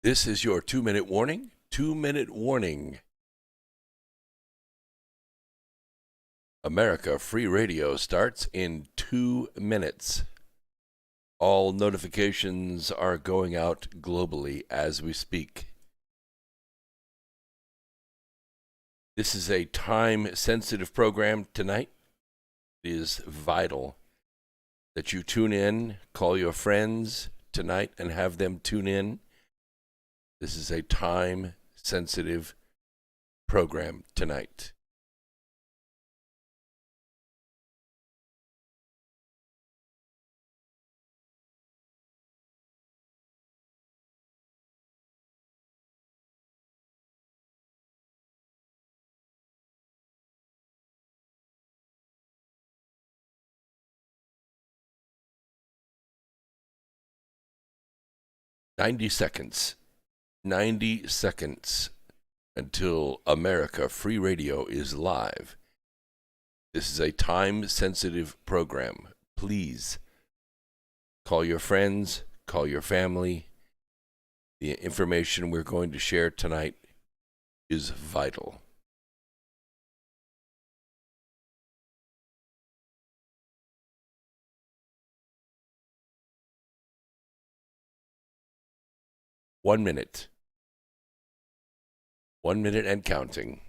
This is your 2-minute warning. 2-minute warning. America Free Radio starts in 2 minutes. All notifications are going out globally as we speak. This is a time-sensitive program tonight. It is vital that you tune in, call your friends tonight and have them tune in. This is a time-sensitive program tonight. "90 seconds. 90 seconds until America Free Radio is live. This is a time-sensitive program. Please call your friends, call your family. The information we're going to share tonight is vital. One minute. 1 minute and counting.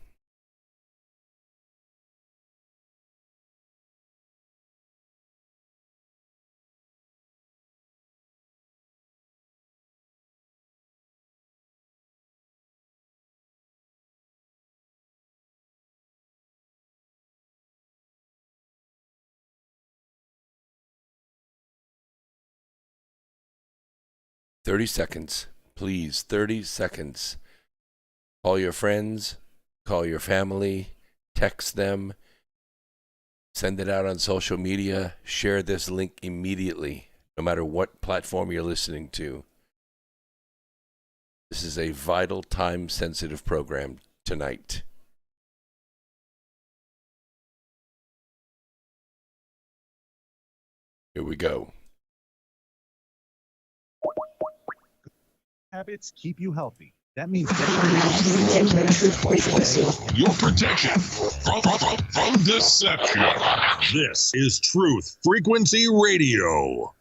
"30 seconds. Please, 30 seconds. Call your friends, call your family, text them, send it out on social media, share this link immediately, no matter what platform you're listening to. This is a vital, time-sensitive program tonight." Here we go. Habits keep you healthy. That means your protection from deception. This is Truth Frequency Radio.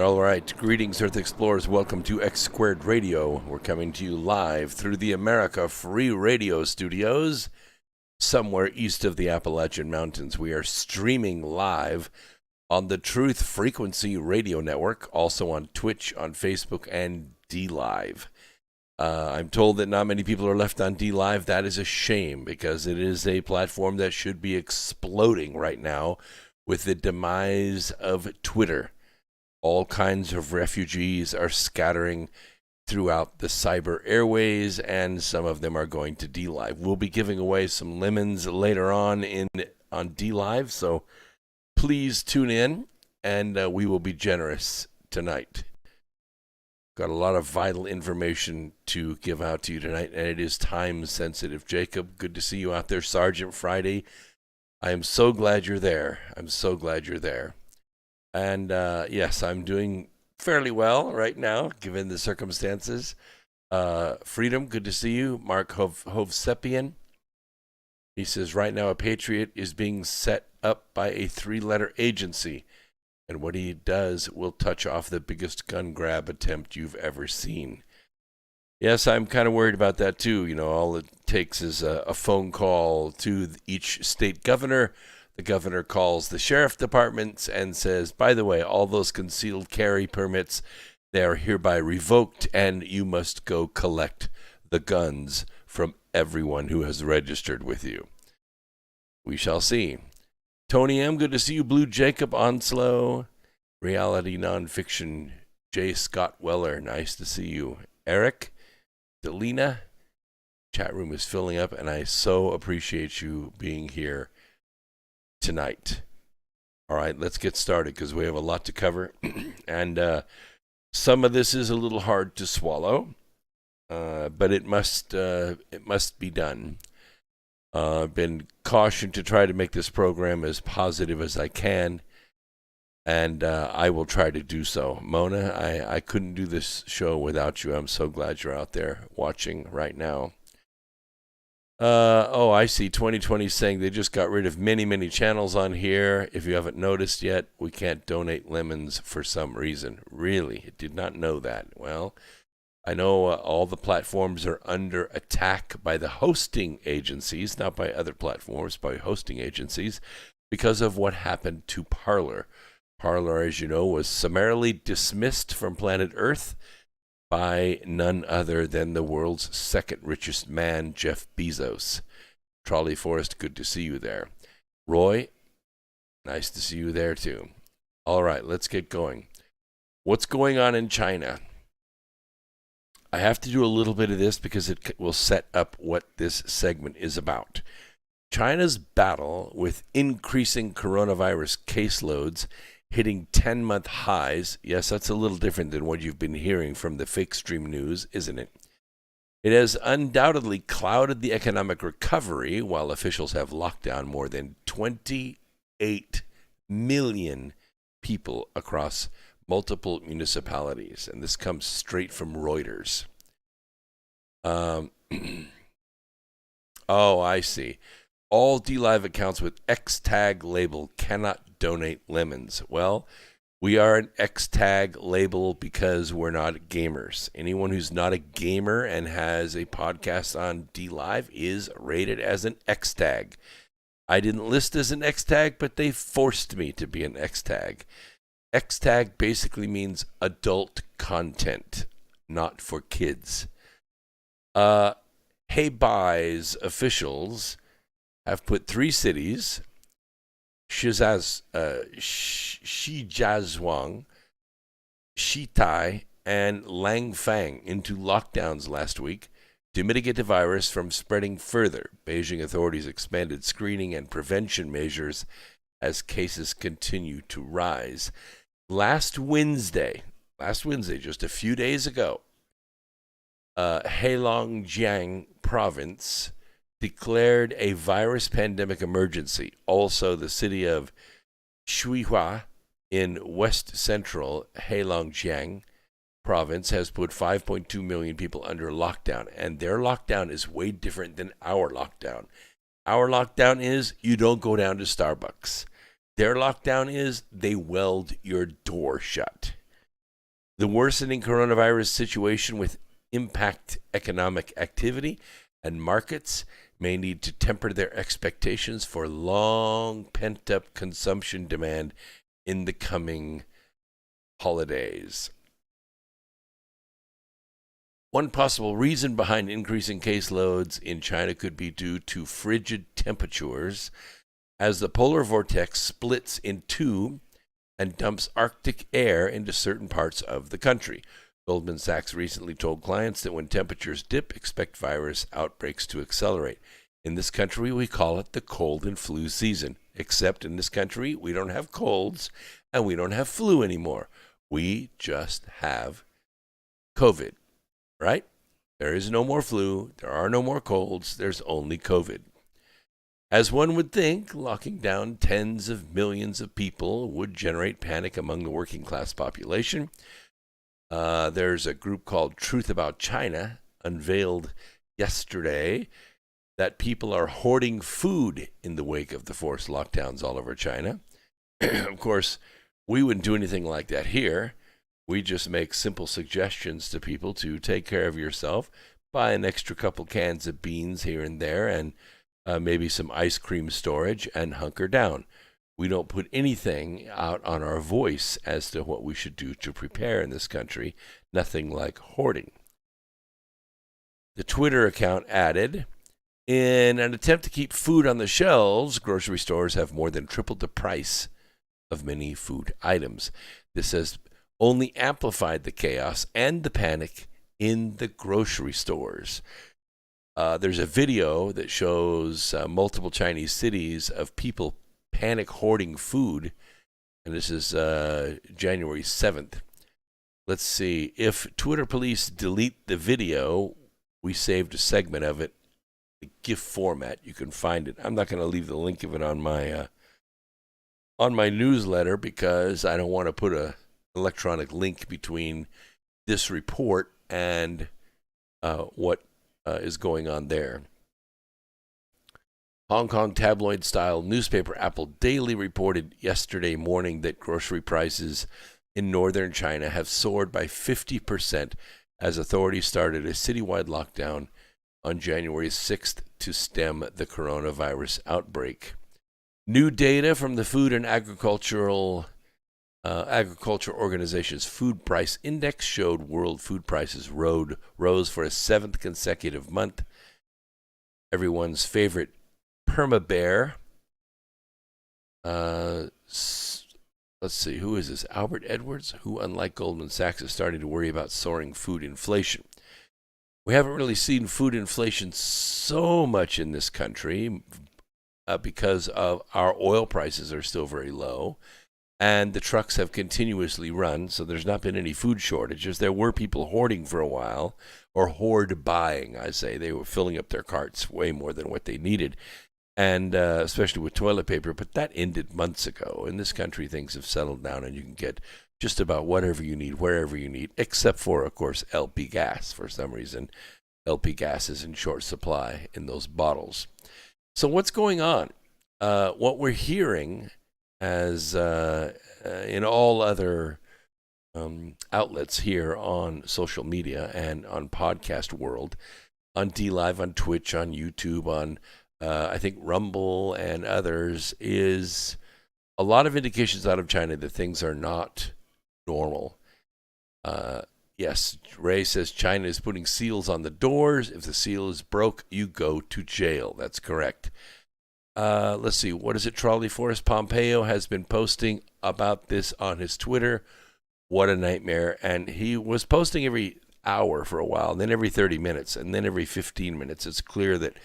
All right. Greetings, Earth Explorers. Welcome to X Squared Radio. We're coming to you live through the America Free Radio studios, somewhere east of the Appalachian Mountains. We are streaming live on the Truth Frequency Radio Network, also on Twitch, on Facebook, and DLive. I'm told that not many people are left on DLive. That is a shame, because it is a platform that should be exploding right now with the demise of Twitter. All kinds of refugees are scattering throughout the cyber airways, and some of them are going to DLive. We'll be giving away some lemons later on DLive, so please tune in, and we will be generous tonight. Got a lot of vital information to give out to you tonight, and it is time sensitive. Jacob, good to see you out there. Sergeant Friday, I am so glad you're there. And yes, I'm doing fairly well right now, given the circumstances. Freedom, good to see you. Mark Hovsepian, he says, right now a patriot is being set up by a 3-letter agency, and what he does will touch off the biggest gun grab attempt you've ever seen. Yes, I'm kind of worried about that too. You know, all it takes is a phone call to each state governor. The governor calls the sheriff departments and says, by the way, all those concealed carry permits, they are hereby revoked, and you must go collect the guns from everyone who has registered with you. We shall see. Tony M., good to see you. Blue Jacob Onslow, reality nonfiction, J. Scott Weller, nice to see you. Eric, Delina, chat room is filling up, and I so appreciate you being here tonight. All right, let's get started because we have a lot to cover, and some of this is a little hard to swallow, but it must be done. I've been cautioned to try to make this program as positive as I can, and I will try to do so. Mona, I couldn't do this show without you. I'm so glad you're out there watching right now. I see 2020 saying they just got rid of many channels on here. If you haven't noticed yet, we can't donate lemons for some reason. Really? Did not know that. Well, I know all the platforms are under attack by the hosting agencies, not by other platforms, by hosting agencies, because of what happened to Parler. Parler, as you know, was summarily dismissed from planet Earth by none other than the world's second richest man, Jeff Bezos. Trolley Forest, good to see you there. Roy, nice to see you there too. All right, let's get going. What's going on in China? I have to do a little bit of this because it will set up what this segment is about. China's battle with increasing coronavirus caseloads hitting 10-month highs. Yes, that's a little different than what you've been hearing from the fake stream news, isn't it? It has undoubtedly clouded the economic recovery while officials have locked down more than 28 million people across multiple municipalities. And this comes straight from Reuters. I see. All DLive accounts with X tag label cannot donate lemons. Well, we are an X tag label because we're not gamers. Anyone who's not a gamer and has a podcast on DLive is rated as an X tag. I didn't list as an X tag, but they forced me to be an X tag. X tag basically means adult content, not for kids. Heibai's officials have put 3 cities, Shijiazhuang, Shitai, and Langfang, into lockdowns last week to mitigate the virus from spreading further. Beijing authorities expanded screening and prevention measures as cases continue to rise. Last Wednesday, just a few days ago, Heilongjiang province declared a virus pandemic emergency. Also, the city of Shuihua in west central Heilongjiang province has put 5.2 million people under lockdown, and their lockdown is way different than our lockdown. Our lockdown is you don't go down to Starbucks. Their lockdown is they weld your door shut. The worsening coronavirus situation with impact economic activity and markets may need to temper their expectations for long pent-up consumption demand in the coming holidays. One possible reason behind increasing caseloads in China could be due to frigid temperatures as the polar vortex splits in two and dumps Arctic air into certain parts of the country. Goldman Sachs recently told clients that when temperatures dip, expect virus outbreaks to accelerate. In this country, we call it the cold and flu season. Except in this country, we don't have colds and we don't have flu anymore. We just have COVID, right? There is no more flu. There are no more colds. There's only COVID. As one would think, locking down tens of millions of people would generate panic among the working class population. There's a group called Truth About China, unveiled yesterday, that people are hoarding food in the wake of the forced lockdowns all over China. Of course, we wouldn't do anything like that here. We just make simple suggestions to people to take care of yourself, buy an extra couple cans of beans here and there, and maybe some ice cream storage, and hunker down. We don't put anything out on our voice as to what we should do to prepare in this country. Nothing like hoarding. The Twitter account added, in an attempt to keep food on the shelves, grocery stores have more than tripled the price of many food items. This has only amplified the chaos and the panic in the grocery stores. There's a video that shows multiple Chinese cities of people panic hoarding food, and this is January 7th. Let's see. If Twitter police delete the video, we saved a segment of it, the GIF format. You can find it. I'm not going to leave the link of it on my newsletter because I don't want to put an electronic link between this report and what is going on there. Hong Kong tabloid-style newspaper Apple Daily reported yesterday morning that grocery prices in northern China have soared by 50% as authorities started a citywide lockdown on January 6th to stem the coronavirus outbreak. New data from the Food and Agriculture Organization's Food Price Index showed world food prices rose for a seventh consecutive month. Everyone's favorite Perma-Bear. Let's see, who is this? Albert Edwards, who, unlike Goldman Sachs, is starting to worry about soaring food inflation. We haven't really seen food inflation so much in this country because of our oil prices are still very low, and the trucks have continuously run, so there's not been any food shortages. There were people hoarding for a while, or hoard buying, I say. They were filling up their carts way more than what they needed, and especially with toilet paper, but that ended months ago. In this country, things have settled down, and you can get just about whatever you need, wherever you need, except for, of course, LP gas. For some reason, LP gas is in short supply in those bottles. So what's going on? What we're hearing, as in all other outlets here on social media and on podcast world, on DLive, on Twitch, on YouTube, on I think Rumble and others, is a lot of indications out of China that things are not normal. Yes, Ray says China is putting seals on the doors. If the seal is broke, you go to jail. That's correct. Let's see. What is it? Trolley Forest Pompeo has been posting about this on his Twitter. What a nightmare. And he was posting every hour for a while, and then every 30 minutes, and then every 15 minutes. It's clear that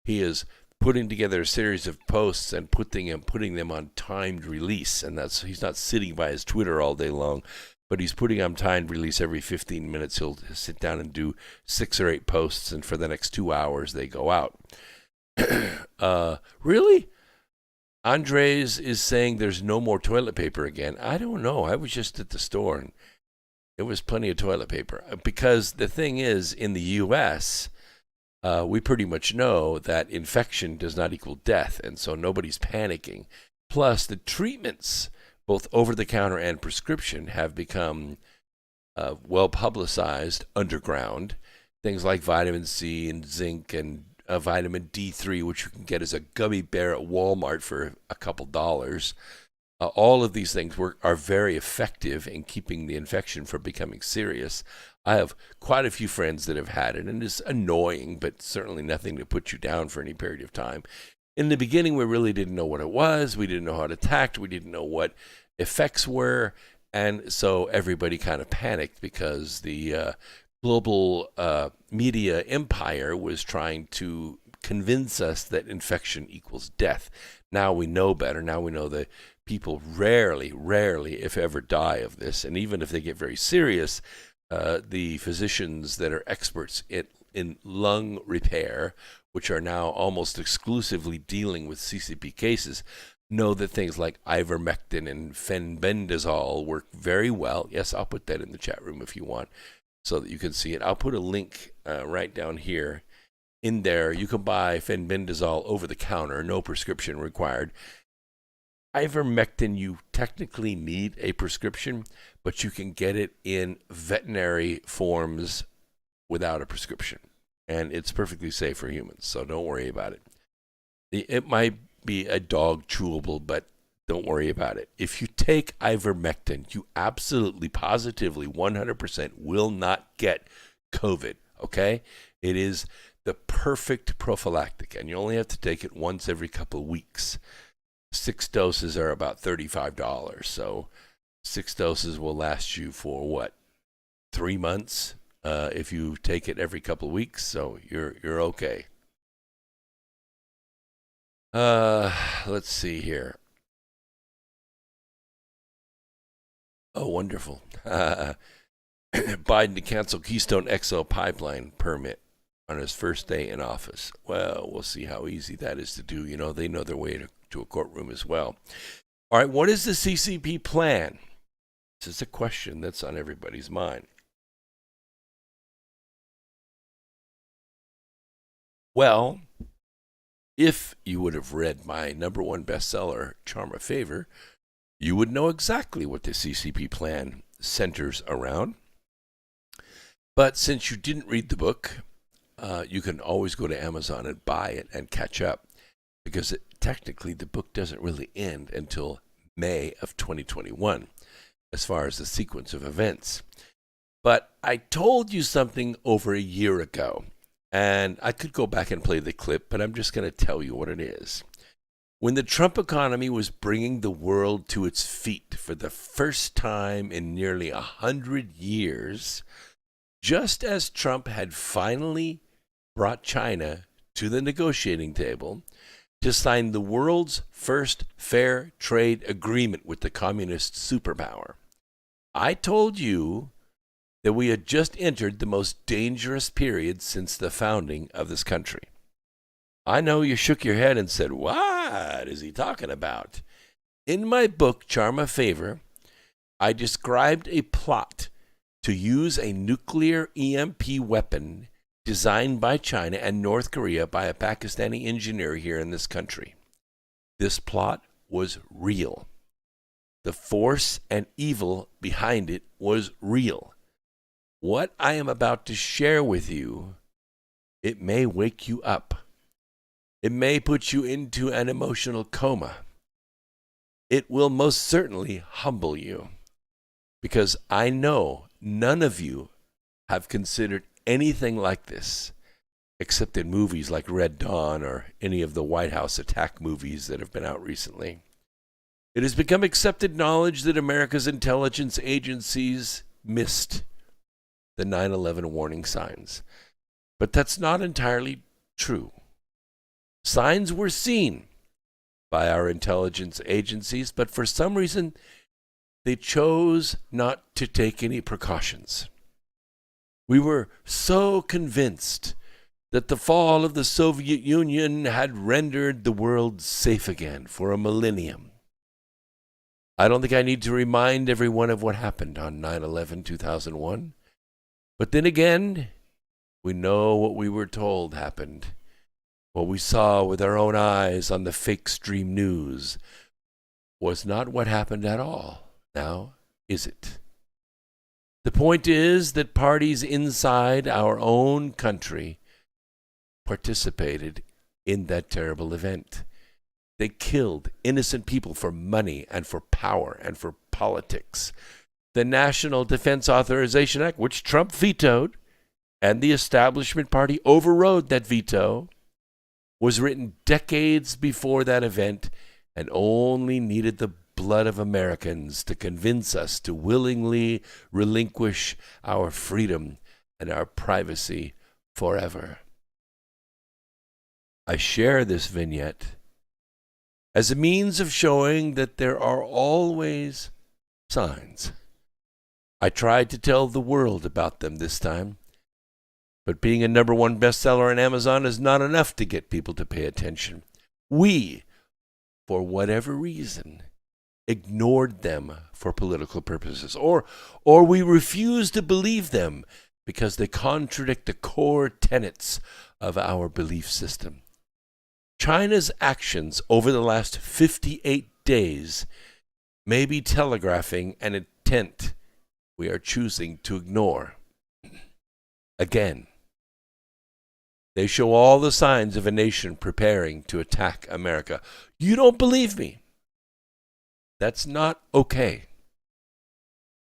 he is putting together a series of posts and putting them on timed release. And he's not sitting by his Twitter all day long, but he's putting on timed release every 15 minutes. He'll sit down and do 6 or 8 posts, and for the next 2 hours, they go out. Really? Andres is saying there's no more toilet paper again. I don't know. I was just at the store, and there was plenty of toilet paper. Because the thing is, in the U.S., we pretty much know that infection does not equal death, and so nobody's panicking. Plus, the treatments, both over-the-counter and prescription, have become well-publicized underground. Things like vitamin C and zinc and vitamin D3, which you can get as a gummy bear at Walmart for a couple dollars. All of these things are very effective in keeping the infection from becoming serious. I have quite a few friends that have had it, and it's annoying, but certainly nothing to put you down for any period of time. In the beginning, we really didn't know what it was. We didn't know how it attacked. We didn't know what effects were, and so everybody kind of panicked because the global media empire was trying to convince us that infection equals death. Now we know better. Now we know that people rarely, if ever, die of this. And even if they get very serious, the physicians that are experts in lung repair, which are now almost exclusively dealing with CCP cases, know that things like ivermectin and fenbendazole work very well. Yes, I'll put that in the chat room if you want, so that you can see it. I'll put a link right down here. In there, you can buy fenbendazole over the counter, no prescription required. Ivermectin, you technically need a prescription, but you can get it in veterinary forms without a prescription. And it's perfectly safe for humans, so don't worry about it. It might be a dog chewable, but don't worry about it. If you take ivermectin, you absolutely, positively, 100% will not get COVID, okay? It is the perfect prophylactic, and you only have to take it once every couple of weeks. 6 doses are about $35, so 6 doses will last you for what, 3 months if you take it every couple of weeks, so you're okay. Let's see here. Oh, wonderful. Biden to cancel Keystone XL pipeline permit on his first day in office. Well, we'll see how easy that is to do. You know, they know their way to a courtroom as well. All right, what is the CCP plan? This is a question that's on everybody's mind. Well, if you would have read my #1 bestseller, Charm of Favor, you would know exactly what the CCP plan centers around. But since you didn't read the book, you can always go to Amazon and buy it and catch up, because technically the book doesn't really end until May of 2021 as far as the sequence of events. But I told you something over a year ago, and I could go back and play the clip, but I'm just going to tell you what it is. When the Trump economy was bringing the world to its feet for the first time in nearly 100 years, just as Trump had finally brought China to the negotiating table to sign the world's first fair trade agreement with the communist superpower, I told you that we had just entered the most dangerous period since the founding of this country. I know you shook your head and said, what is he talking about? In my book, Charm of Favor, I described a plot to use a nuclear EMP weapon designed by China and North Korea by a Pakistani engineer here in this country. This plot was real. The force and evil behind it was real. What I am about to share with you, it may wake you up. It may put you into an emotional coma. It will most certainly humble you, because I know none of you have considered anything like this, except in movies like Red Dawn or any of the White House attack movies that have been out recently. It has become accepted knowledge that America's intelligence agencies missed the 9/11 warning signs. But that's not entirely true. Signs were seen by our intelligence agencies, but for some reason, they chose not to take any precautions. We were so convinced that the fall of the Soviet Union had rendered the world safe again for a millennium. I don't think I need to remind everyone of what happened on 9/11/2001. But then again, we know what we were told happened. What we saw with our own eyes on the fake stream news was not what happened at all. Now, is it? The point is that parties inside our own country participated in that terrible event. They killed innocent people for money and for power and for politics. The National Defense Authorization Act, which Trump vetoed, and the establishment party overrode that veto, was written decades before that event and only needed the blood of Americans to convince us to willingly relinquish our freedom and our privacy forever. I share this vignette as a means of showing that there are always signs. I tried to tell the world about them this time, but being a #1 bestseller on Amazon is not enough to get people to pay attention. We, for whatever reason, ignored them for political purposes, or we refuse to believe them because they contradict the core tenets of our belief system. China's actions over the last 58 days may be telegraphing an intent we are choosing to ignore. Again, They show all the signs of a nation preparing to attack America. You don't believe me? That's not okay.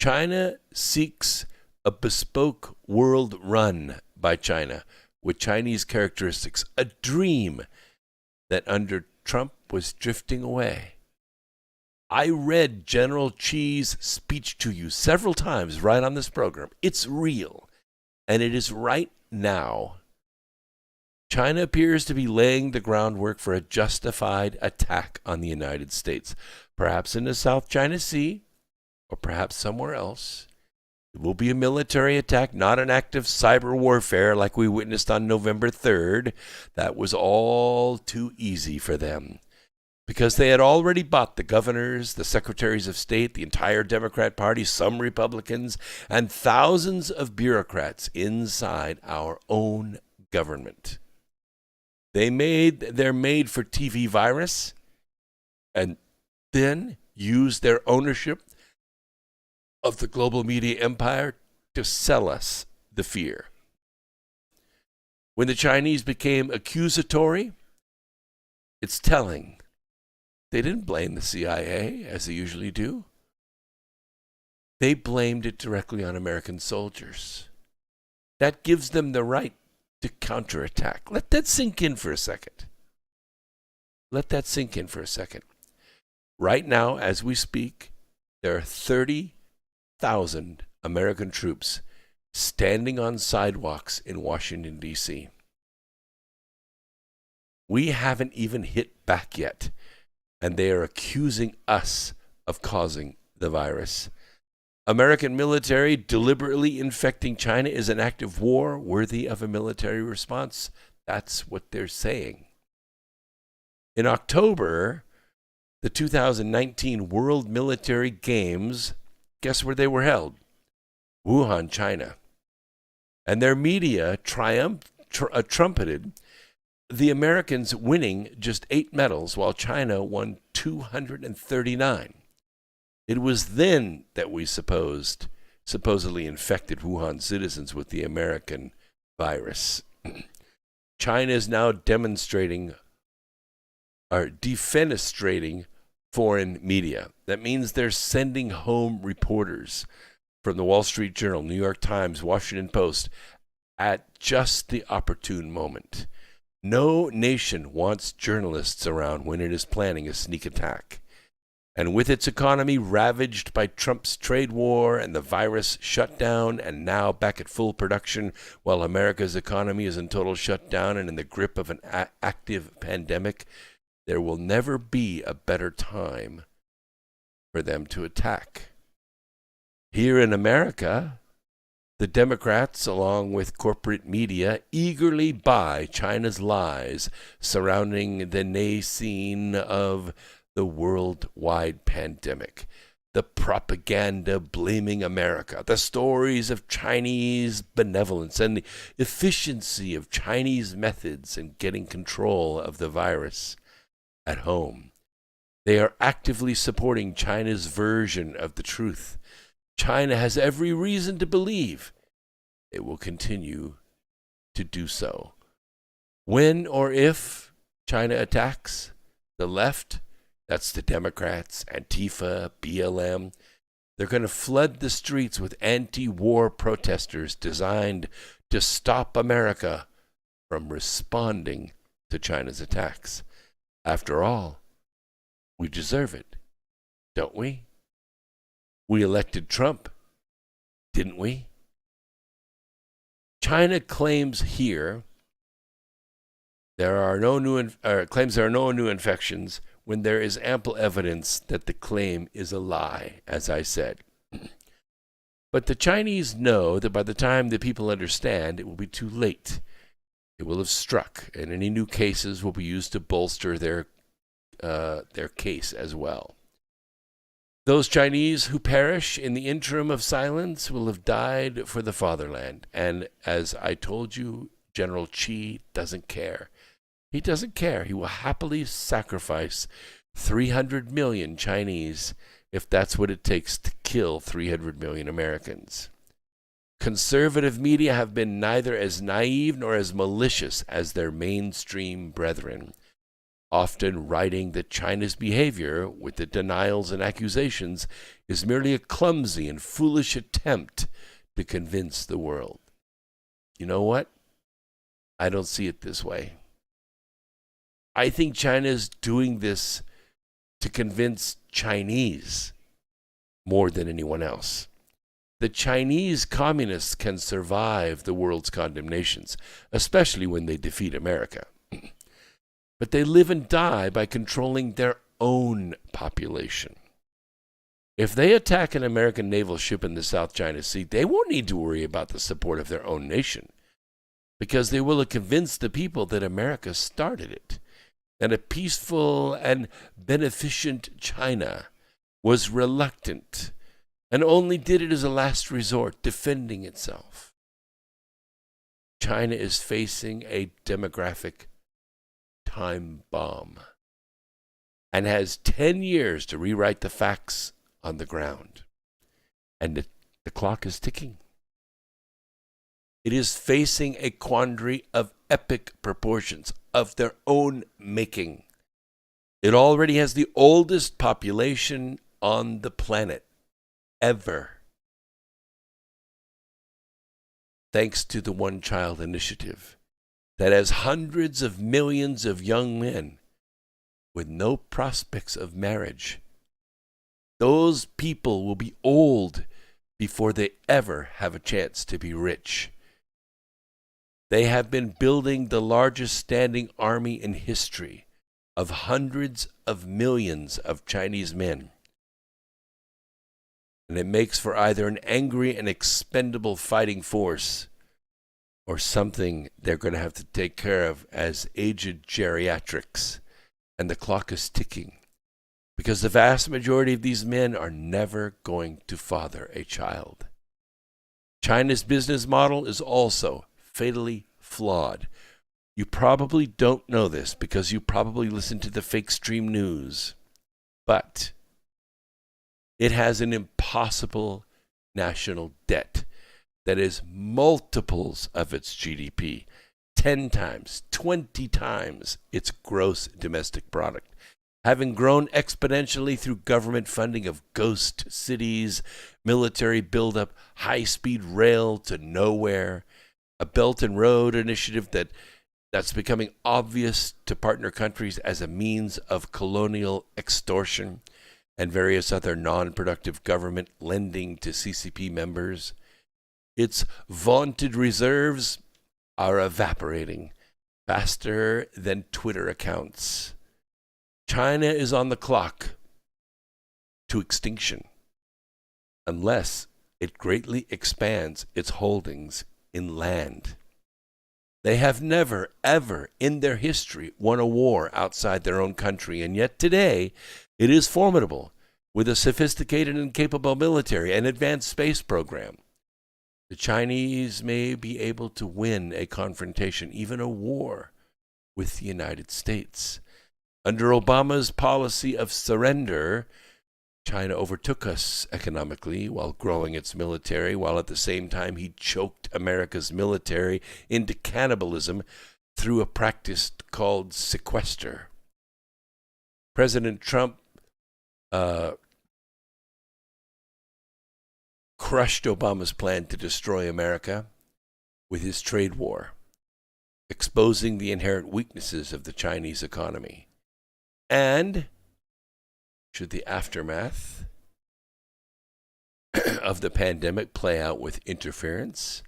China seeks a bespoke world run by China with Chinese characteristics, a dream that under Trump was drifting away. I read General Xi's speech to you several times right on this program. It's real, and it is right now. China appears to be laying the groundwork for a justified attack on the United States, perhaps in the South China Sea, or perhaps somewhere else. It will be a military attack, not an act of cyber warfare like we witnessed on November 3rd. That was all too easy for them, because they had already bought the governors, the secretaries of state, the entire Democrat Party, some Republicans, and thousands of bureaucrats inside our own government. They made their made-for-TV virus and then used their ownership of the global media empire to sell us the fear. When the Chinese became accusatory, it's telling. They didn't blame the CIA, as they usually do. They blamed it directly on American soldiers. That gives them the right to counterattack. Let that sink in for a second. Let that sink in for a second. Right now, as we speak, there are 30,000 American troops standing on sidewalks in Washington, D.C. We haven't even hit back yet, and they are accusing us of causing the virus. American military deliberately infecting China is an act of war worthy of a military response. That's what they're saying. In October, the 2019 World Military Games, guess where they were held? Wuhan, China. And their media trumpeted the Americans winning just 8 medals while China won 239. It was then that we supposedly infected Wuhan citizens with the American virus. China is now defenestrating foreign media. That means they're sending home reporters from the Wall Street Journal, New York Times, Washington Post at just the opportune moment. No nation wants journalists around when it is planning a sneak attack. And with its economy ravaged by Trump's trade war and the virus shut down and now back at full production while America's economy is in total shutdown and in the grip of an active pandemic, there will never be a better time for them to attack. Here in America, the Democrats, along with corporate media, eagerly buy China's lies surrounding the nascene of the worldwide pandemic, the propaganda blaming America, the stories of Chinese benevolence, and the efficiency of Chinese methods in getting control of the virus at home. They are actively supporting China's version of the truth. China has every reason to believe it will continue to do so. When or if China attacks, the left, that's the Democrats, Antifa, BLM, they're going to flood the streets with anti-war protesters designed to stop America from responding to China's attacks. After all, we deserve it, don't we? We elected Trump, didn't we? China claims here there are no new infections when there is ample evidence that the claim is a lie, as I said. But the Chinese know that by the time the people understand, it will be too late. It will have struck, and any new cases will be used to bolster their case as well. Those Chinese who perish in the interim of silence will have died for the fatherland. And as I told you, General Xi doesn't care. He doesn't care. He will happily sacrifice 300 million Chinese if that's what it takes to kill 300 million Americans. Conservative media have been neither as naive nor as malicious as their mainstream brethren, often writing that China's behavior, with the denials and accusations, is merely a clumsy and foolish attempt to convince the world. You know what? I don't see it this way. I think China is doing this to convince Chinese more than anyone else. The Chinese communists can survive the world's condemnations, especially when they defeat America. But they live and die by controlling their own population. If they attack an American naval ship in the South China Sea, they won't need to worry about the support of their own nation, because they will have convinced the people that America started it, and a peaceful and beneficent China was reluctant and only did it as a last resort, defending itself. China is facing a demographic time bomb and has 10 years to rewrite the facts on the ground. And the clock is ticking. It is facing a quandary of epic proportions, of their own making. It already has the oldest population on the planet ever, thanks to the one-child initiative that has hundreds of millions of young men with no prospects of marriage. Those people will be old before they ever have a chance to be rich. They have been building the largest standing army in history of hundreds of millions of Chinese men. And it makes for either an angry and expendable fighting force or something they're going to have to take care of as aged geriatrics. And the clock is ticking, because the vast majority of these men are never going to father a child. China's business model is also fatally flawed. You probably don't know this because you probably listen to the fake stream news, but it has an impossible national debt that is multiples of its GDP, 10 times, 20 times its gross domestic product, having grown exponentially through government funding of ghost cities, military buildup, high-speed rail to nowhere, a Belt and Road initiative that's becoming obvious to partner countries as a means of colonial extortion, and various other non-productive government lending to CCP members. Its vaunted reserves are evaporating faster than Twitter accounts. China is on the clock to extinction unless it greatly expands its holdings in land. They have never, ever in their history won a war outside their own country, and yet today it is formidable with a sophisticated and capable military and advanced space program. The Chinese may be able to win a confrontation, even a war, with the United States. Under Obama's policy of surrender, China overtook us economically while growing its military, while at the same time he choked America's military into cannibalism through a practice called sequester. President Trump crushed Obama's plan to destroy America with his trade war, exposing the inherent weaknesses of the Chinese economy. And should the aftermath of the pandemic play out with interference,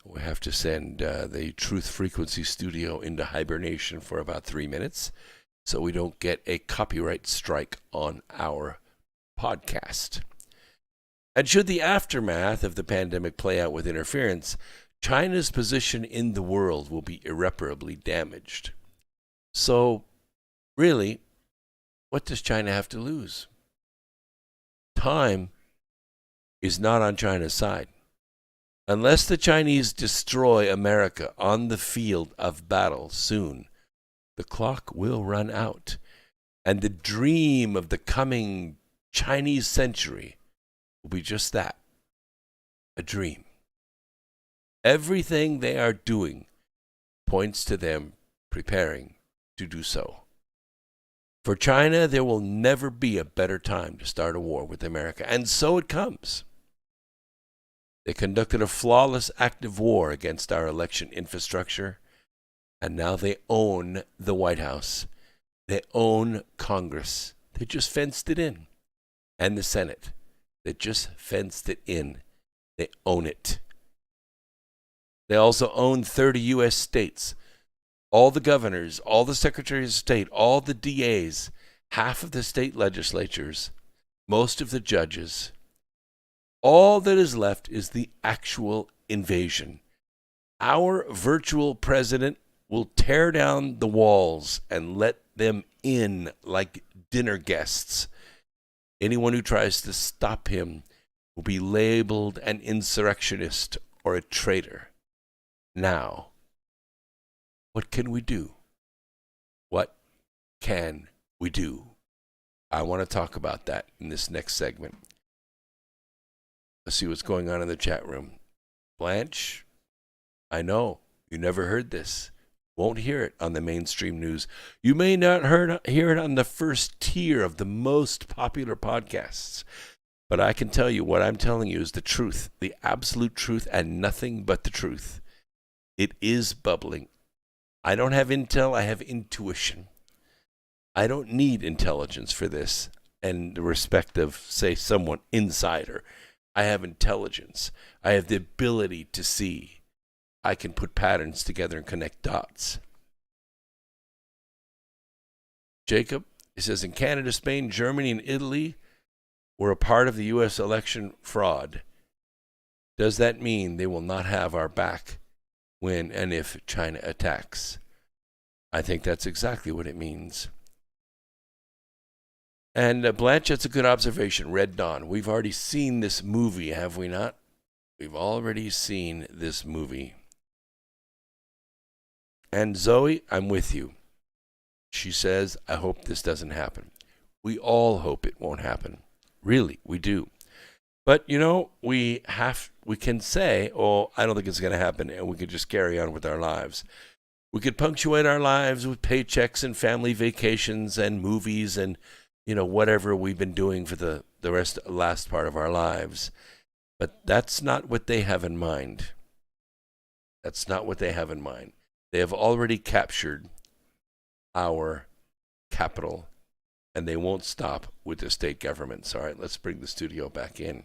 we have to send the Truth Frequency Studio into hibernation for about 3 minutes so we don't get a copyright strike on our podcast. And should the aftermath of the pandemic play out with interference, China's position in the world will be irreparably damaged. So, really, what does China have to lose? Time is not on China's side. Unless the Chinese destroy America on the field of battle soon, the clock will run out, and the dream of the coming Chinese century will be just that, a dream. Everything they are doing points to them preparing to do so. For China, there will never be a better time to start a war with America, and so it comes. They conducted a flawless active war against our election infrastructure, and now they own the White House. They own Congress. They just fenced it in. And the Senate. They just fenced it in. They own it. They also own 30 U.S. states. All the governors, all the secretaries of state, all the DAs, half of the state legislatures, most of the judges. All that is left is the actual invasion. Our virtual president will tear down the walls and let them in like dinner guests. Anyone who tries to stop him will be labeled an insurrectionist or a traitor. Now, what can we do? What can we do? I want to talk about that in this next segment. Let's see what's going on in the chat room. Blanche, I know you never heard this. Won't hear it on the mainstream news. You may not hear it on the first tier of the most popular podcasts. But I can tell you what I'm telling you is the truth, the absolute truth, and nothing but the truth. It is bubbling. I don't have intel, I have intuition. I don't need intelligence for this, and the respect of, say, someone insider. I have intelligence. I have the ability to see. I can put patterns together and connect dots. Jacob, it says, in Canada, Spain, Germany, and Italy were a part of the U.S. election fraud. Does that mean they will not have our back when and if China attacks? I think that's exactly what it means. And Blanche, that's a good observation. Red Dawn. We've already seen this movie, have we not? We've already seen this movie. And Zoe, I'm with you. She says, I hope this doesn't happen. We all hope it won't happen. Really, we do. But, you know, we can say, oh, I don't think it's going to happen, and we could just carry on with our lives. We could punctuate our lives with paychecks and family vacations and movies and, you know, whatever we've been doing for the last part of our lives. But that's not what they have in mind. That's not what they have in mind. They have already captured our capital, and they won't stop with the state governments. All right, let's bring the studio back in.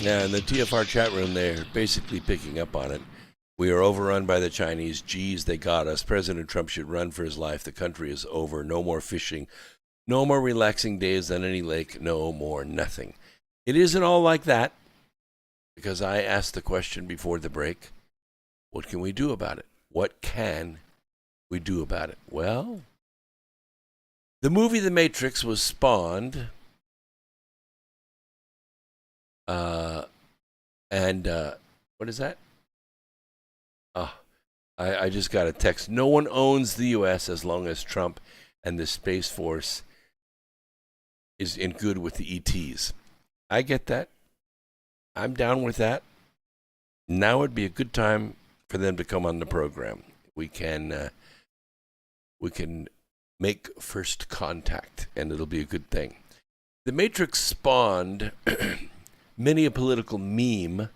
Yeah, in the TFR chat room, they're basically picking up on it. We are overrun by the Chinese. Geez, they got us. President Trump should run for his life. The country is over. No more fishing. No more relaxing days on any lake. No more nothing. It isn't all like that, because I asked the question before the break, what can we do about it? What can we do about it? Well, the movie The Matrix was spawned what is that? I just got a text. No one owns the U.S. as long as Trump and the Space Force is in good with the ETs. I get that. I'm down with that. Now would be a good time for them to come on the program. We can make first contact, and it'll be a good thing. The Matrix spawned many a political meme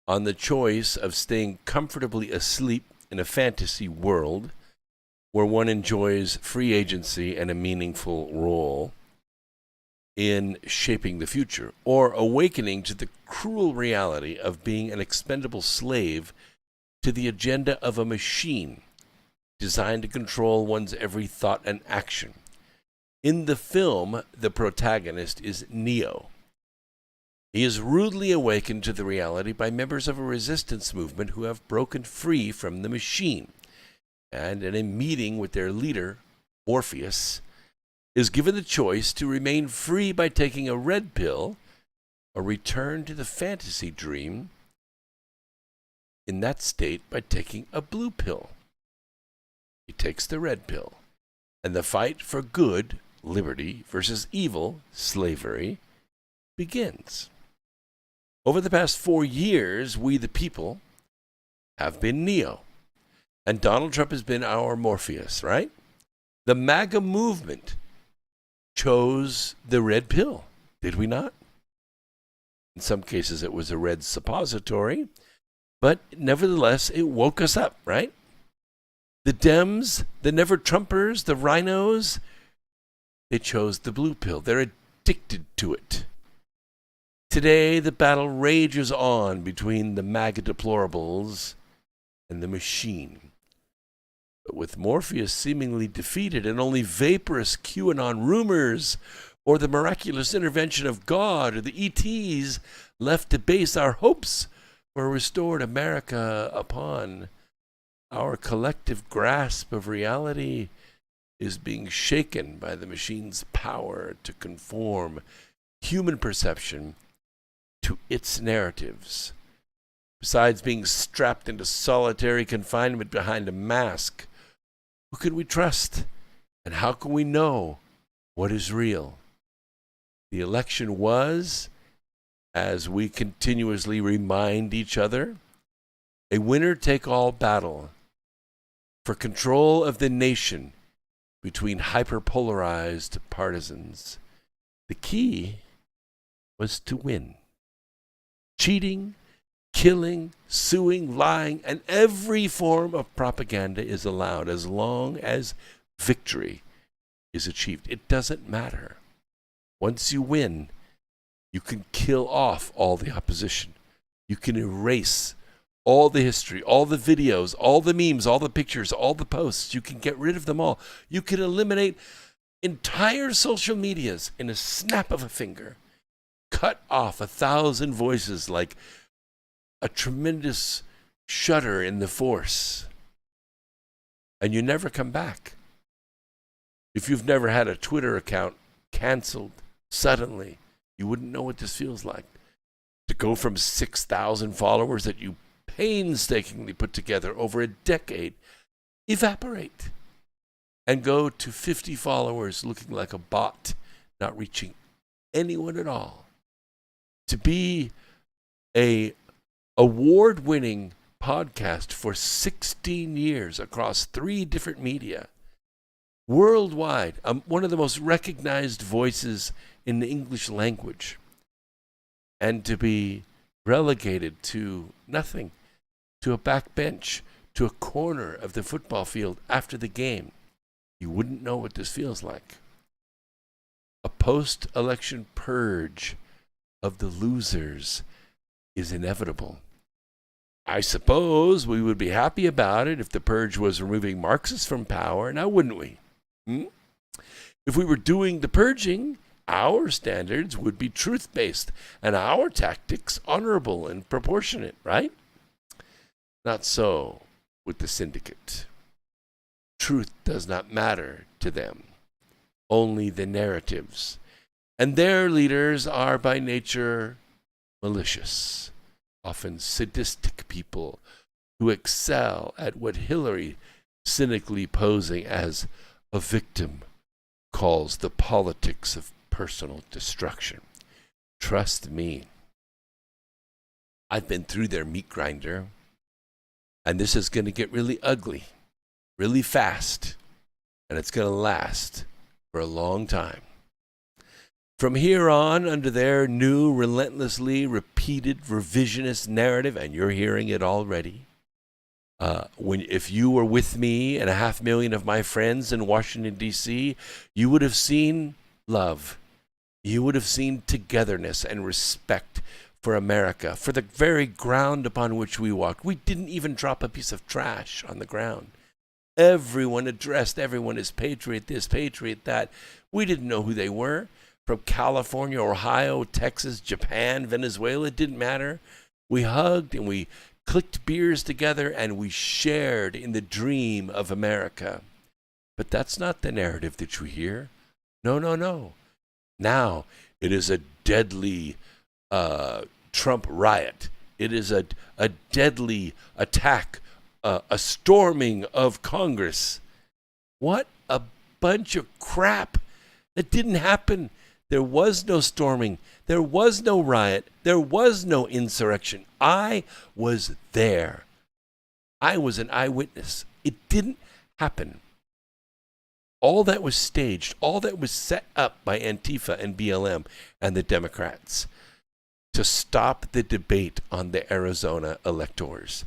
on the choice of staying comfortably asleep in a fantasy world where one enjoys free agency and a meaningful role in shaping the future, or awakening to the cruel reality of being an expendable slave to the agenda of a machine designed to control one's every thought and action. In the film, the protagonist is Neo. He is rudely awakened to the reality by members of a resistance movement who have broken free from the machine. And in a meeting with their leader, Morpheus, is given the choice to remain free by taking a red pill or return to the fantasy dream in that state by taking a blue pill. He takes the red pill, and the fight for good, liberty, versus evil, slavery, begins. Over the past 4 years, we the people have been Neo, and Donald Trump has been our Morpheus, right? The MAGA movement chose the red pill, did we not? In some cases, it was a red suppository, but nevertheless, it woke us up, right? The Dems, the never-Trumpers, the rhinos, they chose the blue pill. They're addicted to it. Today, the battle rages on between the MAGA deplorables and the machine. But with Morpheus seemingly defeated and only vaporous QAnon rumors or the miraculous intervention of God or the ETs left to base our hopes for a restored America upon, our collective grasp of reality is being shaken by the machine's power to conform human perception to its narratives. Besides being strapped into solitary confinement behind a mask, who can we trust? And how can we know what is real? The election was, as we continuously remind each other, a winner-take-all battle for control of the nation between hyperpolarized partisans. The key was to win. Cheating, killing, suing, lying, and every form of propaganda is allowed as long as victory is achieved. It doesn't matter. Once you win, you can kill off all the opposition. You can erase all the history, all the videos, all the memes, all the pictures, all the posts. You can get rid of them all. You can eliminate entire social medias in a snap of a finger. Cut off 1,000 voices like a tremendous shudder in the force. And you never come back. If you've never had a Twitter account canceled suddenly, you wouldn't know what this feels like. To go from 6,000 followers that you painstakingly put together over a decade, evaporate, and go to 50 followers looking like a bot, not reaching anyone at all. To be a award-winning podcast for 16 years across 3 different media, worldwide, one of the most recognized voices in the English language, and to be relegated to nothing, to a back bench, to a corner of the football field after the game, you wouldn't know what this feels like. A post-election purge of the losers is inevitable. I suppose we would be happy about it if the purge was removing Marxists from power, now wouldn't we? If we were doing the purging, our standards would be truth-based and our tactics honorable and proportionate, right? Not so with the syndicate. Truth does not matter to them, only the narratives. And their leaders are by nature malicious, often sadistic people who excel at what Hillary, cynically posing as a victim, calls the politics of personal destruction. Trust me, I've been through their meat grinder, and this is going to get really ugly, really fast, and it's going to last for a long time. From here on, under their new, relentlessly repeated revisionist narrative, and you're hearing it already, if you were with me and 500,000 of my friends in Washington, D.C., you would have seen love. You would have seen togetherness and respect for America, for the very ground upon which we walked. We didn't even drop a piece of trash on the ground. Everyone addressed everyone as patriot this, patriot that. We didn't know who they were. From California, Ohio, Texas, Japan, Venezuela, it didn't matter. We hugged and we clicked beers together and we shared in the dream of America. But that's not the narrative that you hear. No, no, no. Now it is a deadly Trump riot. It is a deadly attack, a storming of Congress. What a bunch of crap. That didn't happen. There was no storming. There was no riot. There was no insurrection. I was there. I was an eyewitness. It didn't happen. All that was staged, all that was set up by Antifa and BLM and the Democrats to stop the debate on the Arizona electors,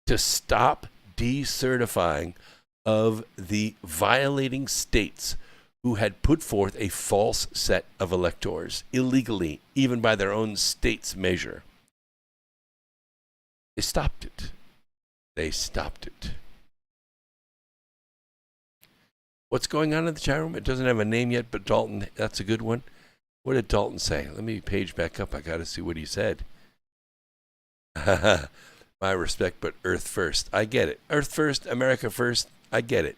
to stop decertifying of the violating states who had put forth a false set of electors illegally, even by their own state's measure. They stopped it. They stopped it. What's going on in the chat room? It doesn't have a name yet, but Dalton, that's a good one. What did Dalton say? Let me page back up. I got to see what he said. My respect, but Earth first. I get it. Earth first, America first. I get it.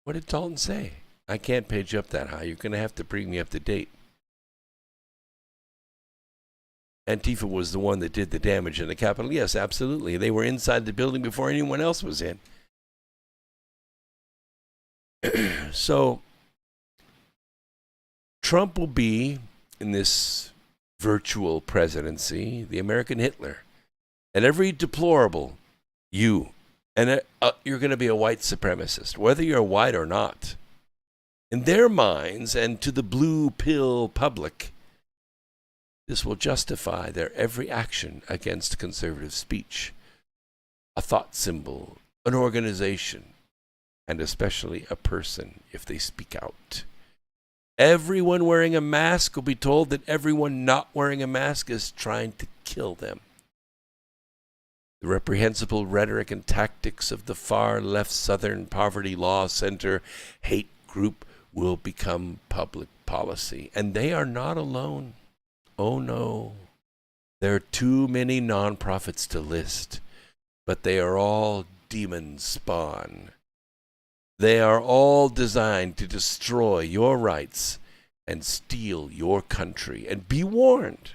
What did Dalton say? I can't page up that high. You're going to have to bring me up to date. Antifa was the one that did the damage in the Capitol. Yes, absolutely. They were inside the building before anyone else was in. So, Trump will be, in this virtual presidency, the American Hitler. And every deplorable, you're going to be a white supremacist, whether you're white or not. In their minds, and to the blue pill public, this will justify their every action against conservative speech, a thought symbol, an organization, and especially a person if they speak out. Everyone wearing a mask will be told that everyone not wearing a mask is trying to kill them. The reprehensible rhetoric and tactics of the far left Southern Poverty Law Center hate group will become public policy. And they are not alone. Oh no. There are too many nonprofits to list, but they are all demon spawn. They are all designed to destroy your rights and steal your country. And be warned,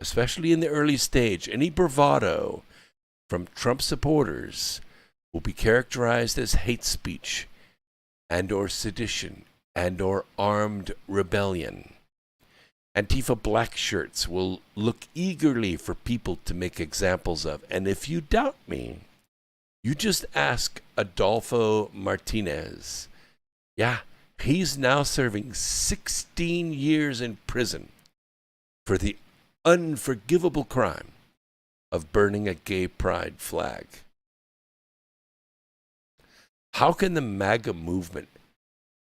especially in the early stage, any bravado from Trump supporters will be characterized as hate speech and or sedition and or armed rebellion. Antifa black shirts will look eagerly for people to make examples of. And if you doubt me, you just ask Adolfo Martinez. Yeah, he's now serving 16 years in prison for the unforgivable crime of burning a gay pride flag. How can the MAGA movement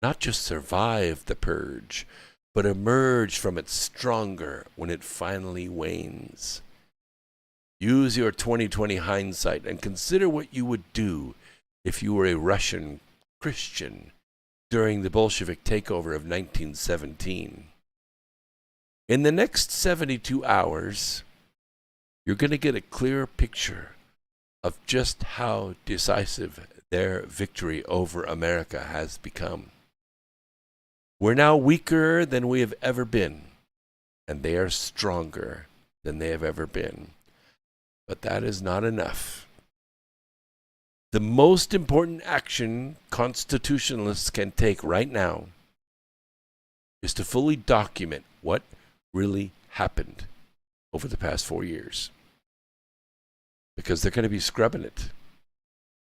not just survive the purge, but emerge from it stronger when it finally wanes? Use your 2020 hindsight and consider what you would do if you were a Russian Christian during the Bolshevik takeover of 1917. In the next 72 hours, you're going to get a clearer picture of just how decisive their victory over America has become. We're now weaker than we have ever been, and they are stronger than they have ever been. But that is not enough. The most important action constitutionalists can take right now is to fully document what really happened over the past 4 years. Because they're going to be scrubbing it.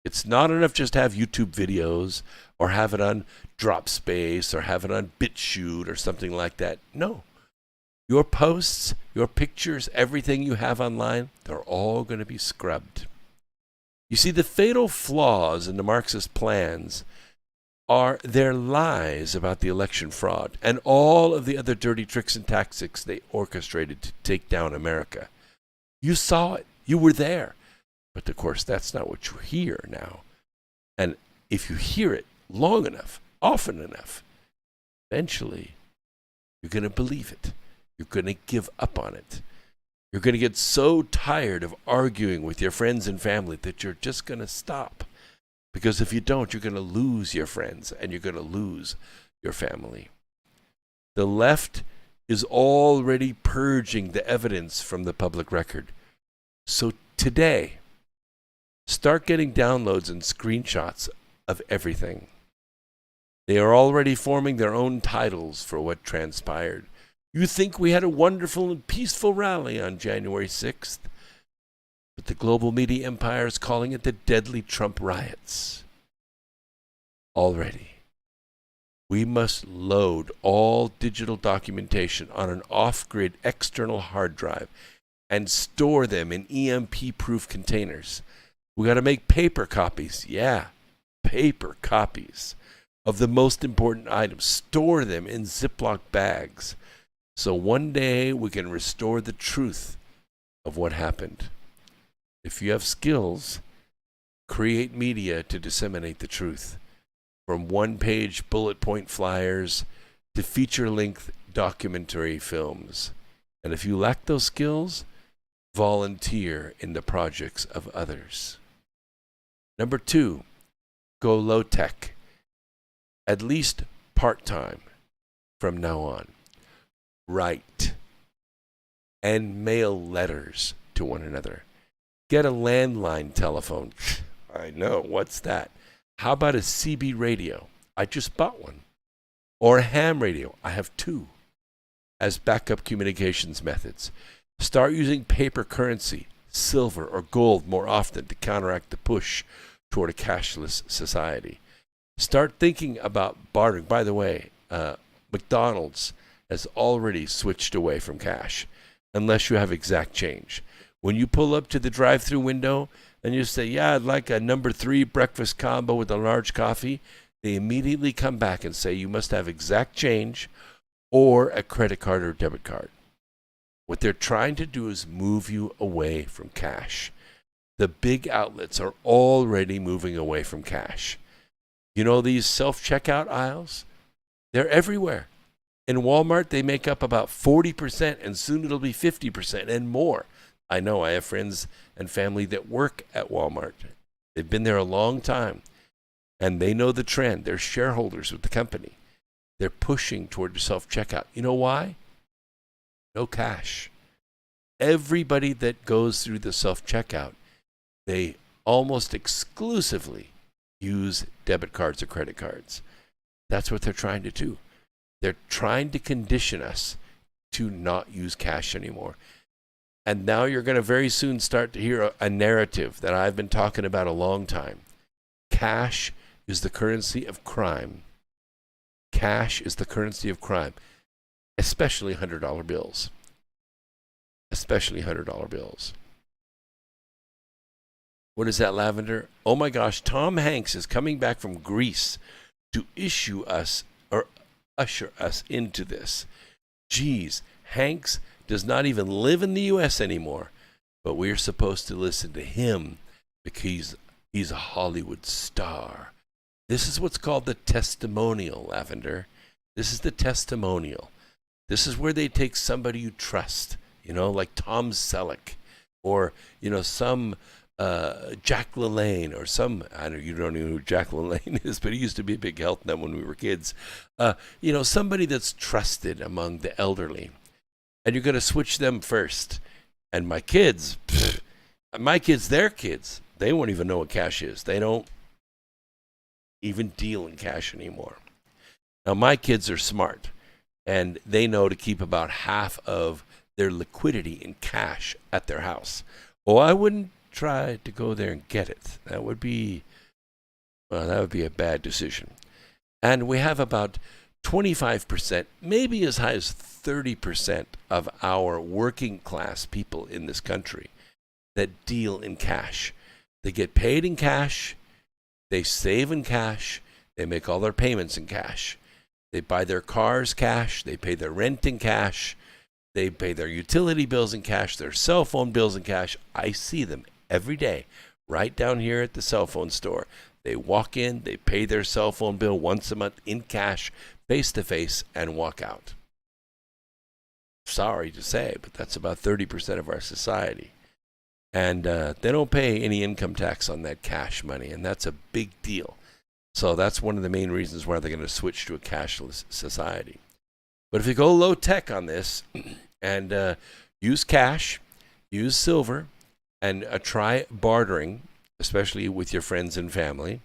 It's not enough just to have YouTube videos or have it on Dropspace or have it on BitChute or something like that. No. Your posts, your pictures, everything you have online, they're all going to be scrubbed. You see, the fatal flaws in the Marxist plans are their lies about the election fraud and all of the other dirty tricks and tactics they orchestrated to take down America. You saw it. You were there. But of course, that's not what you hear now. And if you hear it long enough, often enough, eventually you're going to believe it. You're going to give up on it. You're going to get so tired of arguing with your friends and family that you're just going to stop. Because if you don't, you're going to lose your friends and you're going to lose your family. The left is already purging the evidence from the public record. So today, start getting downloads and screenshots of everything. They are already forming their own titles for what transpired. You think we had a wonderful and peaceful rally on January 6th, but the global media empire is calling it the deadly Trump riots. Already. We must load all digital documentation on an off-grid external hard drive and store them in EMP-proof containers. We got to make paper copies. Yeah, paper copies of the most important items. Store them in Ziploc bags. So one day we can restore the truth of what happened. If you have skills, create media to disseminate the truth. From one-page bullet point flyers to feature-length documentary films. And if you lack those skills, volunteer in the projects of others. Number 2, go low-tech. At least part-time from now on. Write and mail letters to one another. Get a landline telephone. I know, what's that? How about a CB radio? I just bought one. Or a ham radio. I have 2 as backup communications methods. Start using paper currency, silver or gold more often to counteract the push toward a cashless society. Start thinking about bartering. By the way, McDonald's has already switched away from cash, unless you have exact change. When you pull up to the drive-thru window and you say, yeah, I'd like a number 3 breakfast combo with a large coffee, they immediately come back and say you must have exact change or a credit card or debit card. What they're trying to do is move you away from cash. The big outlets are already moving away from cash. You know these self-checkout aisles? They're everywhere. In Walmart, they make up about 40%, and soon it'll be 50% and more. I know, I have friends and family that work at Walmart. They've been there a long time, and they know the trend. They're shareholders with the company. They're pushing toward the self-checkout. You know why? No cash. Everybody that goes through the self-checkout, they almost exclusively use debit cards or credit cards. That's what they're trying to do. They're trying to condition us to not use cash anymore. And now you're going to very soon start to hear a narrative that I've been talking about a long time. Cash is the currency of crime. Cash is the currency of crime, especially $100 bills. Especially $100 bills. What is that, Lavender? Oh my gosh, Tom Hanks is coming back from Greece to usher us into this. Geez, Hanks does not even live in the U.S. anymore, but we're supposed to listen to him because he's a Hollywood star. This is what's called the testimonial, Lavender. This is the testimonial. This is where they take somebody you trust, like Tom Selleck, or, some Jack LaLanne, or some, you don't know who Jack LaLanne is, but he used to be a big health nut when we were kids. Somebody that's trusted among the elderly. And you're going to switch them first. And my kids, their kids, they won't even know what cash is. They don't even deal in cash anymore. Now, my kids are smart, and they know to keep about half of their liquidity in cash at their house. Oh, I wouldn't try to go there and get it. That would be a bad decision. And we have about 25%, maybe as high as 30% of our working class people in this country that deal in cash. They get paid in cash, they save in cash, they make all their payments in cash. They buy their cars cash, they pay their rent in cash, they pay their utility bills in cash, their cell phone bills in cash. I see them every day right down here at the cell phone store. They walk in, they pay their cell phone bill once a month in cash, face to face, and walk out. Sorry to say, but that's about 30% of our society. And they don't pay any income tax on that cash money, and that's a big deal. So that's one of the main reasons why they're going to switch to a cashless society. But if you go low tech on this and use cash, use silver, and try bartering, especially with your friends and family,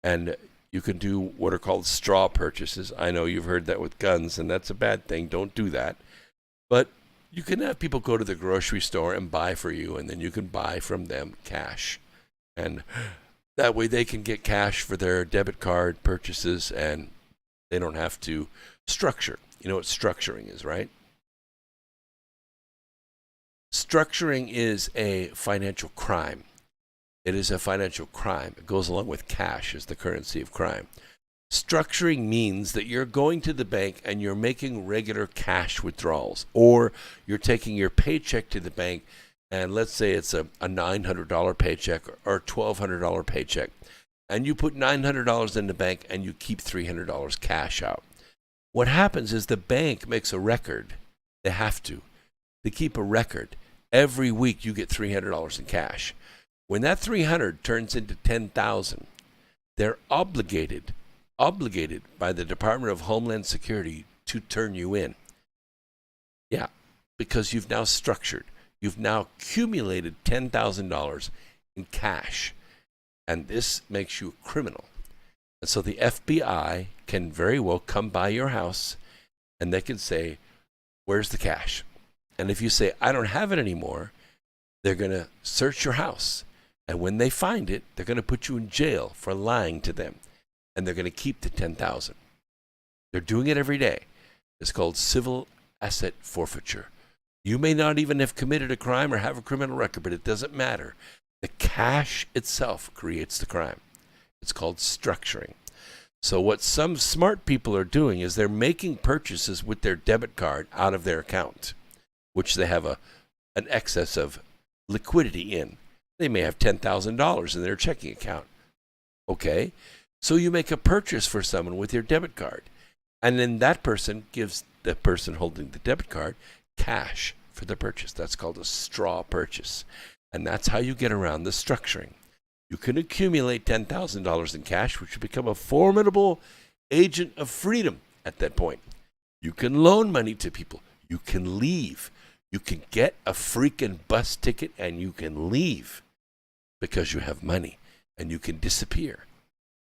and you can do what are called straw purchases. I know you've heard that with guns, and that's a bad thing. Don't do that. But you can have people go to the grocery store and buy for you, and then you can buy from them cash. And that way they can get cash for their debit card purchases, and they don't have to structure. You know what structuring is, right? Structuring is a financial crime. It is a financial crime. It goes along with cash as the currency of crime. Structuring means that you're going to the bank and you're making regular cash withdrawals, or you're taking your paycheck to the bank, and let's say it's a $900 paycheck or $1,200 paycheck, and you put $900 in the bank and you keep $300 cash out. What happens is the bank makes a record. They have to. They keep a record. Every week you get $300 in cash. When that 300 turns into 10,000, they're obligated by the Department of Homeland Security to turn you in. Yeah, because you've now structured. You've now accumulated $10,000 in cash, and this makes you a criminal. And so the FBI can very well come by your house, and they can say, where's the cash? And if you say, I don't have it anymore, they're going to search your house. And when they find it, they're going to put you in jail for lying to them. And they're going to keep the 10,000. They're doing it every day. It's called civil asset forfeiture. You may not even have committed a crime or have a criminal record, but it doesn't matter. The cash itself creates the crime. It's called structuring. So what some smart people are doing is they're making purchases with their debit card out of their account, which they have an excess of liquidity in. They may have $10,000 in their checking account. Okay? So you make a purchase for someone with your debit card, and then that person gives the person holding the debit card cash for the purchase. That's called a straw purchase. And that's how you get around the structuring. You can accumulate $10,000 in cash, which will become a formidable agent of freedom at that point. You can loan money to people. You can leave. You can get a freaking bus ticket and you can leave because you have money, and you can disappear.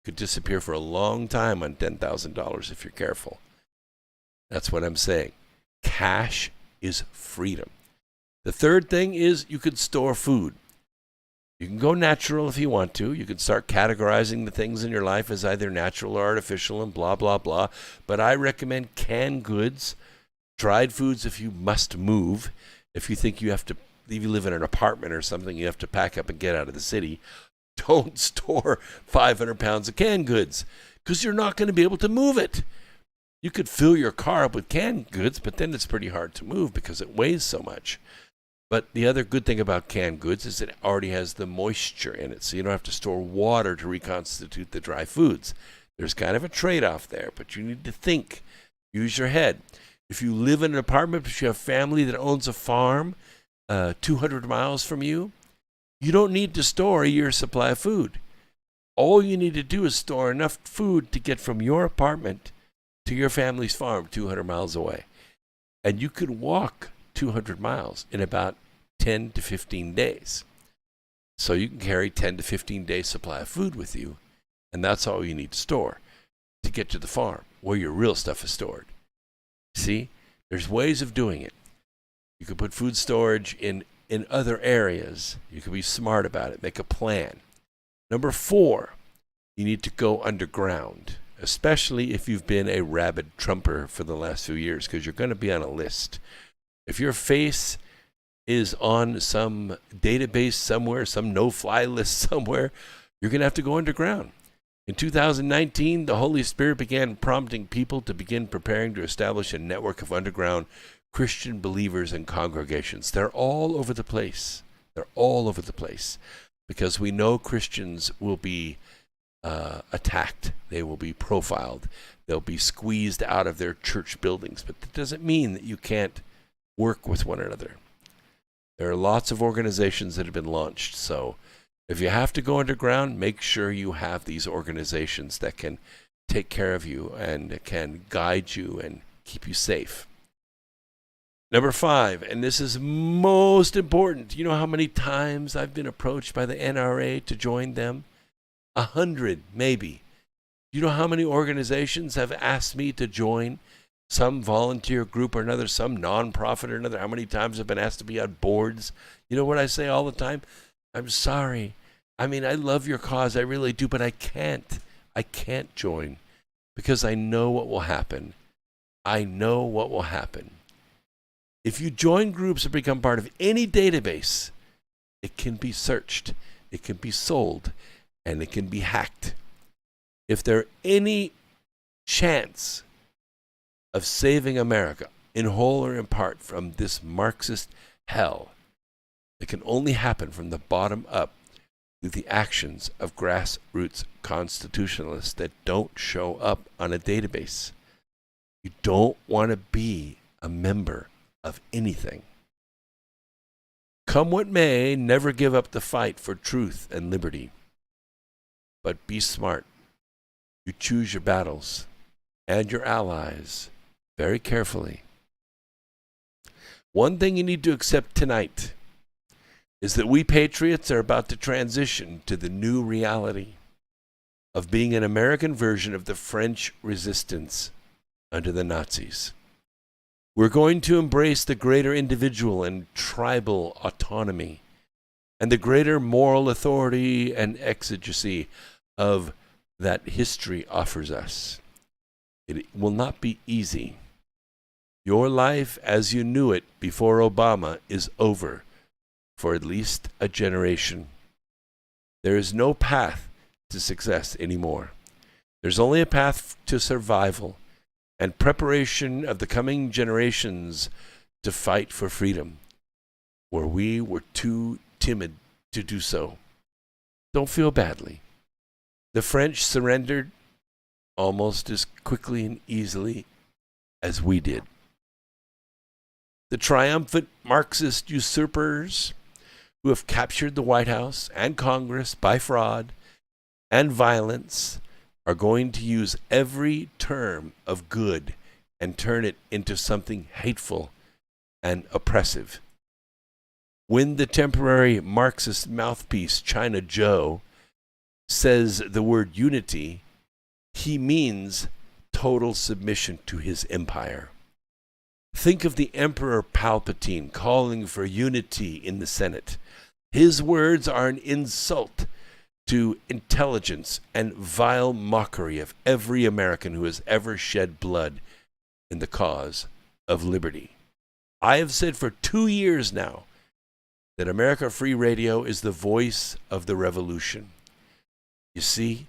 Could disappear for a long time on $10,000 if you're careful. That's what I'm saying. Cash is freedom. The third thing is you could store food. You can go natural if you want to. You can start categorizing the things in your life as either natural or artificial and blah, blah, blah. But I recommend canned goods, dried foods if you must move. If you think if you live in an apartment or something, you have to pack up and get out of the city. Don't store 500 pounds of canned goods because you're not going to be able to move it. You could fill your car up with canned goods, but then it's pretty hard to move because it weighs so much. But the other good thing about canned goods is it already has the moisture in it, so you don't have to store water to reconstitute the dry foods. There's kind of a trade-off there, but you need to think. Use your head. If you live in an apartment but you have family that owns a farm 200 miles from you, you don't need to store a year's supply of food. All you need to do is store enough food to get from your apartment to your family's farm 200 miles away. And you could walk 200 miles in about 10 to 15 days. So you can carry 10 to 15 days supply of food with you, and that's all you need to store to get to the farm where your real stuff is stored. See, there's ways of doing it. You could put food storage in other areas. You could be smart about it. Make a plan. Number 4, you need to go underground, especially if you've been a rabid Trumper for the last few years, because you're going to be on a list. If your face is on some database somewhere, some no-fly list somewhere, you're going to have to go underground. In 2019, the Holy Spirit began prompting people to begin preparing to establish a network of underground Christian believers and congregations. They're all over the place. They're all over the place because we know Christians will be attacked. They will be profiled. They'll be squeezed out of their church buildings. But that doesn't mean that you can't work with one another. There are lots of organizations that have been launched. So if you have to go underground, make sure you have these organizations that can take care of you and can guide you and keep you safe. Number 5, and this is most important. You know how many times I've been approached by the NRA to join them? 100, maybe. You know how many organizations have asked me to join some volunteer group or another, some nonprofit or another? How many times I've been asked to be on boards? You know what I say all the time? I'm sorry. I mean, I love your cause. I really do, but I can't. I can't join because I know what will happen. I know what will happen. If you join groups or become part of any database, it can be searched, it can be sold, and it can be hacked. If there's any chance of saving America, in whole or in part, from this Marxist hell, it can only happen from the bottom up through the actions of grassroots constitutionalists that don't show up on a database. You don't want to be a member of anything. Come what may, never give up the fight for truth and liberty. But be smart. You choose your battles and your allies very carefully. One thing you need to accept tonight is that we patriots are about to transition to the new reality of being an American version of the French resistance under the Nazis. We're going to embrace the greater individual and tribal autonomy and the greater moral authority and exigency of that history offers us. It will not be easy. Your life as you knew it before Obama is over for at least a generation. There is no path to success anymore. There's only a path to survival and preparation of the coming generations to fight for freedom, where we were too timid to do so. Don't feel badly. The French surrendered almost as quickly and easily as we did. The triumphant Marxist usurpers who have captured the White House and Congress by fraud and violence are going to use every term of good and turn it into something hateful and oppressive. When the temporary Marxist mouthpiece, China Joe, says the word unity, he means total submission to his empire. Think of the Emperor Palpatine calling for unity in the Senate. His words are an insult to intelligence and vile mockery of every American who has ever shed blood in the cause of liberty. I have said for 2 years now that America Free Radio is the voice of the revolution. You see,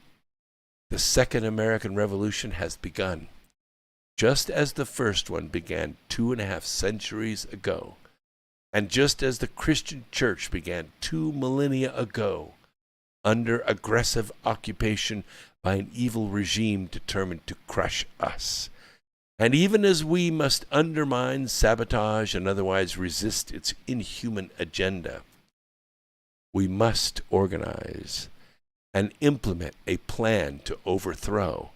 the Second American Revolution has begun, just as the first one began 2.5 centuries ago, and just as the Christian church began 2 millennia ago, under aggressive occupation by an evil regime determined to crush us. And even as we must undermine, sabotage, and otherwise resist its inhuman agenda, we must organize and implement a plan to overthrow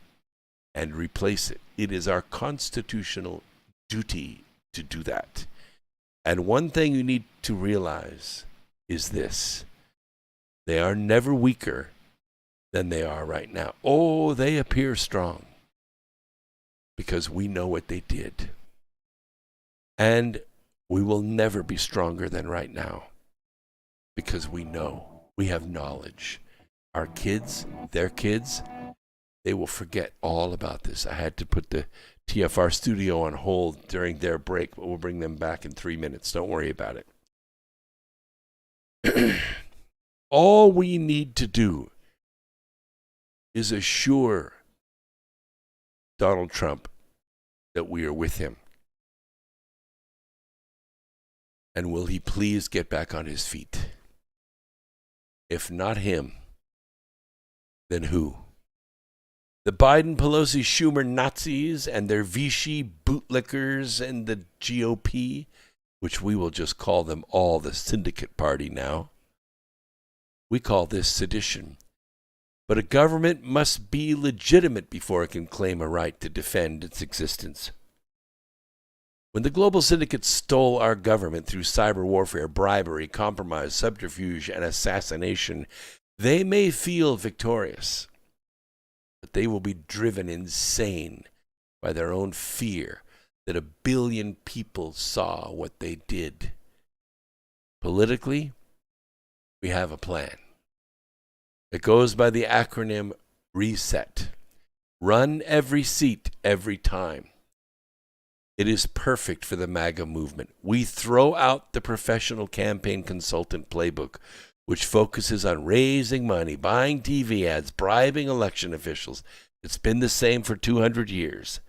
and replace it. It is our constitutional duty to do that. And one thing you need to realize is this: they are never weaker than they are right now. Oh, they appear strong because we know what they did. And we will never be stronger than right now because we know, we have knowledge. Our kids, their kids, they will forget all about this. I had to put the TFR studio on hold during their break, but we'll bring them back in 3 minutes. Don't worry about it. All we need to do is assure Donald Trump that we are with him. And will he please get back on his feet? If not him, then who? The Biden, Pelosi, Schumer Nazis and their Vichy bootlickers and the GOP, which we will just call them all the syndicate party now. We call this sedition. But a government must be legitimate before it can claim a right to defend its existence. When the global syndicate stole our government through cyber warfare, bribery, compromise, subterfuge, and assassination, they may feel victorious, but they will be driven insane by their own fear that 1 billion people saw what they did. Politically, we have a plan. It goes by the acronym RESET. Run every seat every time. It is perfect for the MAGA movement. We throw out the professional campaign consultant playbook, which focuses on raising money, buying TV ads, bribing election officials. It's been the same for 200 years.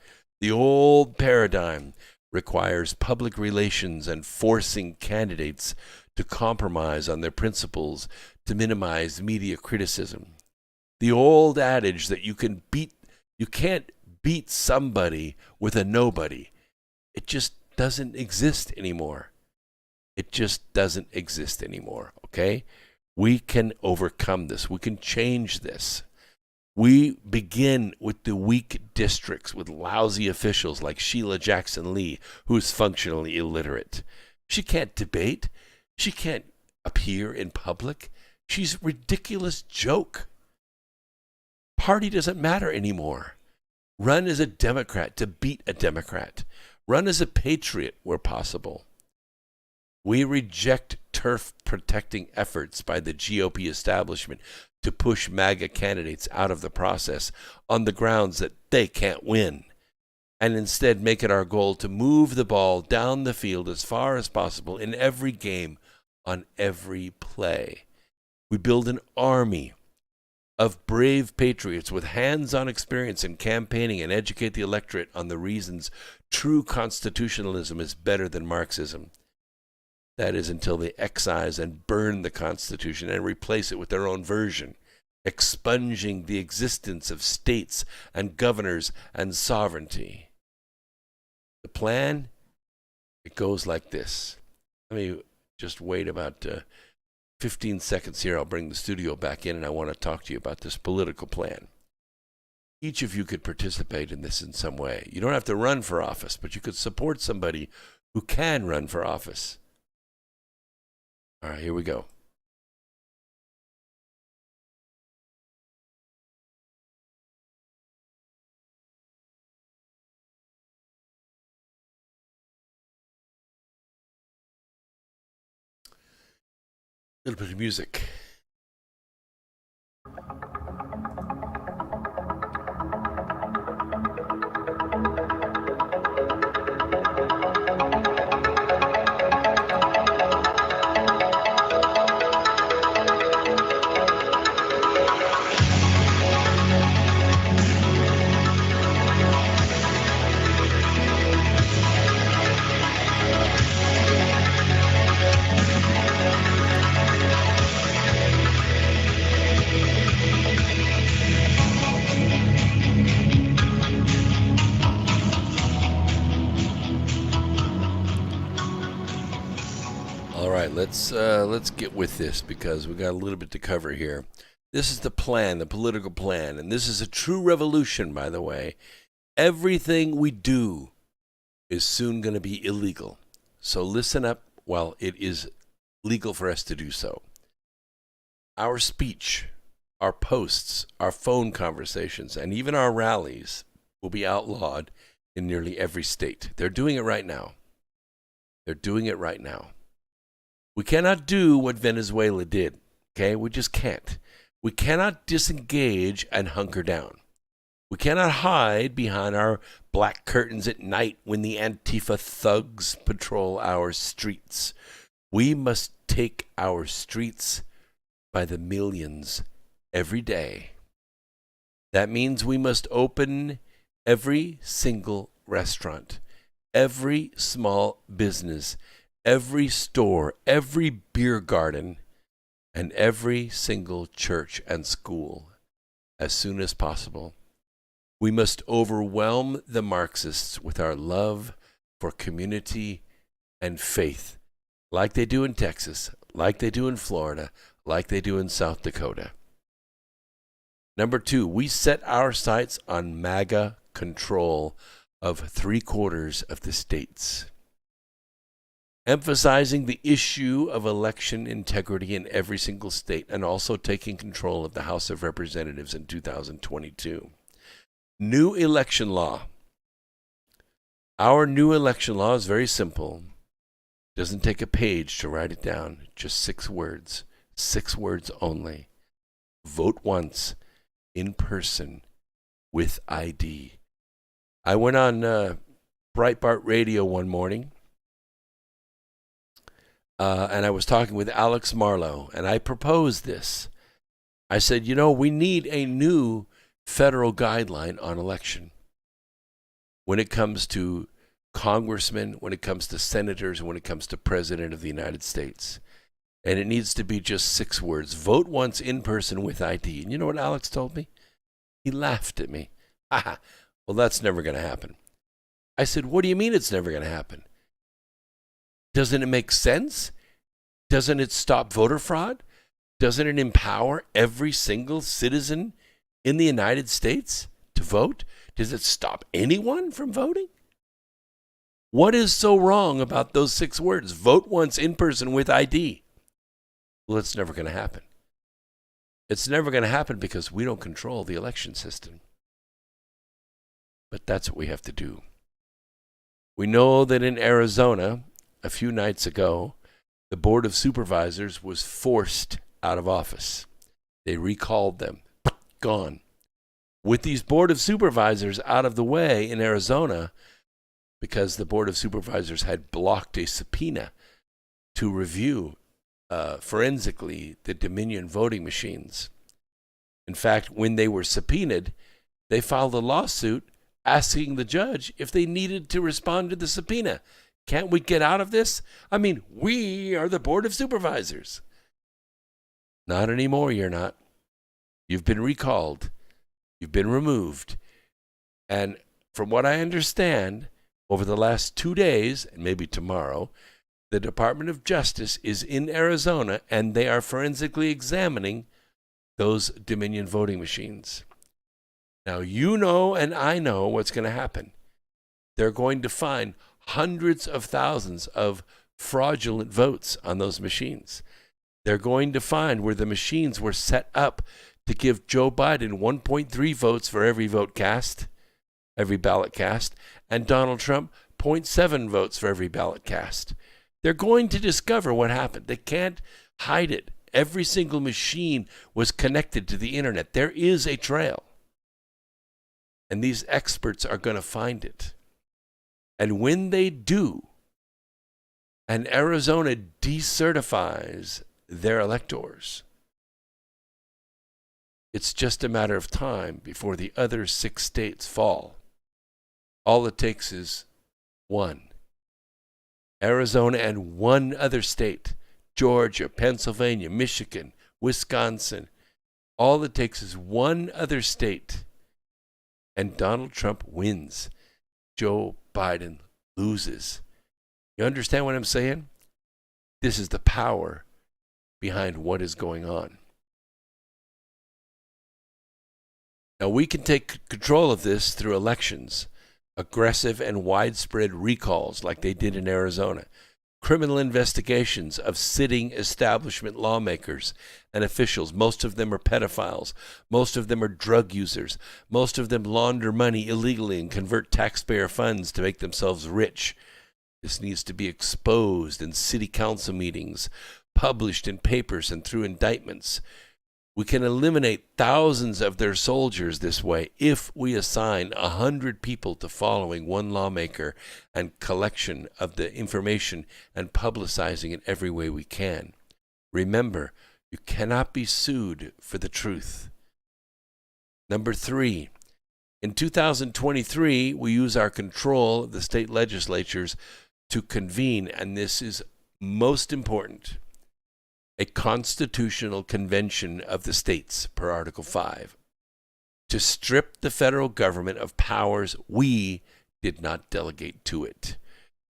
The old paradigm requires public relations and forcing candidates to compromise on their principles to minimize media criticism. The old adage that you can't beat somebody with a nobody. It just doesn't exist anymore. It just doesn't exist anymore, okay? We can overcome this. We can change this. We begin with the weak districts with lousy officials like Sheila Jackson Lee, who's functionally illiterate. She can't debate. She can't appear in public. She's a ridiculous joke. Party doesn't matter anymore. Run as a Democrat to beat a Democrat. Run as a patriot where possible. We reject turf-protecting efforts by the GOP establishment to push MAGA candidates out of the process on the grounds that they can't win, and instead make it our goal to move the ball down the field as far as possible in every game, on every play. We build an army of brave patriots with hands-on experience in campaigning and educate the electorate on the reasons true constitutionalism is better than Marxism. That is until they excise and burn the Constitution and replace it with their own version, expunging the existence of states and governors and sovereignty. The plan, it goes like this. Let me just wait about 15 seconds here. I'll bring the studio back in, and I want to talk to you about this political plan. Each of you could participate in this in some way. You don't have to run for office, but you could support somebody who can run for office. All right, here we go. A little bit of music. Let's get with this because we got a little bit to cover here. This is the plan, the political plan, and this is a true revolution, by the way. Everything we do is soon going to be illegal. So listen up while it is legal for us to do so. Our speech, our posts, our phone conversations, and even our rallies will be outlawed in nearly every state. They're doing it right now. They're doing it right now. We cannot do what Venezuela did, okay? We just can't. We cannot disengage and hunker down. We cannot hide behind our black curtains at night when the Antifa thugs patrol our streets. We must take our streets by the millions every day. That means we must open every single restaurant, every small business, every store, every beer garden, and every single church and school as soon as possible. We must overwhelm the Marxists with our love for community and faith, like they do in Texas, like they do in Florida, like they do in South Dakota. Number 2, we set our sights on MAGA control of 3/4 of the states, emphasizing the issue of election integrity in every single state, and also taking control of the House of Representatives in 2022. New election law. Our new election law is very simple. Doesn't take a page to write it down. Just 6 words. 6 words only. Vote once, in person, with ID. I went on Breitbart Radio one morning, and I was talking with Alex Marlow, and I proposed this. I said, we need a new federal guideline on election when it comes to congressmen, when it comes to senators, and when it comes to president of the United States. And it needs to be just 6 words. Vote once in person with ID. And you know what Alex told me? He laughed at me. Well, that's never going to happen. I said, what do you mean it's never going to happen? Doesn't it make sense? Doesn't it stop voter fraud? Doesn't it empower every single citizen in the United States to vote? Does it stop anyone from voting? What is so wrong about those 6 words? Vote once in person with ID. Well, it's never going to happen. It's never going to happen because we don't control the election system. But that's what we have to do. We know that in Arizona, a few nights ago, the Board of Supervisors was forced out of office. They recalled them. Gone. With these Board of Supervisors out of the way in Arizona, because the Board of Supervisors had blocked a subpoena to review forensically the Dominion voting machines. In fact, when they were subpoenaed, they filed a lawsuit asking the judge if they needed to respond to the subpoena. Can't we get out of this? I mean, we are the Board of Supervisors. Not anymore, you're not. You've been recalled. You've been removed. And from what I understand, over the last 2 days, and maybe tomorrow, the Department of Justice is in Arizona, and they are forensically examining those Dominion voting machines. Now, you know and I know what's going to happen. They're going to find hundreds of thousands of fraudulent votes on those machines. They're going to find where the machines were set up to give Joe Biden 1.3 votes for every vote cast, every ballot cast, and Donald Trump 0.7 votes for every ballot cast. They're going to discover what happened. They can't hide it. Every single machine was connected to the internet. There is a trail. And these experts are going to find it. And when they do, and Arizona decertifies their electors, it's just a matter of time before the other 6 states fall. All it takes is one. Arizona and one other state, Georgia, Pennsylvania, Michigan, Wisconsin. All it takes is one other state, and Donald Trump wins. Joe Biden loses. You understand what I'm saying? This is the power behind what is going on. Now, we can take control of this through elections, aggressive and widespread recalls like they did in Arizona, criminal investigations of sitting establishment lawmakers and officials. Most of them are pedophiles. Most of them are drug users. Most of them launder money illegally and convert taxpayer funds to make themselves rich. This needs to be exposed in city council meetings, published in papers and through indictments. We can eliminate thousands of their soldiers this way if we assign 100 people to following one lawmaker and collection of the information and publicizing it every way we can. Remember, you cannot be sued for the truth. Number 3, in 2023, we use our control of the state legislatures to convene, and this is most important, a constitutional convention of the states per Article 5 to strip the federal government of powers we did not delegate to it.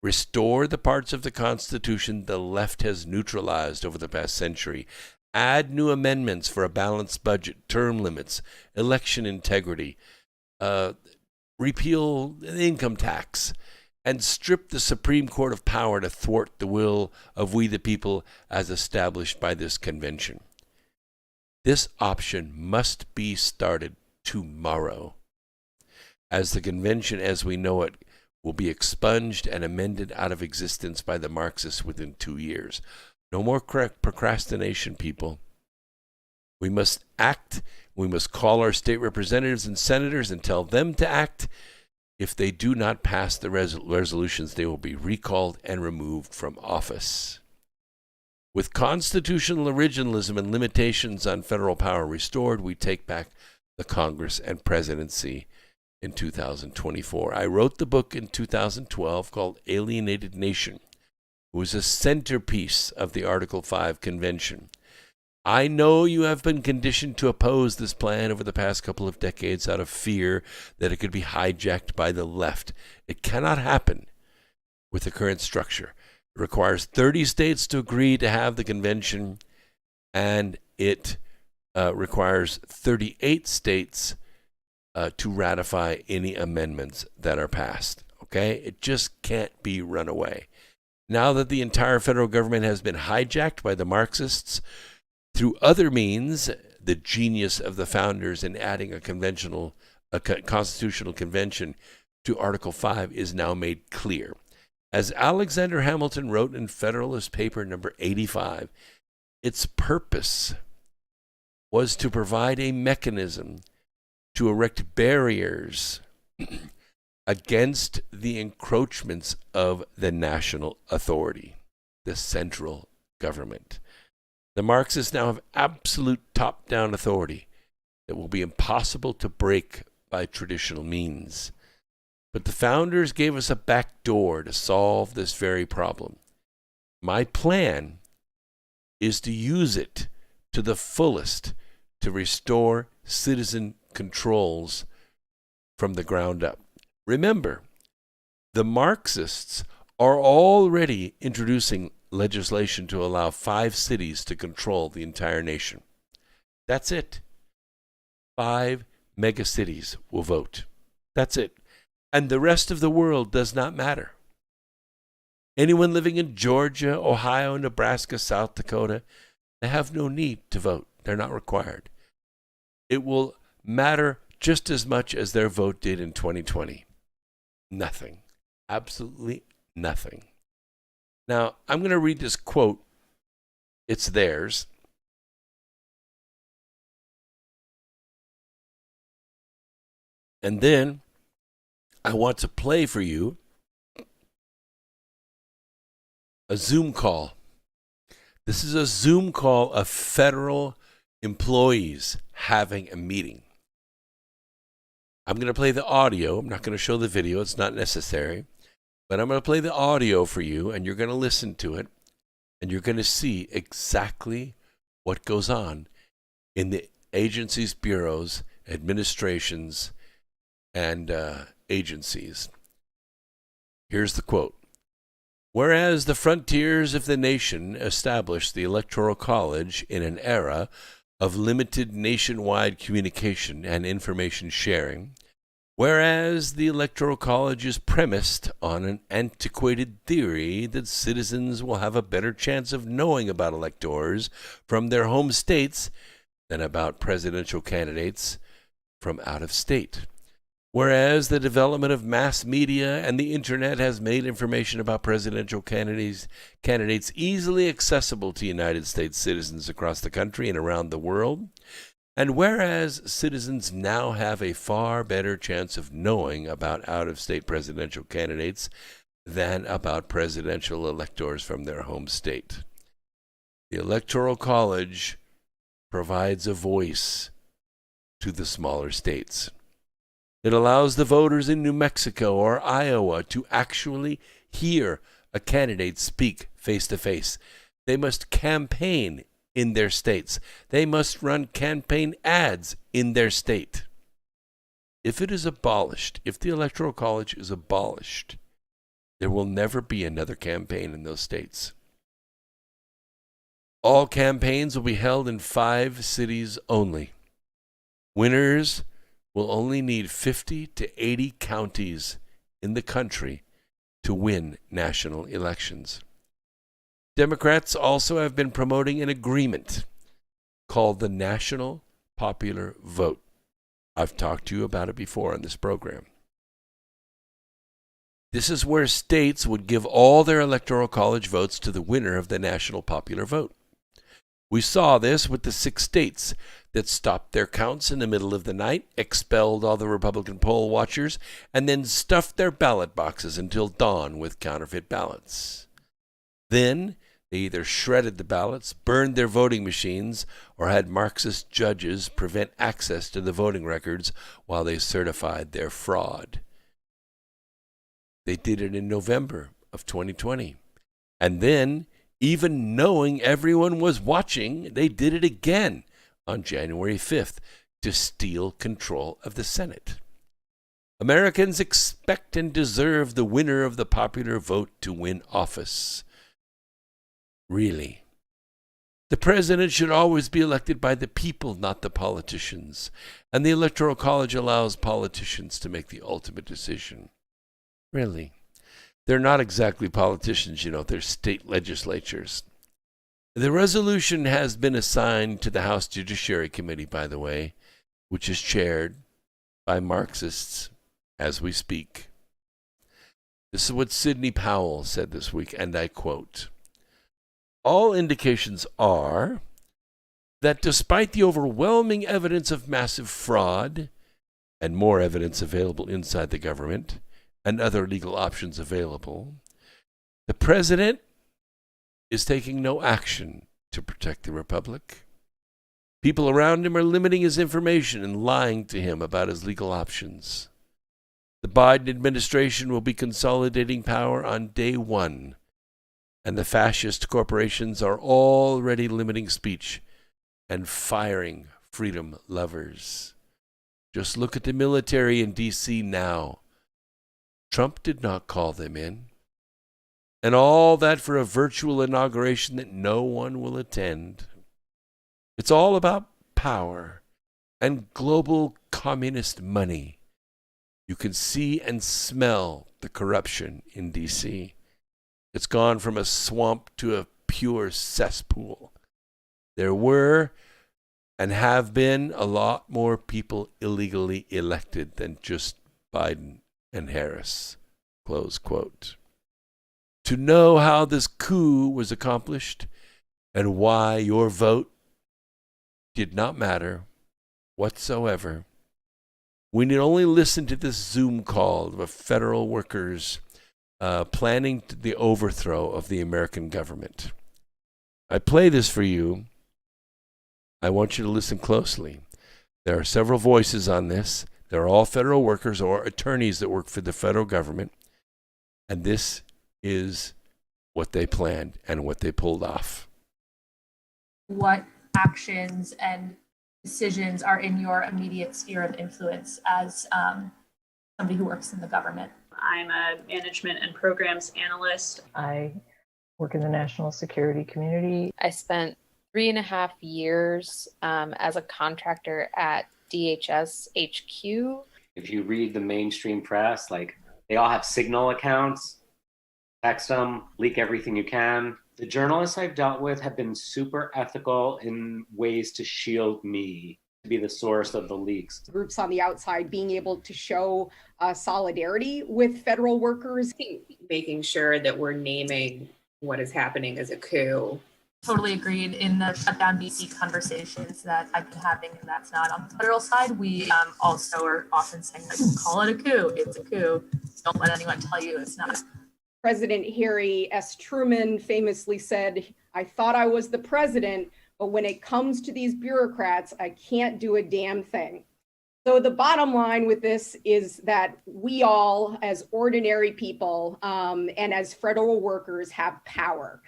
Restore the parts of the Constitution the left has neutralized over the past century. Add new amendments for a balanced budget, term limits, election integrity, repeal the income tax, and strip the Supreme Court of power to thwart the will of we the people as established by this convention. This option must be started tomorrow, as the convention as we know it will be expunged and amended out of existence by the Marxists within 2 years. No more procrastination, people. We must act. We must call our state representatives and senators and tell them to act. If they do not pass the resolutions, they will be recalled and removed from office. With constitutional originalism and limitations on federal power restored, we take back the Congress and presidency in 2024. I wrote the book in 2012 called Alienated Nation. It was a centerpiece of the Article 5 Convention. I know you have been conditioned to oppose this plan over the past couple of decades out of fear that it could be hijacked by the left. It cannot happen with the current structure. It requires 30 states to agree to have the convention, and it requires 38 states to ratify any amendments that are passed. Okay? It just can't be run away. Now that the entire federal government has been hijacked by the Marxists through other means, the genius of the founders in adding a constitutional convention to Article 5 is now made clear. As Alexander Hamilton wrote in Federalist Paper number 85, its purpose was to provide a mechanism to erect barriers against the encroachments of the national authority, the central government. The Marxists now have absolute top-down authority that will be impossible to break by traditional means. But the founders gave us a back door to solve this very problem. My plan is to use it to the fullest to restore citizen controls from the ground up. Remember, the Marxists are already introducing legislation to allow 5 cities to control the entire nation. That's it. 5 megacities will vote. That's it. And the rest of the world does not matter. Anyone living in Georgia, Ohio, Nebraska, South Dakota, they have no need to vote. They're not required. It will matter just as much as their vote did in 2020. Nothing. Absolutely nothing. Now, I'm going to read this quote. It's theirs. And then I want to play for you a Zoom call. This is a Zoom call of federal employees having a meeting. I'm going to play the audio. I'm not going to show the video. It's not necessary. But I'm going to play the audio for you, and you're going to listen to it, and you're going to see exactly what goes on in the agencies, bureaus, administrations, and agencies. Here's the quote. Whereas the frontiers of the nation established the Electoral College in an era of limited nationwide communication and information sharing, whereas the Electoral College is premised on an antiquated theory that citizens will have a better chance of knowing about electors from their home states than about presidential candidates from out of state. Whereas the development of mass media and the internet has made information about presidential candidates easily accessible to United States citizens across the country and around the world, and whereas citizens now have a far better chance of knowing about out-of-state presidential candidates than about presidential electors from their home state. The Electoral College provides a voice to the smaller states. It allows the voters in New Mexico or Iowa to actually hear a candidate speak face-to-face. They must campaign in their states. They must run campaign ads in their state. if it is abolished, if the Electoral College is abolished, there will never be another campaign in those states. All campaigns will be held in 5 cities only. Winners will only need 50 to 80 counties in the country to win national elections. Democrats also have been promoting an agreement called the National Popular Vote. I've talked to you about it before on this program. This is where states would give all their electoral college votes to the winner of the National Popular Vote. We saw this with the 6 states that stopped their counts in the middle of the night, expelled all the Republican poll watchers, and then stuffed their ballot boxes until dawn with counterfeit ballots. Then they either shredded the ballots, burned their voting machines, or had Marxist judges prevent access to the voting records while they certified their fraud. They did it in November of 2020. And then, even knowing everyone was watching, they did it again on January 5th to steal control of the Senate. Americans expect and deserve the winner of the popular vote to win office. Really. The president should always be elected by the people, not the politicians. And the Electoral College allows politicians to make the ultimate decision. Really. They're not exactly politicians, they're state legislatures. The resolution has been assigned to the House Judiciary Committee, by the way, which is chaired by Marxists as we speak. This is what Sidney Powell said this week, and I quote, "All indications are that despite the overwhelming evidence of massive fraud and more evidence available inside the government and other legal options available, the president is taking no action to protect the republic. People around him are limiting his information and lying to him about his legal options. The Biden administration will be consolidating power on day one, and the fascist corporations are already limiting speech and firing freedom lovers. Just look at the military in D.C. now. Trump did not call them in. And all that for a virtual inauguration that no one will attend. It's all about power and global communist money. You can see and smell the corruption in D.C. It's gone from a swamp to a pure cesspool. There were and have been a lot more people illegally elected than just Biden and Harris." Close quote. To know how this coup was accomplished and why your vote did not matter whatsoever, we need only listen to this Zoom call of federal workers planning the overthrow of the American government. I play this for you. I want you to listen closely. There are several voices on this. They're all federal workers or attorneys that work for the federal government. And this is what they planned and what they pulled off. What actions and decisions are in your immediate sphere of influence as somebody who works in the government? I'm a management and programs analyst. I work in the national security community. I spent 3.5 years as a contractor at DHS HQ. If you read the mainstream press, they all have Signal accounts, text them, leak everything you can. The journalists I've dealt with have been super ethical in ways to shield me, to be the source of the leaks. Groups on the outside being able to show solidarity with federal workers. Making sure that we're naming what is happening as a coup. Totally agreed. In the shutdown DC conversations that I've been having, and that's not on the federal side, we also are often saying, call it a coup. It's a coup. Don't let anyone tell you it's not. President Harry S. Truman famously said, "I thought I was the president, but when it comes to these bureaucrats, I can't do a damn thing." So the bottom line with this is that we all, as ordinary people and as federal workers, have power.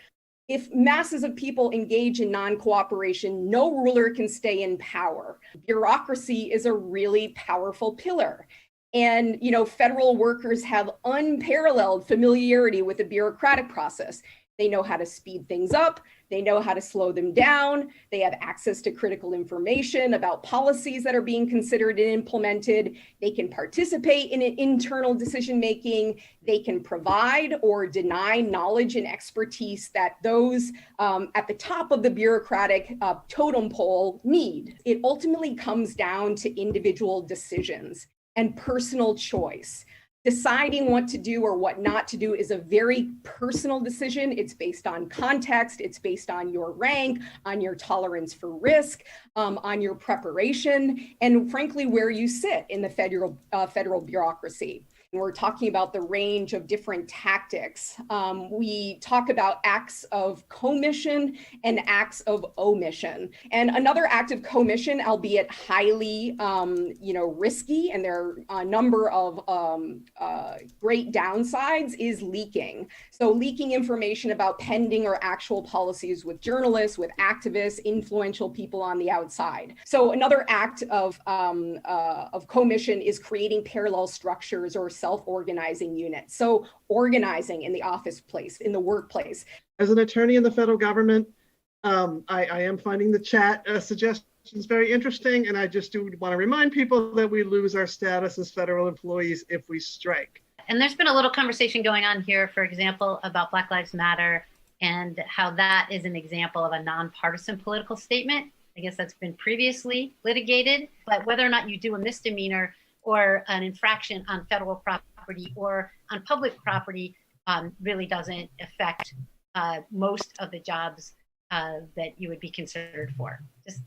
If masses of people engage in non-cooperation, no ruler can stay in power. Bureaucracy is a really powerful pillar. And, federal workers have unparalleled familiarity with the bureaucratic process. They know how to speed things up. They know how to slow them down. They have access to critical information about policies that are being considered and implemented. They can participate in internal decision-making. They can provide or deny knowledge and expertise that those at the top of the bureaucratic totem pole need. It ultimately comes down to individual decisions and personal choice. Deciding what to do or what not to do is a very personal decision. It's based on context. It's based on your rank, on your tolerance for risk, on your preparation, and frankly, where you sit in the federal bureaucracy. And we're talking about the range of different tactics. We talk about acts of commission and acts of omission. And another act of commission, albeit highly, risky, and there are a number of great downsides, is leaking. So leaking information about pending or actual policies with journalists, with activists, influential people on the outside. So another act of commission is creating parallel structures or self-organizing units. So organizing in the office place, in the workplace. As an attorney in the federal government, I am finding the chat suggestions very interesting, and I just do want to remind people that we lose our status as federal employees if we strike. And there's been a little conversation going on here, for example, about Black Lives Matter and how that is an example of a nonpartisan political statement. I guess that's been previously litigated, but whether or not you do a misdemeanor or an infraction on federal property or on public property really doesn't affect most of the jobs that you would be considered for,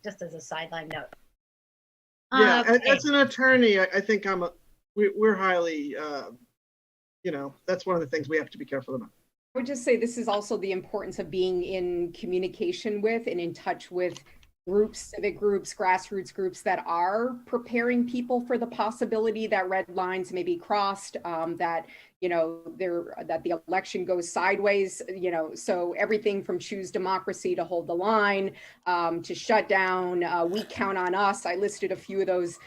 just as a sideline note. Yeah, Okay. as an attorney, I think we're highly, that's one of the things we have to be careful about. I would just say this is also the importance of being in communication with and in touch with groups, civic groups, grassroots groups that are preparing people for the possibility that red lines may be crossed, that the election goes sideways, so everything from choose democracy to hold the line, to shut down, we count on us. I listed a few of those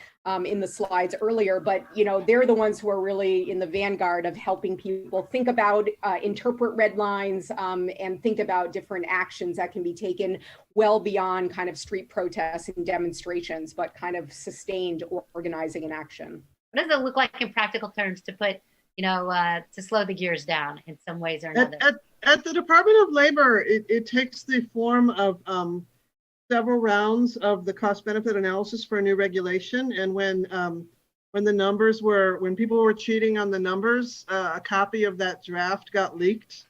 in the slides earlier, but they're the ones who are really in the vanguard of helping people think about, interpret red lines, and think about different actions that can be taken well beyond kind of street protests and demonstrations, but kind of sustained organizing and action. What does it look like in practical terms to put, to slow the gears down in some ways or another? At the Department of Labor, it takes the form of several rounds of the cost-benefit analysis for a new regulation. And when people were cheating on the numbers, a copy of that draft got leaked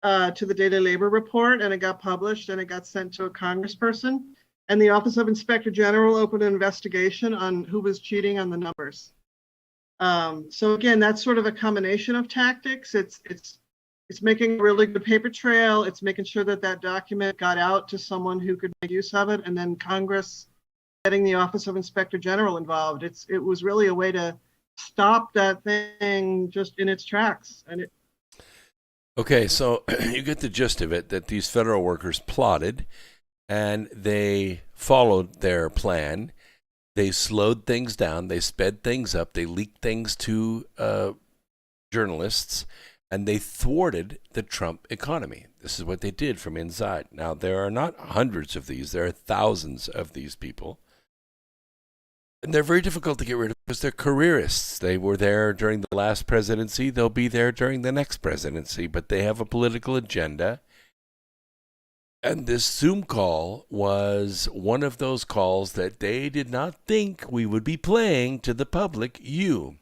to the Daily Labor Report, and it got published, and it got sent to a congressperson. And the Office of Inspector General opened an investigation on who was cheating on the numbers. So again, that's sort of a combination of tactics. It's making a really good paper trail. It's making sure that document got out to someone who could make use of it, and then Congress getting the Office of Inspector General involved. It was really a way to stop that thing just in its tracks. Okay, so you get the gist of it, that these federal workers plotted and they followed their plan. They slowed things down, they sped things up, they leaked things to journalists, and they thwarted the Trump economy. This is what they did from inside. Now, there are not hundreds of these, there are thousands of these people. And they're very difficult to get rid of because they're careerists. They were there during the last presidency, they'll be there during the next presidency, but they have a political agenda. And this Zoom call was one of those calls that they did not think we would be playing to the public, you.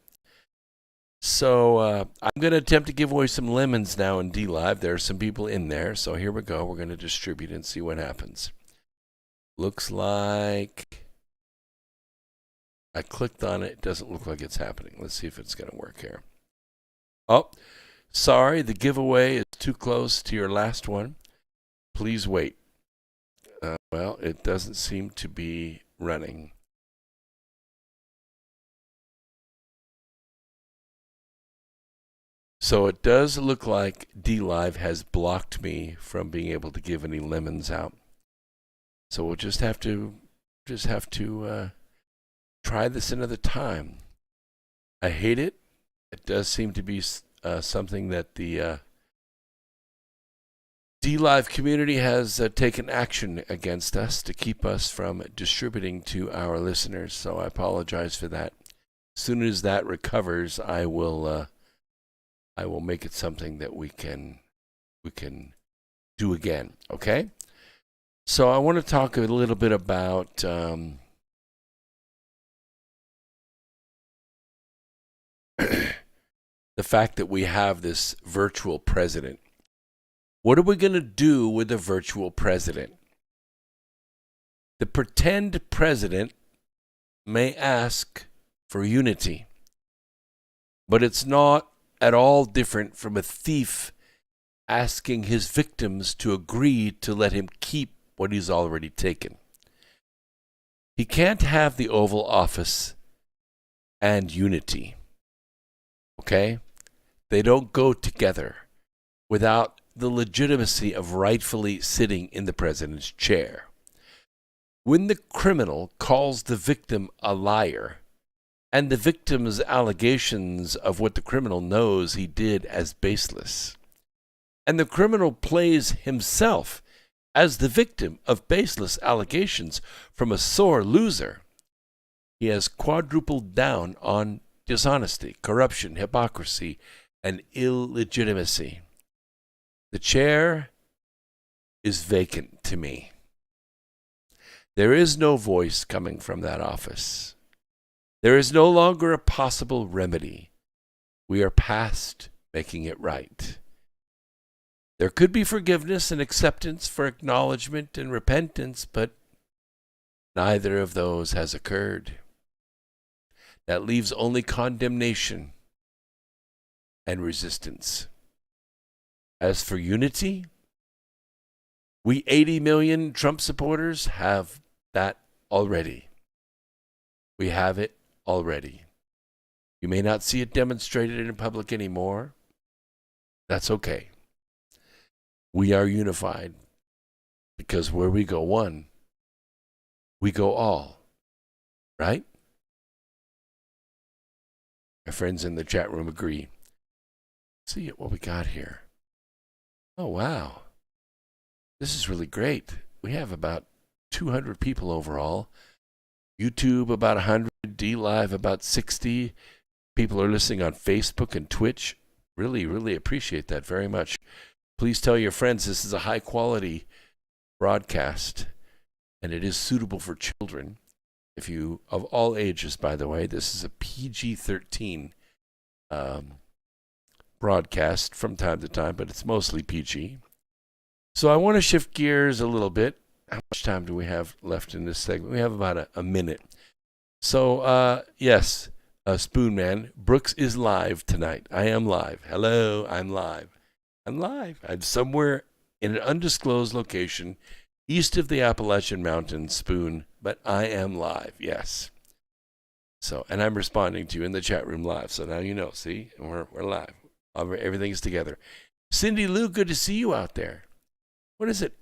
So I'm going to attempt to give away some lemons now in DLive. There are some people in there, so here we go. We're going to distribute and see what happens. Looks like I clicked on it. It doesn't look like it's happening. Let's see if it's going to work here. Oh, sorry, the giveaway is too close to your last one. Please wait. Well, it doesn't seem to be running. So it does look like DLive has blocked me from being able to give any lemons out. So we'll just have to try this another time. I hate it. It does seem to be something that the DLive community has taken action against us to keep us from distributing to our listeners. So I apologize for that. As soon as that recovers, I will make it something that we can do again. Okay. So I want to talk a little bit about the fact that we have this virtual president. What are we going to do with the virtual president? The pretend president may ask for unity, but it's not at all different from a thief asking his victims to agree to let him keep what he's already taken. He can't have the Oval Office and unity. Okay? They don't go together without the legitimacy of rightfully sitting in the president's chair. When the criminal calls the victim a liar, and the victim's allegations of what the criminal knows he did as baseless, and the criminal plays himself as the victim of baseless allegations from a sore loser, he has quadrupled down on dishonesty, corruption, hypocrisy, and illegitimacy. The chair is vacant to me. There is no voice coming from that office. There is no longer a possible remedy. We are past making it right. There could be forgiveness and acceptance for acknowledgement and repentance, but neither of those has occurred. That leaves only condemnation and resistance. As for unity, we 80 million Trump supporters have that already. We have it already. You may not see it demonstrated in public anymore. That's okay. We are unified because where we go one, we go all. Right? My friends in the chat room agree. Let's see what we got here. Oh, wow. This is really great. We have about 200 people overall. YouTube about 100, DLive about 60. People are listening on Facebook and Twitch. Really, really appreciate that very much. Please tell your friends this is a high quality broadcast and it is suitable for children. If you, of all ages, by the way, this is a PG-13 broadcast from time to time, but it's mostly PG. So I want to shift gears a little bit. How much time do we have left in this segment? We have about a minute. So, yes, Spoonman, Brooks is live tonight. I am live. Hello, I'm live. I'm live. I'm somewhere in an undisclosed location east of the Appalachian Mountains, Spoon, but I am live, yes. So, and I'm responding to you in the chat room live. So now you know, see, we're live. Everything's together. Cindy Lou, good to see you out there. What is it?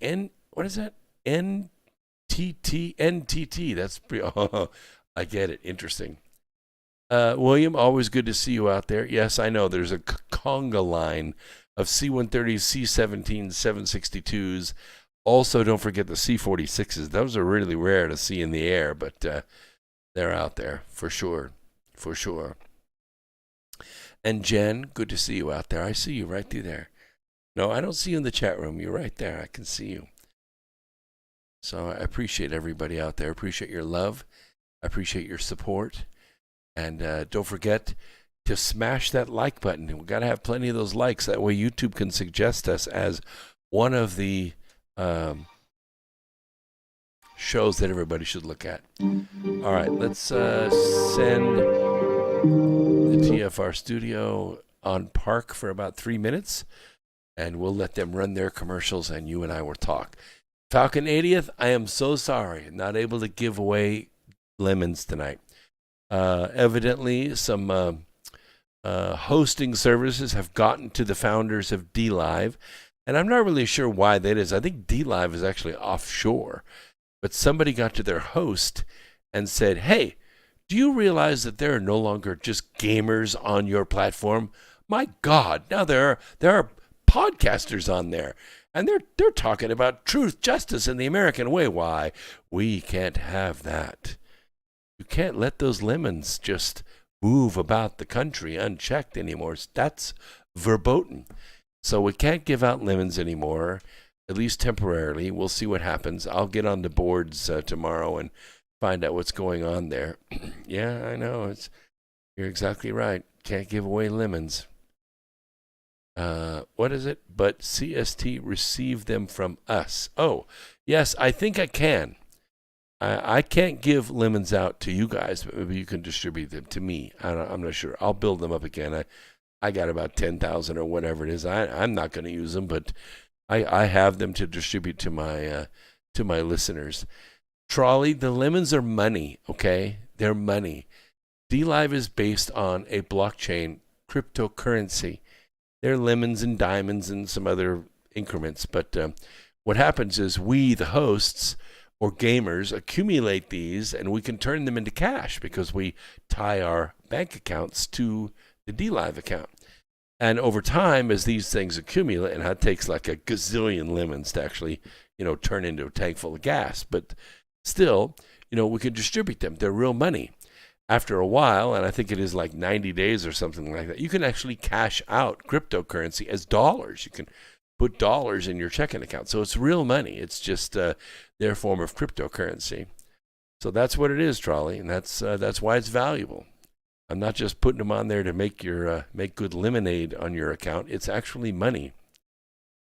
What is that? NTT. That's pretty, oh, I get it. Interesting. William, always good to see you out there. Yes, I know there's a conga line of C-130s, C-17s, 762s. Also, don't forget the C-46s. Those are really rare to see in the air, but they're out there for sure. For sure. And Jen, good to see you out there. I see you right through there. No, I don't see you in the chat room. You're right there. I can see you. So I appreciate everybody out there. I appreciate your love. I appreciate your support. And don't forget to smash that like button. We've got to have plenty of those likes. That way YouTube can suggest us as one of the shows that everybody should look at. All right, let's send the TFR studio on park for about 3 minutes, and we'll let them run their commercials, and you and I will talk. Falcon 80th, I am so sorry. Not able to give away lemons tonight. Evidently, some hosting services have gotten to the founders of DLive, and I'm not really sure why that is. I think DLive is actually offshore, but somebody got to their host and said, hey, do you realize that there are no longer just gamers on your platform? My God, now there are podcasters on there, and they're talking about truth, justice, and the American way. Why? We can't have that. You can't let those lemons just move about the country unchecked anymore. That's verboten. So we can't give out lemons anymore, at least temporarily. We'll see what happens. I'll get on the boards tomorrow and find out what's going on there. Yeah, I know. You're exactly right. Can't give away lemons. What is it? But CST received them from us. Oh, yes, I think I can. I can't give lemons out to you guys, but maybe you can distribute them to me. I'm not sure. I'll build them up again. I got about 10,000 or whatever it is. I'm not going to use them, but I have them to distribute to my listeners. Trolley, the lemons are money, okay? They're money. DLive is based on a blockchain cryptocurrency. They're lemons and diamonds and some other increments. But what happens is we, the hosts or gamers, accumulate these, and we can turn them into cash because we tie our bank accounts to the DLive account. And over time, as these things accumulate, and it takes like a gazillion lemons to actually, turn into a tank full of gas, but still, we can distribute them. They're real money. After a while, and I think it is like 90 days or something like that, you can actually cash out cryptocurrency as dollars. You can put dollars in your checking account. So it's real money. It's just their form of cryptocurrency. So that's what it is, Trolley, and that's why it's valuable. I'm not just putting them on there to make good lemonade on your account. It's actually money.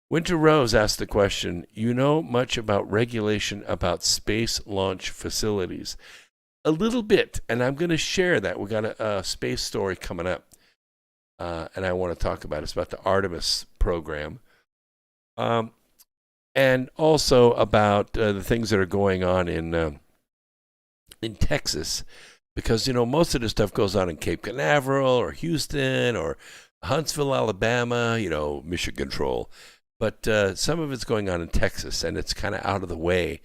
Winter Rose asked the question, you know much about regulation about space launch facilities? A little bit, and I'm going to share that. We got a space story coming up, and I want to talk about it. It's about the Artemis program. And also about the things that are going on in Texas, because most of the stuff goes on in Cape Canaveral or Houston or Huntsville, Alabama, mission control, but some of it's going on in Texas, and it's kind of out of the way.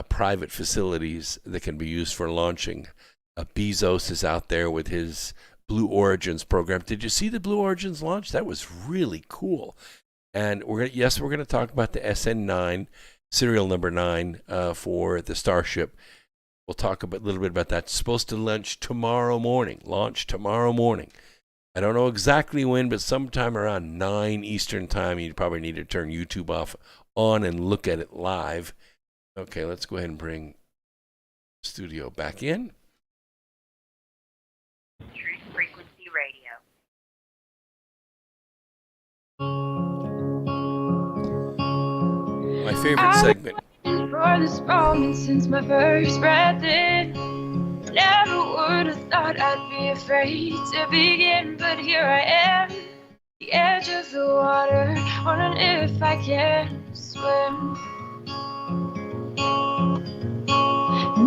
Private facilities that can be used for launching. Bezos is out there with his Blue Origins program. Did you see the Blue Origins launch? That was really cool. And we're going to talk about the SN9, serial number 9 for the Starship. We'll talk a little bit about that. It's supposed to launch tomorrow morning. I don't know exactly when, but sometime around 9 Eastern time. You probably need to turn YouTube on and look at it live. Okay, let's go ahead and bring studio back in. Truth Frequency Radio. My favorite segment. For this moment since my first breath in, never would have thought I'd be afraid to begin, but here I am, the edge of the water, wondering if I can swim.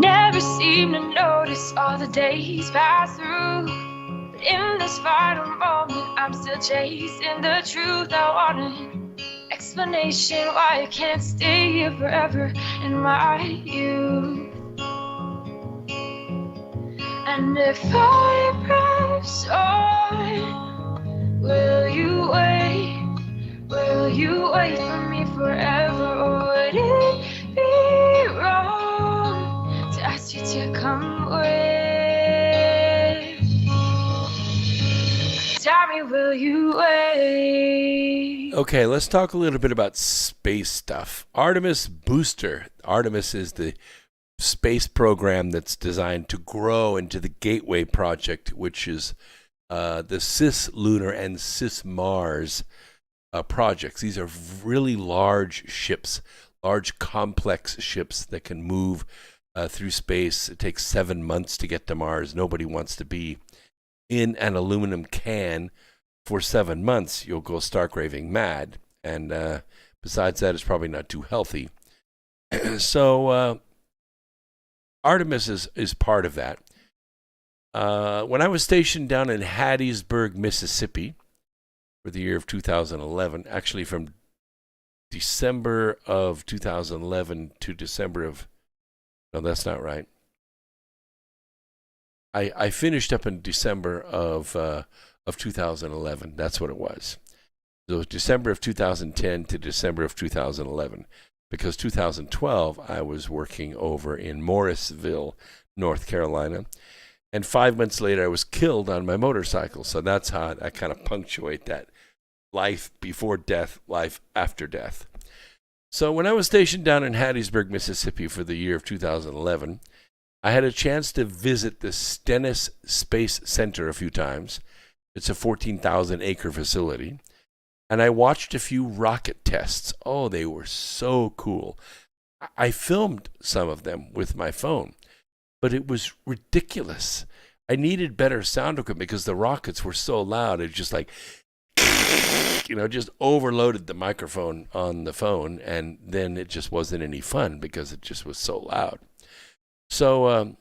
Never seem to notice all the days pass through, but in this final moment I'm still chasing the truth. I want an explanation why I can't stay here forever in my youth. And if I press on, will you wait? Will you wait for me forever, or would it be wrong to ask you to come with? Tell me, will you wait? Okay, let's talk a little bit about space stuff. Artemis Booster. Artemis is the space program that's designed to grow into the Gateway project, which is the Cis-Lunar and Cis-Mars projects. These are really large ships, large complex ships that can move through space. It takes 7 months to get to Mars. Nobody wants to be in an aluminum can for 7 months. You'll go stark raving mad. And besides that, it's probably not too healthy. So Artemis is part of that. When I was stationed down in Hattiesburg, Mississippi for the year of 2011, actually from December of 2011 to December of, no, that's not right. I finished up in December of 2011. That's what it was. So it was December of 2010 to December of 2011. Because 2012, I was working over in Morrisville, North Carolina. And 5 months later, I was killed on my motorcycle. So that's how I kind of punctuate that life before death, life after death. So when I was stationed down in Hattiesburg, Mississippi for the year of 2011, I had a chance to visit the Stennis Space Center a few times. It's a 14,000-acre facility. And I watched a few rocket tests. Oh, they were so cool. I filmed some of them with my phone, but it was ridiculous. I needed better sound equipment because the rockets were so loud. It just like, just overloaded the microphone on the phone, and then it just wasn't any fun because it just was so loud. So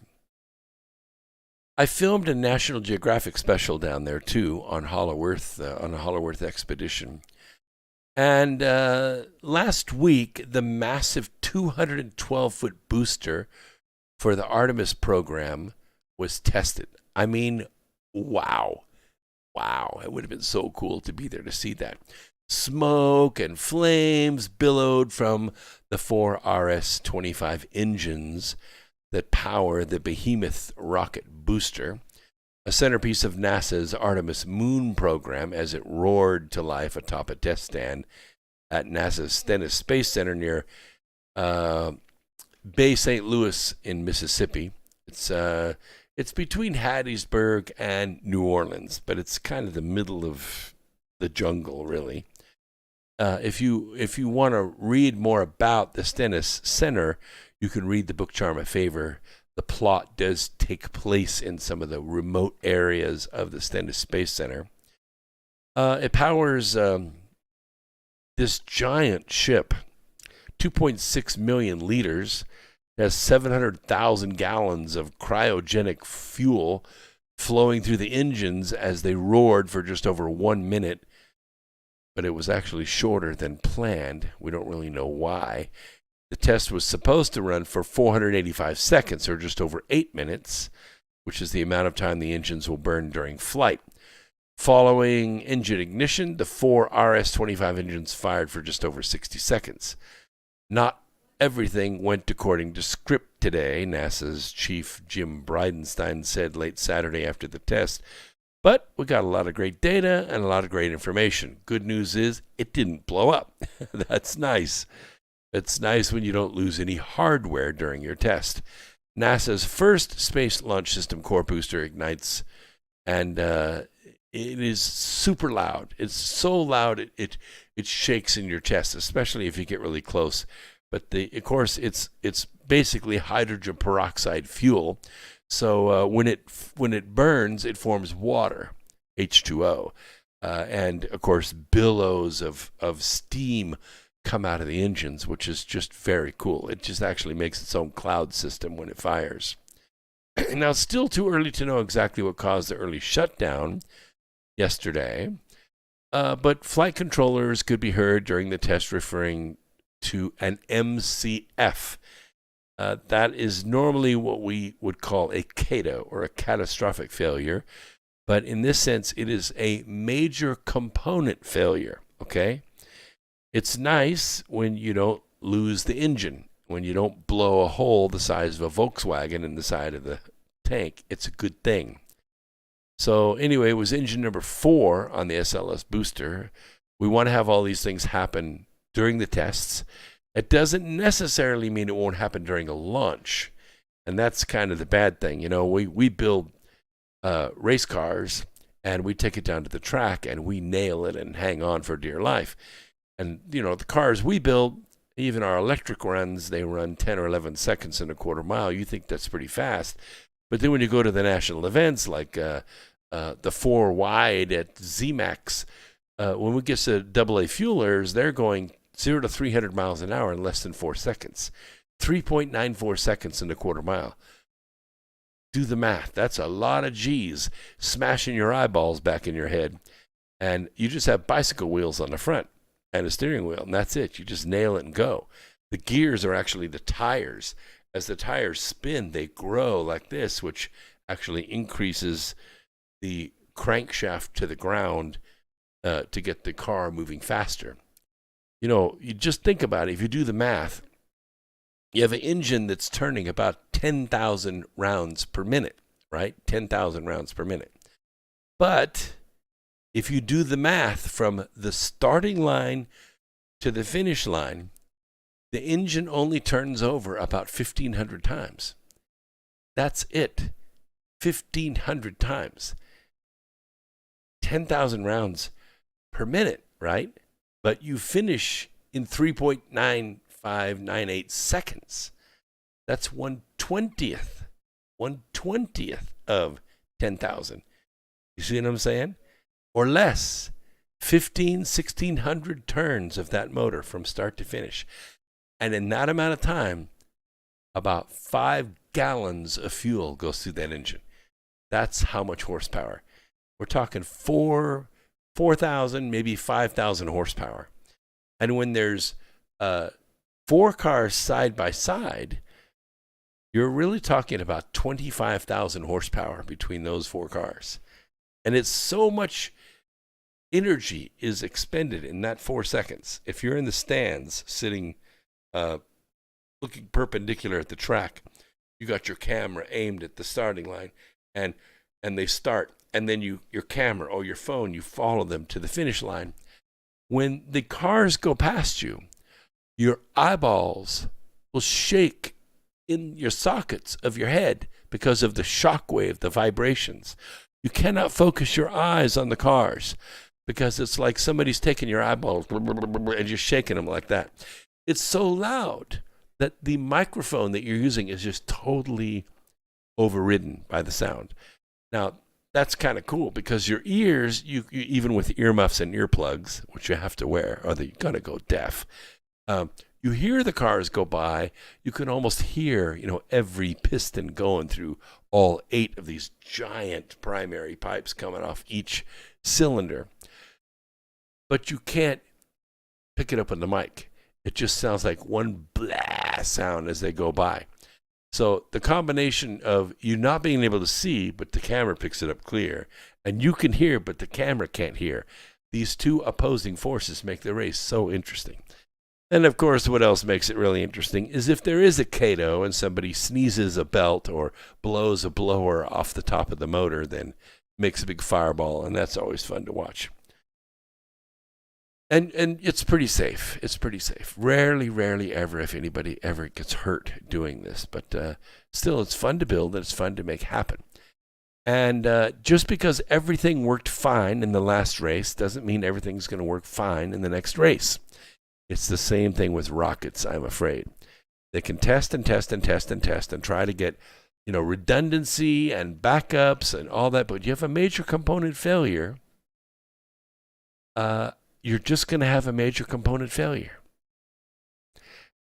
I filmed a National Geographic special down there too on Hollow Earth, on a Hollow Earth expedition. And last week, the massive 212-foot booster for the Artemis program was tested. I mean, wow. Wow, it would have been so cool to be there to see that. Smoke and flames billowed from the 4 RS-25 engines that power the Behemoth rocket booster, a centerpiece of NASA's Artemis moon program as it roared to life atop a test stand at NASA's Stennis Space Center near Bay St. Louis in Mississippi. It's between Hattiesburg and New Orleans, but it's kind of the middle of the jungle, really. If you want to read more about the Stennis Center, you can read the book Charm a Favor. The plot does take place in some of the remote areas of the Stennis Space Center. It powers this giant ship, 2.6 million liters. It has 700,000 gallons of cryogenic fuel flowing through the engines as they roared for just over 1 minute. But it was actually shorter than planned. We don't really know why. The test was supposed to run for 485 seconds, or just over 8 minutes, which is the amount of time the engines will burn during flight. Following engine ignition, the 4 RS-25 engines fired for just over 60 seconds. Not everything went according to script today, NASA's chief Jim Bridenstine said late Saturday after the test. But we got a lot of great data and a lot of great information. Good news is it didn't blow up. That's nice. It's nice when you don't lose any hardware during your test. NASA's first Space Launch System core booster ignites, and it is super loud. It's so loud it shakes in your chest, especially if you get really close. But of course, it's basically hydrogen peroxide fuel. So when it burns, it forms water, H2O, and of course billows of steam come out of the engines, which is just very cool. It just actually makes its own cloud system when it fires. Now, it's still too early to know exactly what caused the early shutdown yesterday, but flight controllers could be heard during the test referring to an MCF. That is normally what we would call a CATO, or a catastrophic failure, but in this sense, it is a major component failure, okay? It's nice when you don't lose the engine, when you don't blow a hole the size of a Volkswagen in the side of the tank. It's a good thing. So anyway, it was engine number 4 on the SLS booster. We want to have all these things happen during the tests. It doesn't necessarily mean it won't happen during a launch. And that's kind of the bad thing. You know, we build race cars, and we take it down to the track, and we nail it and hang on for dear life. And, you know, the cars we build, even our electric runs, they run 10 or 11 seconds in a quarter mile. You think that's pretty fast. But then when you go to the national events like the 4 wide at ZMAX, when we get to AA fuelers, they're going 0 to 300 miles an hour in less than 4 seconds. 3.94 seconds in a quarter mile. Do the math. That's a lot of G's smashing your eyeballs back in your head. And you just have bicycle wheels on the front and a steering wheel, and that's it. You just nail it and go. The gears are actually the tires. As the tires spin, they grow like this, which actually increases the crankshaft to the ground to get the car moving faster. You just think about it. If you do the math, you have an engine that's turning about 10,000 rounds per minute, right? 10,000 rounds per minute. But if you do the math from the starting line to the finish line, the engine only turns over about 1,500 times. That's it. 1,500 times. 10,000 rounds per minute, right? But you finish in 3.9598 seconds. That's 1/20th of 10,000. You see what I'm saying? Or less. 1,600 turns of that motor from start to finish. And in that amount of time, about 5 gallons of fuel goes through that engine. That's how much horsepower. We're talking 4,000, maybe 5,000 horsepower. And when there's 4 cars side by side, you're really talking about 25,000 horsepower between those 4 cars. And it's so much energy is expended in that 4 seconds. If you're in the stands sitting looking perpendicular at the track, you got your camera aimed at the starting line, and they start, and then your camera or your phone, you follow them to the finish line. When the cars go past you, your eyeballs will shake in your sockets of your head because of the shock wave, the vibrations. You cannot focus your eyes on the cars because it's like somebody's taking your eyeballs and just shaking them like that. It's so loud that the microphone that you're using is just totally overridden by the sound. Now, that's kind of cool because your ears, you even with earmuffs and earplugs, which you have to wear, or you're going to go deaf, you hear the cars go by. You can almost hear, every piston going through all 8 of these giant primary pipes coming off each cylinder. But you can't pick it up on the mic. It just sounds like one blast sound as they go by. So the combination of you not being able to see, but the camera picks it up clear, and you can hear, but the camera can't hear. These two opposing forces make the race so interesting. And of course, what else makes it really interesting is if there is a Cato and somebody sneezes a belt or blows a blower off the top of the motor, then makes a big fireball, and that's always fun to watch. And it's pretty safe. It's pretty safe. Rarely ever, if anybody ever gets hurt doing this. But still, it's fun to build and it's fun to make happen. And just because everything worked fine in the last race doesn't mean everything's going to work fine in the next race. It's the same thing with rockets, I'm afraid. They can test and try to get, redundancy and backups and all that. But you have a major component failure, you're just going to have a major component failure.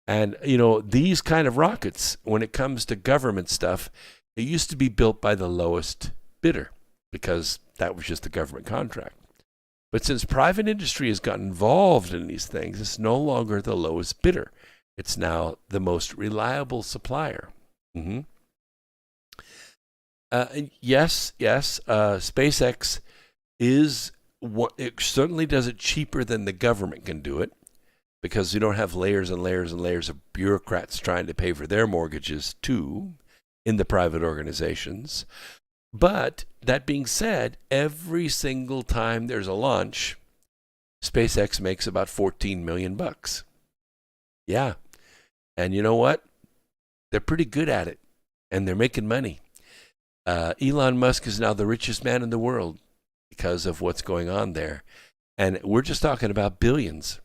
And, these kind of rockets, when it comes to government stuff, it used to be built by the lowest bidder because that was just the government contract. But since private industry has got involved in these things, it's no longer the lowest bidder. It's now the most reliable supplier. Mm-hmm. Yes, SpaceX is it certainly does it cheaper than the government can do it because you don't have layers and layers and layers of bureaucrats trying to pay for their mortgages too in the private organizations. But that being said, every single time there's a launch, SpaceX makes about $14 million. Yeah. And you know what? They're pretty good at it and they're making money. Elon Musk is now the richest man in the world because of what's going on there. And we're just talking about billions.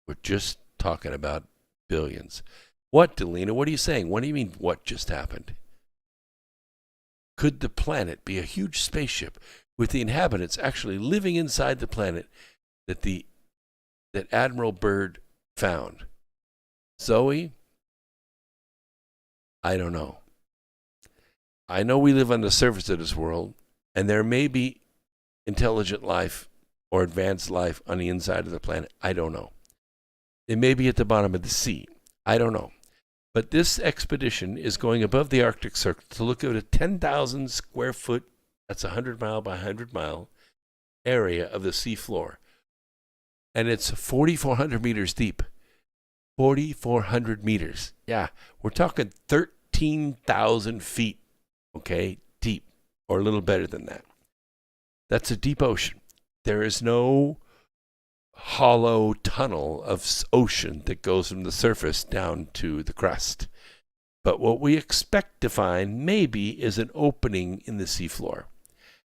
We're just talking about billions. What, Delina? What are you saying? What do you mean, what just happened? Could the planet be a huge spaceship with the inhabitants actually living inside the planet that Admiral Byrd found? Zoe? I don't know. I know we live on the surface of this world, and there may be intelligent life or advanced life on the inside of the planet. I don't know. It may be at the bottom of the sea. I don't know. But this expedition is going above the Arctic Circle to look at a 10,000 square foot, that's 100 mile by 100 mile area of the sea floor. And it's 4,400 meters deep. 4,400 meters. Yeah, we're talking 13,000 feet, okay, deep, or a little better than that. That's a deep ocean. There is no hollow tunnel of ocean that goes from the surface down to the crust. But what we expect to find maybe is an opening in the seafloor.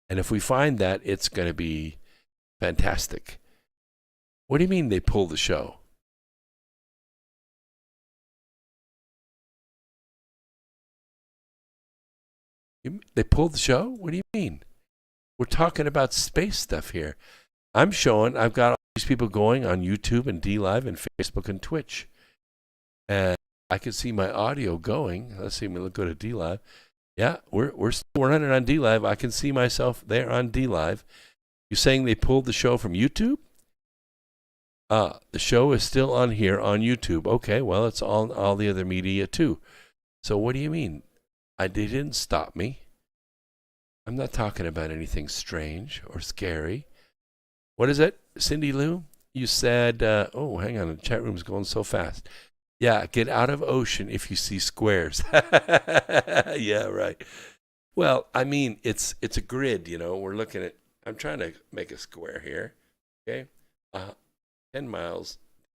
And if we find that, it's going to be fantastic. What do you mean they pull the show? They pulled the show? What do you mean? We're talking about space stuff here. I've got all these people going on YouTube and DLive and Facebook and Twitch. And I can see my audio going. Let's see, we'll go to DLive. Yeah, we're still running on DLive. I can see myself there on DLive. You saying they pulled the show from YouTube? The show is still on here on YouTube. Okay, well, it's on all the other media too. So what do you mean? They didn't stop me. I'm not talking about anything strange or scary. What is it, Cindy Lou? You said, oh, hang on, the chat room's going so fast. Yeah, get out of ocean if you see squares. Yeah, right. Well, I mean, it's a grid, you know. We're looking at, I'm trying to make a square here. Okay? 10 miles,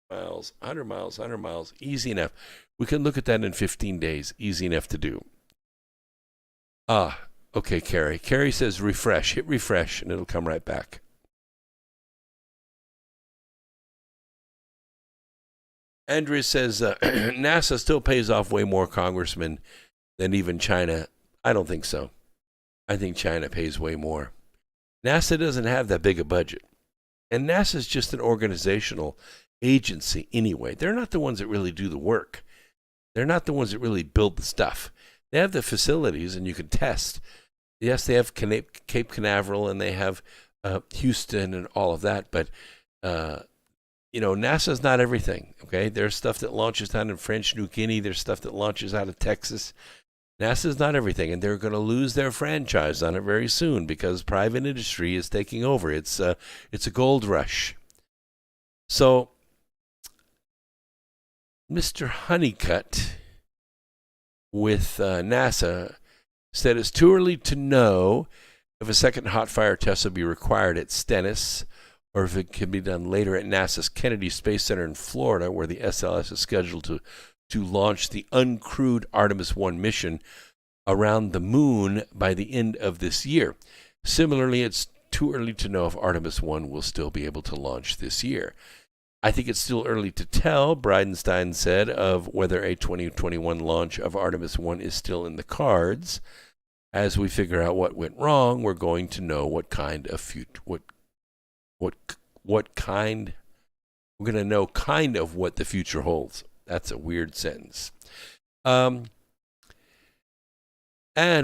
100 miles, 100 miles, easy enough. We can look at that in 15 days, easy enough to do. Okay, Carrie. Carrie says refresh. Hit refresh, and it'll come right back. Andrea says NASA still pays off way more congressmen than even China. I don't think so. I think China pays way more. NASA doesn't have that big a budget. And NASA is just an organizational agency anyway. They're not the ones that really do the work. They're not the ones that really build the stuff. They have the facilities and you can test. Yes, they have Cape Canaveral and they have Houston and all of that. But, NASA's not everything, okay? There's stuff that launches down in French New Guinea. There's stuff that launches out of Texas. NASA's not everything, and they're going to lose their franchise on it very soon because private industry is taking over. It's a gold rush. So, Mr. Honeycutt with NASA said it's too early to know if a second hot fire test will be required at Stennis or if it can be done later at NASA's Kennedy Space Center in Florida, where the SLS is scheduled to launch the uncrewed Artemis 1 mission around the moon by the end of this year. Similarly, it's too early to know if Artemis 1 will still be able to launch this year. I think it's still early to tell, Bridenstine said, of whether a 2021 launch of Artemis 1 is still in the cards. As we figure out what went wrong, we're going to know we're going to know kind of what the future holds. That's a weird sentence. And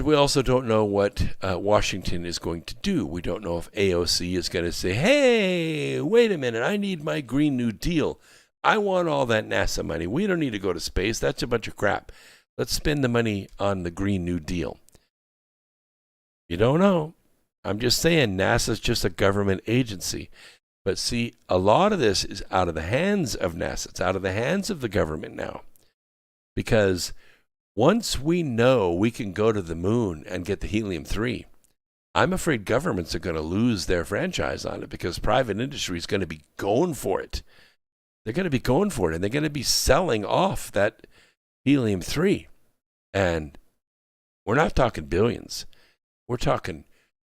we also don't know what Washington is going to do. We don't know if AOC is going to say, hey, wait a minute, I need my Green New Deal. I want all that NASA money. We don't need to go to space. That's a bunch of crap. Let's spend the money on the Green New Deal. You don't know. I'm just saying NASA's just a government agency. But see, a lot of this is out of the hands of NASA. It's out of the hands of the government now. Because once we know we can go to the moon and get the helium-3, I'm afraid governments are going to lose their franchise on it because private industry is going to be going for it. They're going to be going for it, and they're going to be selling off that helium-3. And we're not talking billions. We're talking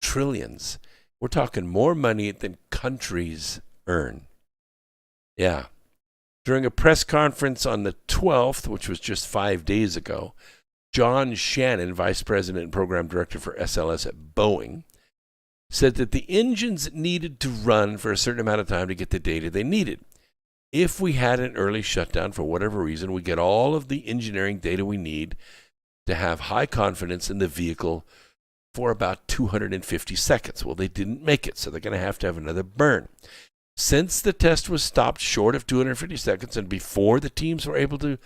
trillions. We're talking more money than countries earn. Yeah. During a press conference on the 12th, which was just 5 days ago, John Shannon, Vice President and Program Director for SLS at Boeing, said that the engines needed to run for a certain amount of time to get the data they needed. If we had an early shutdown for whatever reason, we get all of the engineering data we need to have high confidence in the vehicle for about 250 seconds. Well, they didn't make it, so they're going to have another burn. Since the test was stopped short of 250 seconds and before the teams were able to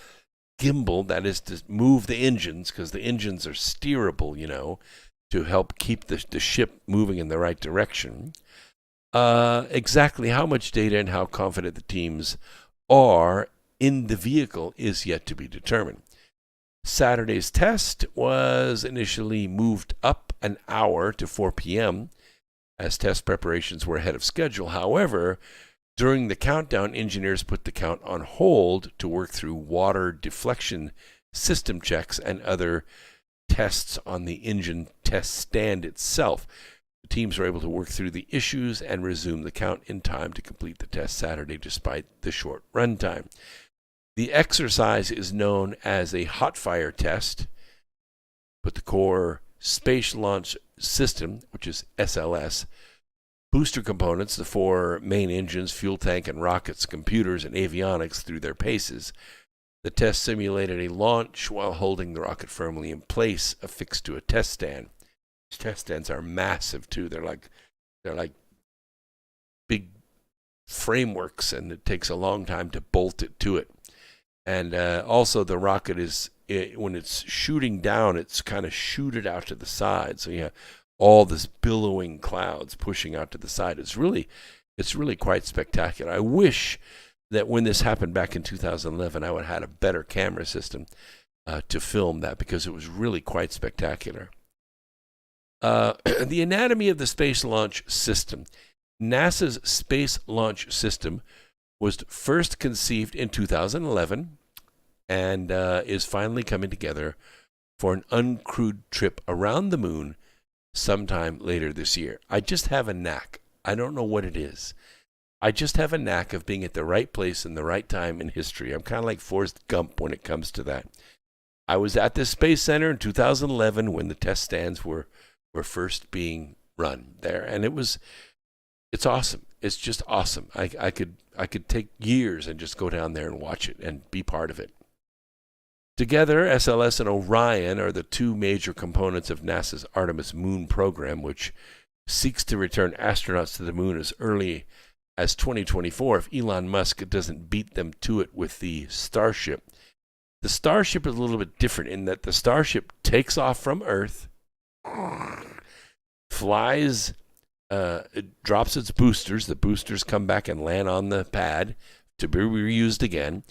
gimbal, that is to move the engines, because the engines are steerable, to help keep the ship moving in the right direction, exactly how much data and how confident the teams are in the vehicle is yet to be determined. Saturday's test was initially moved up an hour to 4 p.m. as test preparations were ahead of schedule. However, during the countdown, engineers put the count on hold to work through water deflection system checks and other tests on the engine test stand itself. The teams were able to work through the issues and resume the count in time to complete the test Saturday despite the short run time. The exercise is known as a hot fire test, but the core Space Launch System, which is SLS, booster components, the 4 main engines, fuel tank, and rockets, computers, and avionics through their paces. The test simulated a launch while holding the rocket firmly in place, affixed to a test stand. These test stands are massive too. They're like big frameworks, and it takes a long time to bolt it to it. And also the rocket when it's shooting down, it's kind of shooted out to the side. So you have all this billowing clouds pushing out to the side. It's really quite spectacular. I wish that when this happened back in 2011, I would have had a better camera system to film that, because it was really quite spectacular. The anatomy of the Space Launch System. NASA's Space Launch System was first conceived in 2011 and is finally coming together for an uncrewed trip around the moon sometime later this year. I just have a knack. I don't know what it is. I just have a knack of being at the right place in the right time in history. I'm kind of like Forrest Gump when it comes to that. I was at the Space Center in 2011 when the test stands were first being run there, and it's awesome. It's just awesome. I could take years and just go down there and watch it and be part of it. Together, SLS and Orion are the 2 major components of NASA's Artemis moon program, which seeks to return astronauts to the moon as early as 2024 if Elon Musk doesn't beat them to it with the Starship. The Starship is a little bit different in that the Starship takes off from Earth, flies, it drops its boosters. The boosters come back and land on the pad to be reused again.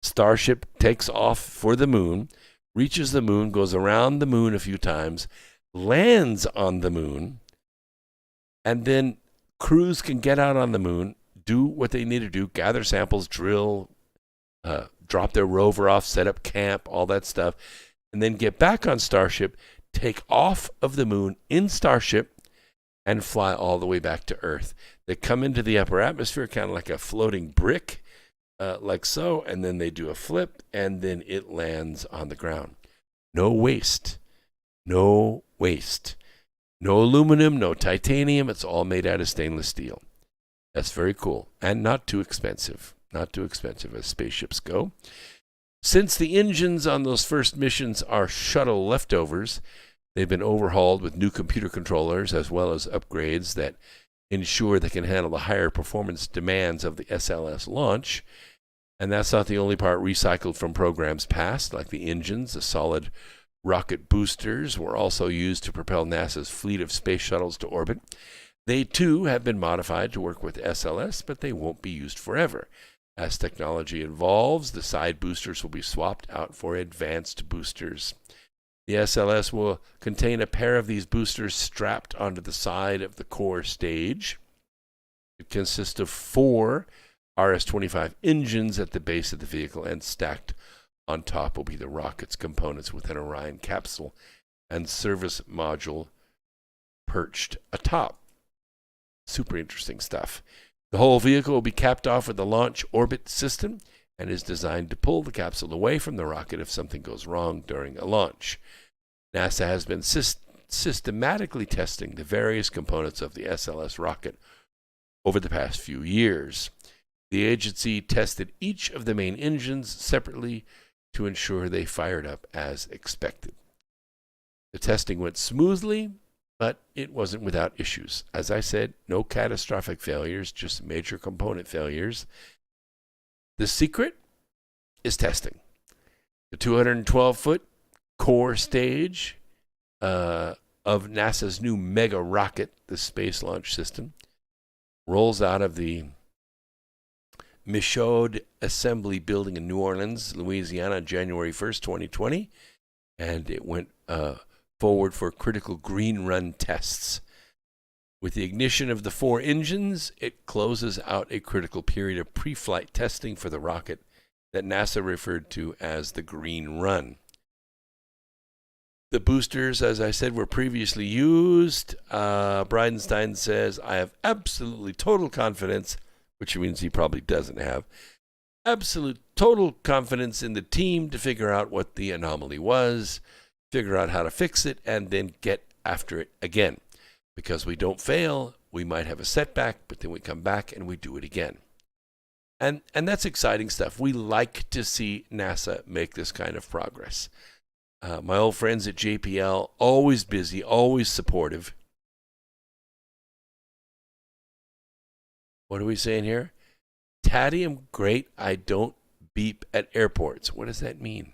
Starship takes off for the moon, reaches the moon, goes around the moon a few times, lands on the moon, and then crews can get out on the moon, do what they need to do, gather samples, drill, drop their rover off, set up camp, all that stuff, and then get back on Starship, take off of the moon in Starship, and fly all the way back to Earth. They come into the upper atmosphere kind of like a floating brick, like so, and then they do a flip, and then it lands on the ground. No waste. No waste. No aluminum, no titanium. It's all made out of stainless steel. That's very cool, and not too expensive. Not too expensive as spaceships go. Since the engines on those first missions are shuttle leftovers, they've been overhauled with new computer controllers as well as upgrades that ensure they can handle the higher performance demands of the SLS launch. And that's not the only part recycled from programs past, like the engines. The solid rocket boosters were also used to propel NASA's fleet of space shuttles to orbit. They, too, have been modified to work with SLS, but they won't be used forever. As technology evolves, the side boosters will be swapped out for advanced boosters. The SLS will contain a pair of these boosters strapped onto the side of the core stage. It consists of 4 RS-25 engines at the base of the vehicle, and stacked on top will be the rocket's components with an Orion capsule and service module perched atop. Super interesting stuff. The whole vehicle will be capped off with the launch orbit system and is designed to pull the capsule away from the rocket if something goes wrong during a launch. NASA has been systematically testing the various components of the SLS rocket over the past few years. The agency tested each of the main engines separately to ensure they fired up as expected. The testing went smoothly, but it wasn't without issues. As I said, no catastrophic failures, just major component failures. The secret is testing. The 212-foot core stage of NASA's new mega rocket, the Space Launch System, rolls out of the Michaud Assembly Building in New Orleans, Louisiana, on January 1st, 2020, and it went forward for critical green run tests. With the ignition of the 4 engines, it closes out a critical period of pre-flight testing for the rocket that NASA referred to as the green run. The boosters, as I said, were previously used. Bridenstine says, I have absolutely total confidence, which means he probably doesn't have, absolute total confidence in the team to figure out what the anomaly was, figure out how to fix it, and then get after it again. Because we don't fail, we might have a setback, but then we come back and we do it again. And that's exciting stuff. We like to see NASA make this kind of progress. My old friends at JPL, always busy, always supportive. What are we saying here? Tadium, great. I don't beep at airports. What does that mean?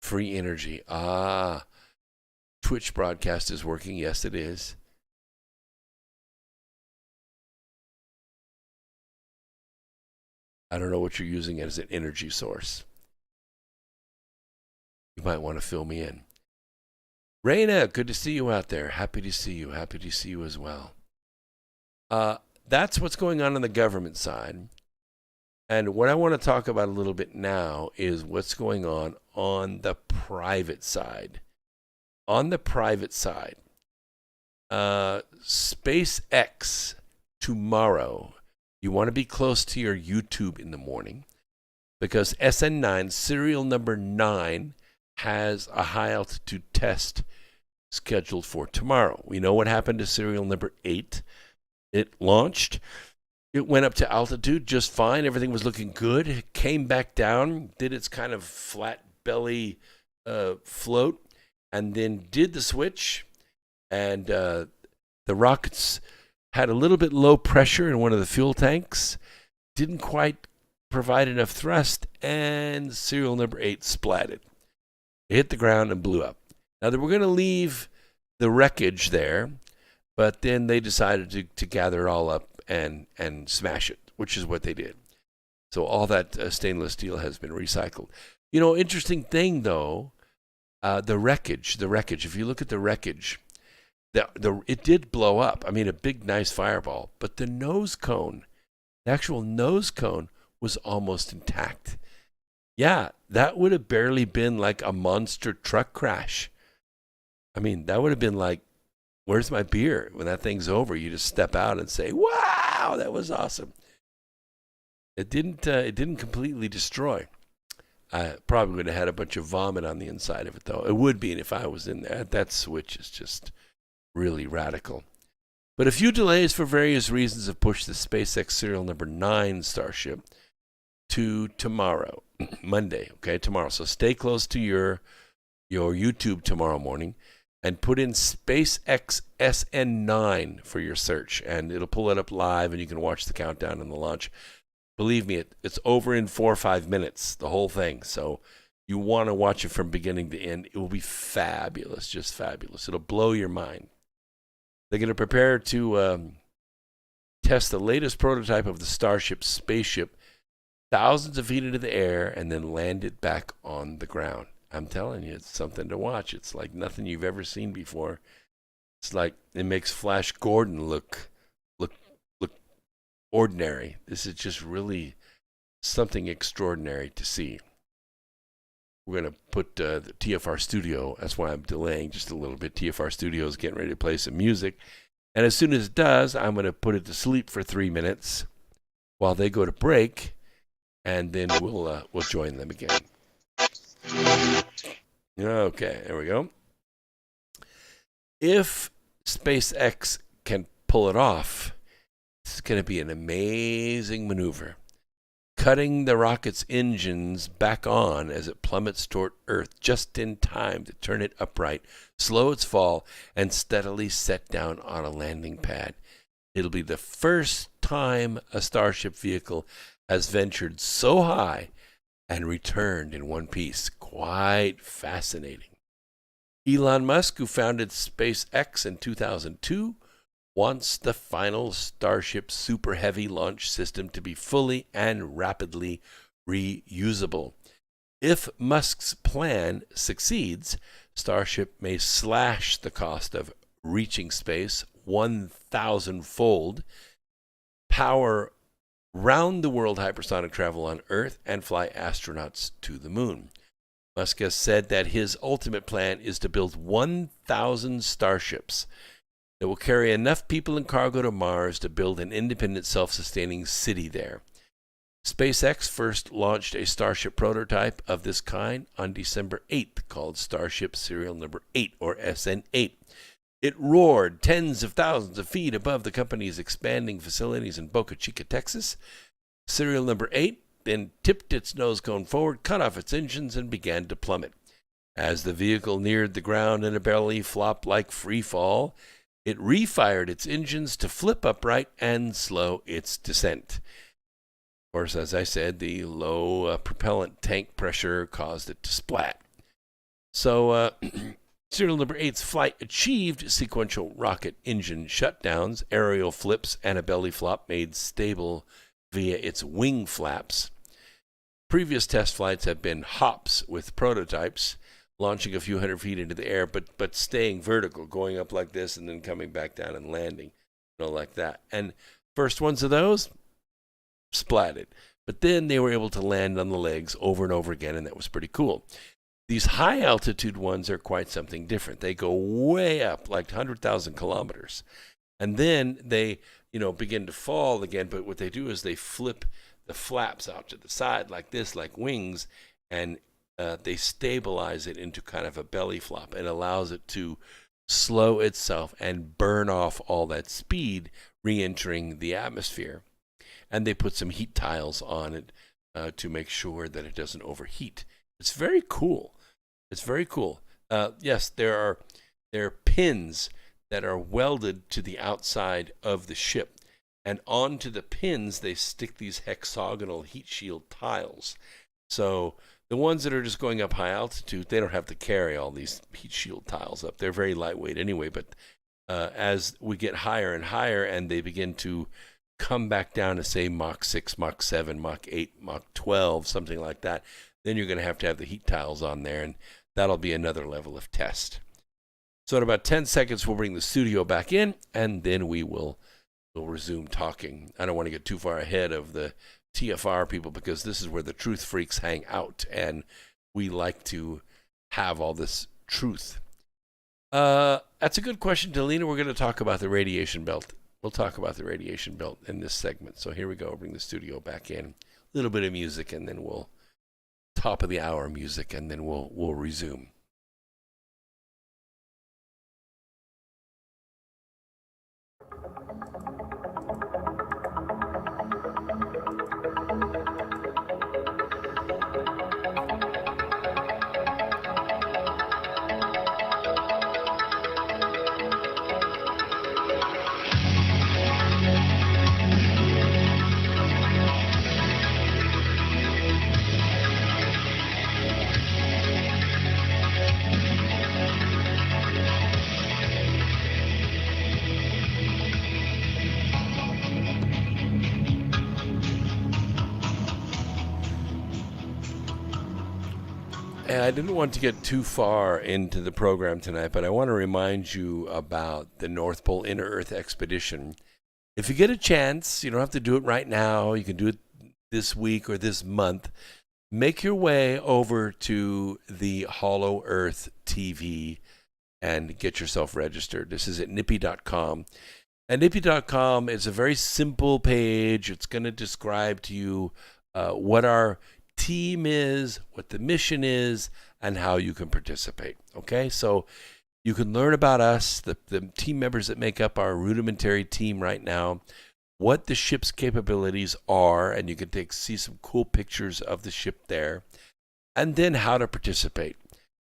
Free energy. Twitch broadcast is working. Yes, it is. I don't know what you're using as an energy source. You might want to fill me in. Raina, good to see you out there. Happy to see you. Happy to see you as well. That's what's going on the government side. And what I want to talk about a little bit now is what's going on the private side. On the private side, SpaceX tomorrow, you want to be close to your YouTube in the morning because SN9, serial number 9, has a high altitude test scheduled for tomorrow. We know what happened to serial number 8. It launched. It went up to altitude just fine. Everything was looking good. It came back down, did its kind of flat belly float, and then did the switch. And the rockets had a little bit low pressure in one of the fuel tanks. Didn't quite provide enough thrust, and serial number 8 splatted. It hit the ground and blew up. Now, they were going to leave the wreckage there, but then they decided to gather it all up and smash it, which is what they did. So all that stainless steel has been recycled. You know, interesting thing, though, the wreckage, if you look at the wreckage, it did blow up. I mean, a big, nice fireball. But the nose cone, the actual nose cone, was almost intact. Yeah, that would have barely been like a monster truck crash. I mean, that would have been like, where's my beer? When that thing's over, you just step out and say, wow, that was awesome. It didn't completely destroy. I probably would have had a bunch of vomit on the inside of it, though. It would be if I was in there. That switch is just really radical. But a few delays for various reasons have pushed the SpaceX serial number 9 Starship to tomorrow, Monday, okay, tomorrow. So stay close to your YouTube tomorrow morning and put in SpaceX SN9 for your search, and it'll pull it up live, and you can watch the countdown and the launch. Believe me, it's over in 4 or 5 minutes, the whole thing. So you want to watch it from beginning to end. It will be fabulous, just fabulous. It'll blow your mind. They're going to prepare to test the latest prototype of the Starship spaceship thousands of feet into the air and then land it back on the ground. I'm telling you, it's something to watch. It's like nothing you've ever seen before. It's like it makes Flash Gordon look ordinary. This is just really something extraordinary to see. We're going to put the TFR Studio, that's why I'm delaying just a little bit. TFR Studio is getting ready to play some music. And as soon as it does, I'm going to put it to sleep for 3 minutes while they go to break, and then we'll join them again. Okay, there we go. If SpaceX can pull it off, it's going to be an amazing maneuver cutting the rocket's engines back on as it plummets toward Earth just in time to turn it upright, slow its fall, and steadily set down on a landing pad. It'll be the first time a Starship vehicle has ventured so high and returned in one piece. Quite fascinating. Elon Musk, who founded SpaceX in 2002, wants the final Starship Super Heavy launch system to be fully and rapidly reusable. If Musk's plan succeeds, Starship may slash the cost of reaching space 1,000-fold, power round-the-world hypersonic travel on Earth, and fly astronauts to the moon. Musk has said that his ultimate plan is to build 1,000 starships that will carry enough people and cargo to Mars to build an independent, self-sustaining city there. SpaceX first launched a Starship prototype of this kind on December 8th, called Starship Serial Number 8, or SN8. It roared tens of thousands of feet above the company's expanding facilities in Boca Chica, Texas. Serial Number 8 then tipped its nose cone forward, cut off its engines, and began to plummet. As the vehicle neared the ground in a belly flop like free fall, it refired its engines to flip upright and slow its descent. Of course, as I said, the low propellant tank pressure caused it to splat. So, Serial Number 8's flight achieved sequential rocket engine shutdowns, aerial flips, and a belly flop made stable via its wing flaps. Previous test flights have been hops with prototypes, launching a few hundred feet into the air, but staying vertical, going up like this and then coming back down and landing, like that. And first ones of those splatted. But then they were able to land on the legs over and over again, and that was pretty cool. These high-altitude ones are quite something different. They go way up, like 100,000 kilometers. And then they, begin to fall again, but what they do is they flip the flaps out to the side like this, like wings, and they stabilize it into kind of a belly flop and allows it to slow itself and burn off all that speed re-entering the atmosphere. And they put some heat tiles on it to make sure that it doesn't overheat. It's very cool. It's very cool. Yes, there are pins that are welded to the outside of the ship. And onto the pins, they stick these hexagonal heat shield tiles. So the ones that are just going up high altitude, they don't have to carry all these heat shield tiles up. They're very lightweight anyway. But as we get higher and higher and they begin to come back down to, say, Mach 6, Mach 7, Mach 8, Mach 12, something like that, then you're going to have the heat tiles on there, and that'll be another level of test. So in about 10 seconds, we'll bring the studio back in, and then we'll resume talking. I don't want to get too far ahead of the TFR people because this is where the truth freaks hang out, and we like to have all this truth. That's a good question, Delina. We're going to talk about the radiation belt. We'll talk about the radiation belt in this segment. So here we go. Bring the studio back in. A little bit of music, and then we'll top of the hour music, and then we'll resume. I didn't want to get too far into the program tonight, but I want to remind you about the North Pole Inner Earth Expedition. If you get a chance, you don't have to do it right now. You can do it this week or this month. Make your way over to the Hollow Earth TV and get yourself registered. This is at nippy.com. And nippy.com is a very simple page. It's going to describe to you what our team is, what the mission is, and how you can participate. Okay, so you can learn about us, the team members that make up our rudimentary team right now. what the ship's capabilities are, and you can see some cool pictures of the ship there, and then how to participate.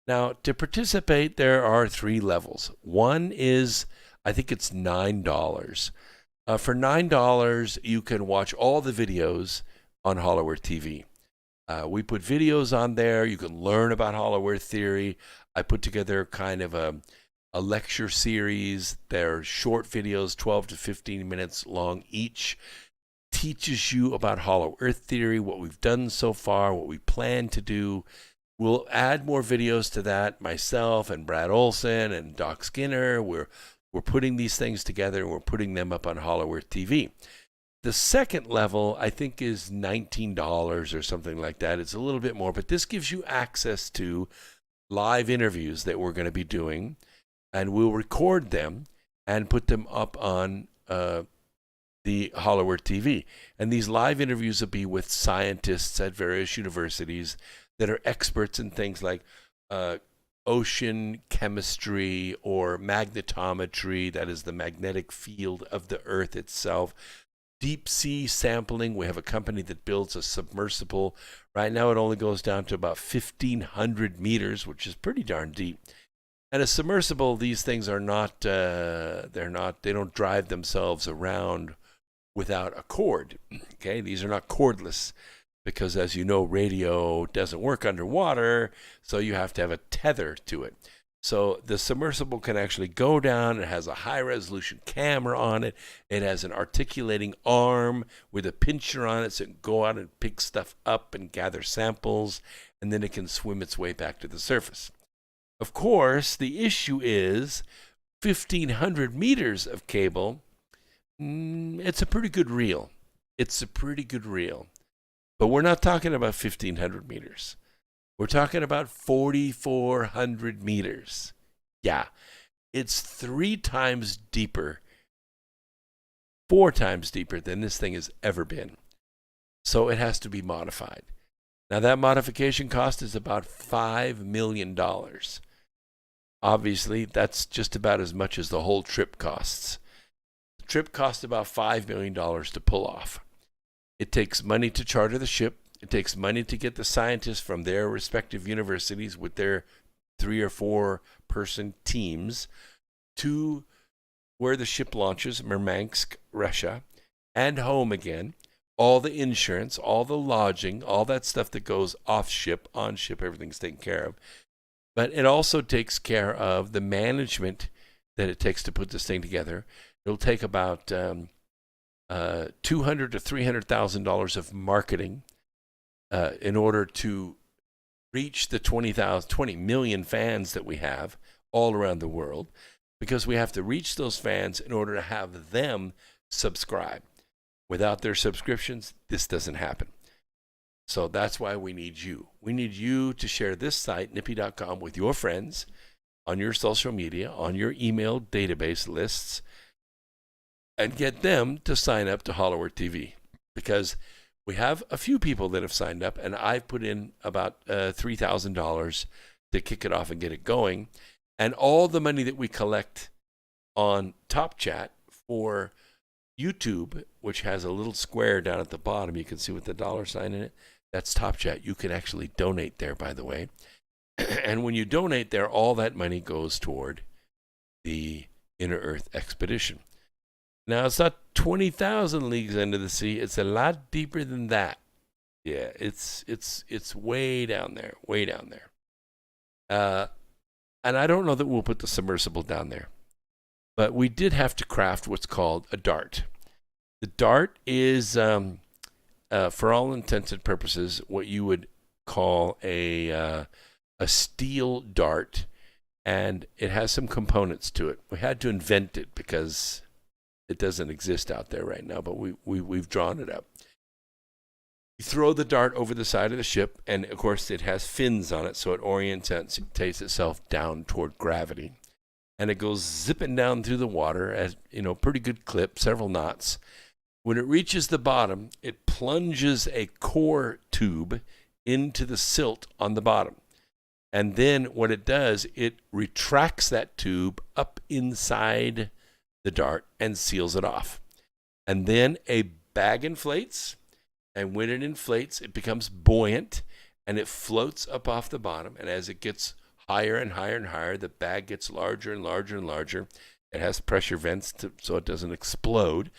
Now, to participate, there are 3 levels. One is, I think it's $9. For $9, you can watch all the videos on Hollow Earth TV. We put videos on there. You can learn about Hollow Earth theory. I put together kind of a lecture series. They're short videos, 12 to 15 minutes long each. Teaches you about Hollow Earth theory, what we've done so far, what we plan to do. We'll add more videos to that. Myself and Brad Olson and Doc Skinner, we're putting these things together and we're putting them up on Hollow Earth TV. The second level, I think, is $19 or something like that. It's a little bit more, but this gives you access to live interviews that we're going to be doing, and we'll record them and put them up on the Hollow Earth TV. And these live interviews will be with scientists at various universities that are experts in things like ocean chemistry or magnetometry, that is the magnetic field of the Earth itself. Deep sea sampling. We have a company that builds a submersible. Right now it only goes down to about 1,500 meters, which is pretty darn deep. And a submersible, these things are not, they don't drive themselves around without a cord. Okay, these are not cordless because, as you know, radio doesn't work underwater, so you have to have a tether to it. So the submersible can actually go down. It has a high-resolution camera on it. It has an articulating arm with a pincher on it, so it can go out and pick stuff up and gather samples, and then it can swim its way back to the surface. Of course, the issue is 1,500 meters of cable. It's a pretty good reel. It's a pretty good reel. But we're not talking about 1,500 meters. We're talking about 4,400 meters. Yeah, it's 3 times deeper, 4 times deeper than this thing has ever been. So it has to be modified. Now that modification cost is about $5 million. Obviously, that's just about as much as the whole trip costs. The trip costs about $5 million to pull off. It takes money to charter the ship. It takes money to get the scientists from their respective universities with their 3 or 4 person teams to where the ship launches, Murmansk, Russia, and home again. All the insurance, all the lodging, all that stuff that goes off ship, on ship, everything's taken care of. But it also takes care of the management that it takes to put this thing together. It'll take about $200,000 to $300,000 of marketing in order to reach the 20 million fans that we have all around the world, because we have to reach those fans in order to have them subscribe. Without their subscriptions, this doesn't happen. So that's why we need you. We need you to share this site, nippy.com, with your friends, on your social media, on your email database lists, and get them to sign up to Hollow Earth TV. Because we have a few people that have signed up, and I've put in about $3,000 to kick it off and get it going. And all the money that we collect on Top Chat for YouTube, which has a little square down at the bottom, you can see with the $sign in it, that's Top Chat. You can actually donate there, by the way. And when you donate there, all that money goes toward the Inner Earth expedition. Now, it's not 20,000 leagues under the sea. It's a lot deeper than that. Yeah, it's way down there, way down there. And I don't know that we'll put the submersible down there. But we did have to craft what's called a dart. The dart is, for all intents and purposes, what you would call a steel dart, and it has some components to it. We had to invent it because it doesn't exist out there right now, but we've drawn it up. You throw the dart over the side of the ship, and of course it has fins on it, so it orientates itself down toward gravity. And it goes zipping down through the water at, pretty good clip, several knots. When it reaches the bottom, it plunges a core tube into the silt on the bottom. And then what it does, it retracts that tube up inside the dart and seals it off. And then a bag inflates, and when it inflates, it becomes buoyant, and it floats up off the bottom. And as it gets higher and higher and higher, the bag gets larger and larger and larger. It has pressure vents so it doesn't explode.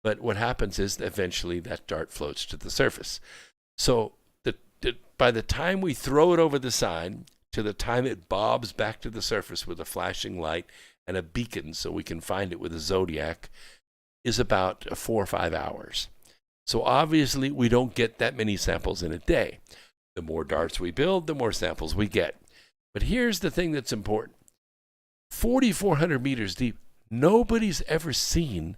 But what happens is eventually that dart floats to the surface. So by the time we throw it over the side to the time it bobs back to the surface with a flashing light and a beacon so we can find it with a zodiac is about 4 or 5 hours. So obviously we don't get that many samples in a day. The more darts we build, the more samples we get. But here's the thing that's important. 4,400 meters deep, nobody's ever seen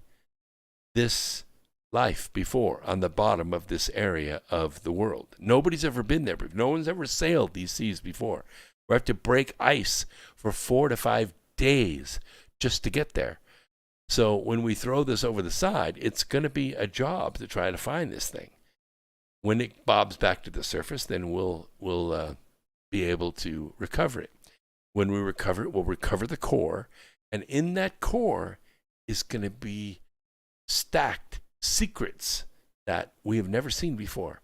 this life before on the bottom of this area of the world. Nobody's ever been there. No one's ever sailed these seas before. We have to break ice for 4 to 5 days just to get there. So when we throw this over the side, it's going to be a job to try to find this thing. When it bobs back to the surface, then we'll be able to recover it. When we recover it, we'll recover the core. And in that core is going to be stacked secrets that we have never seen before.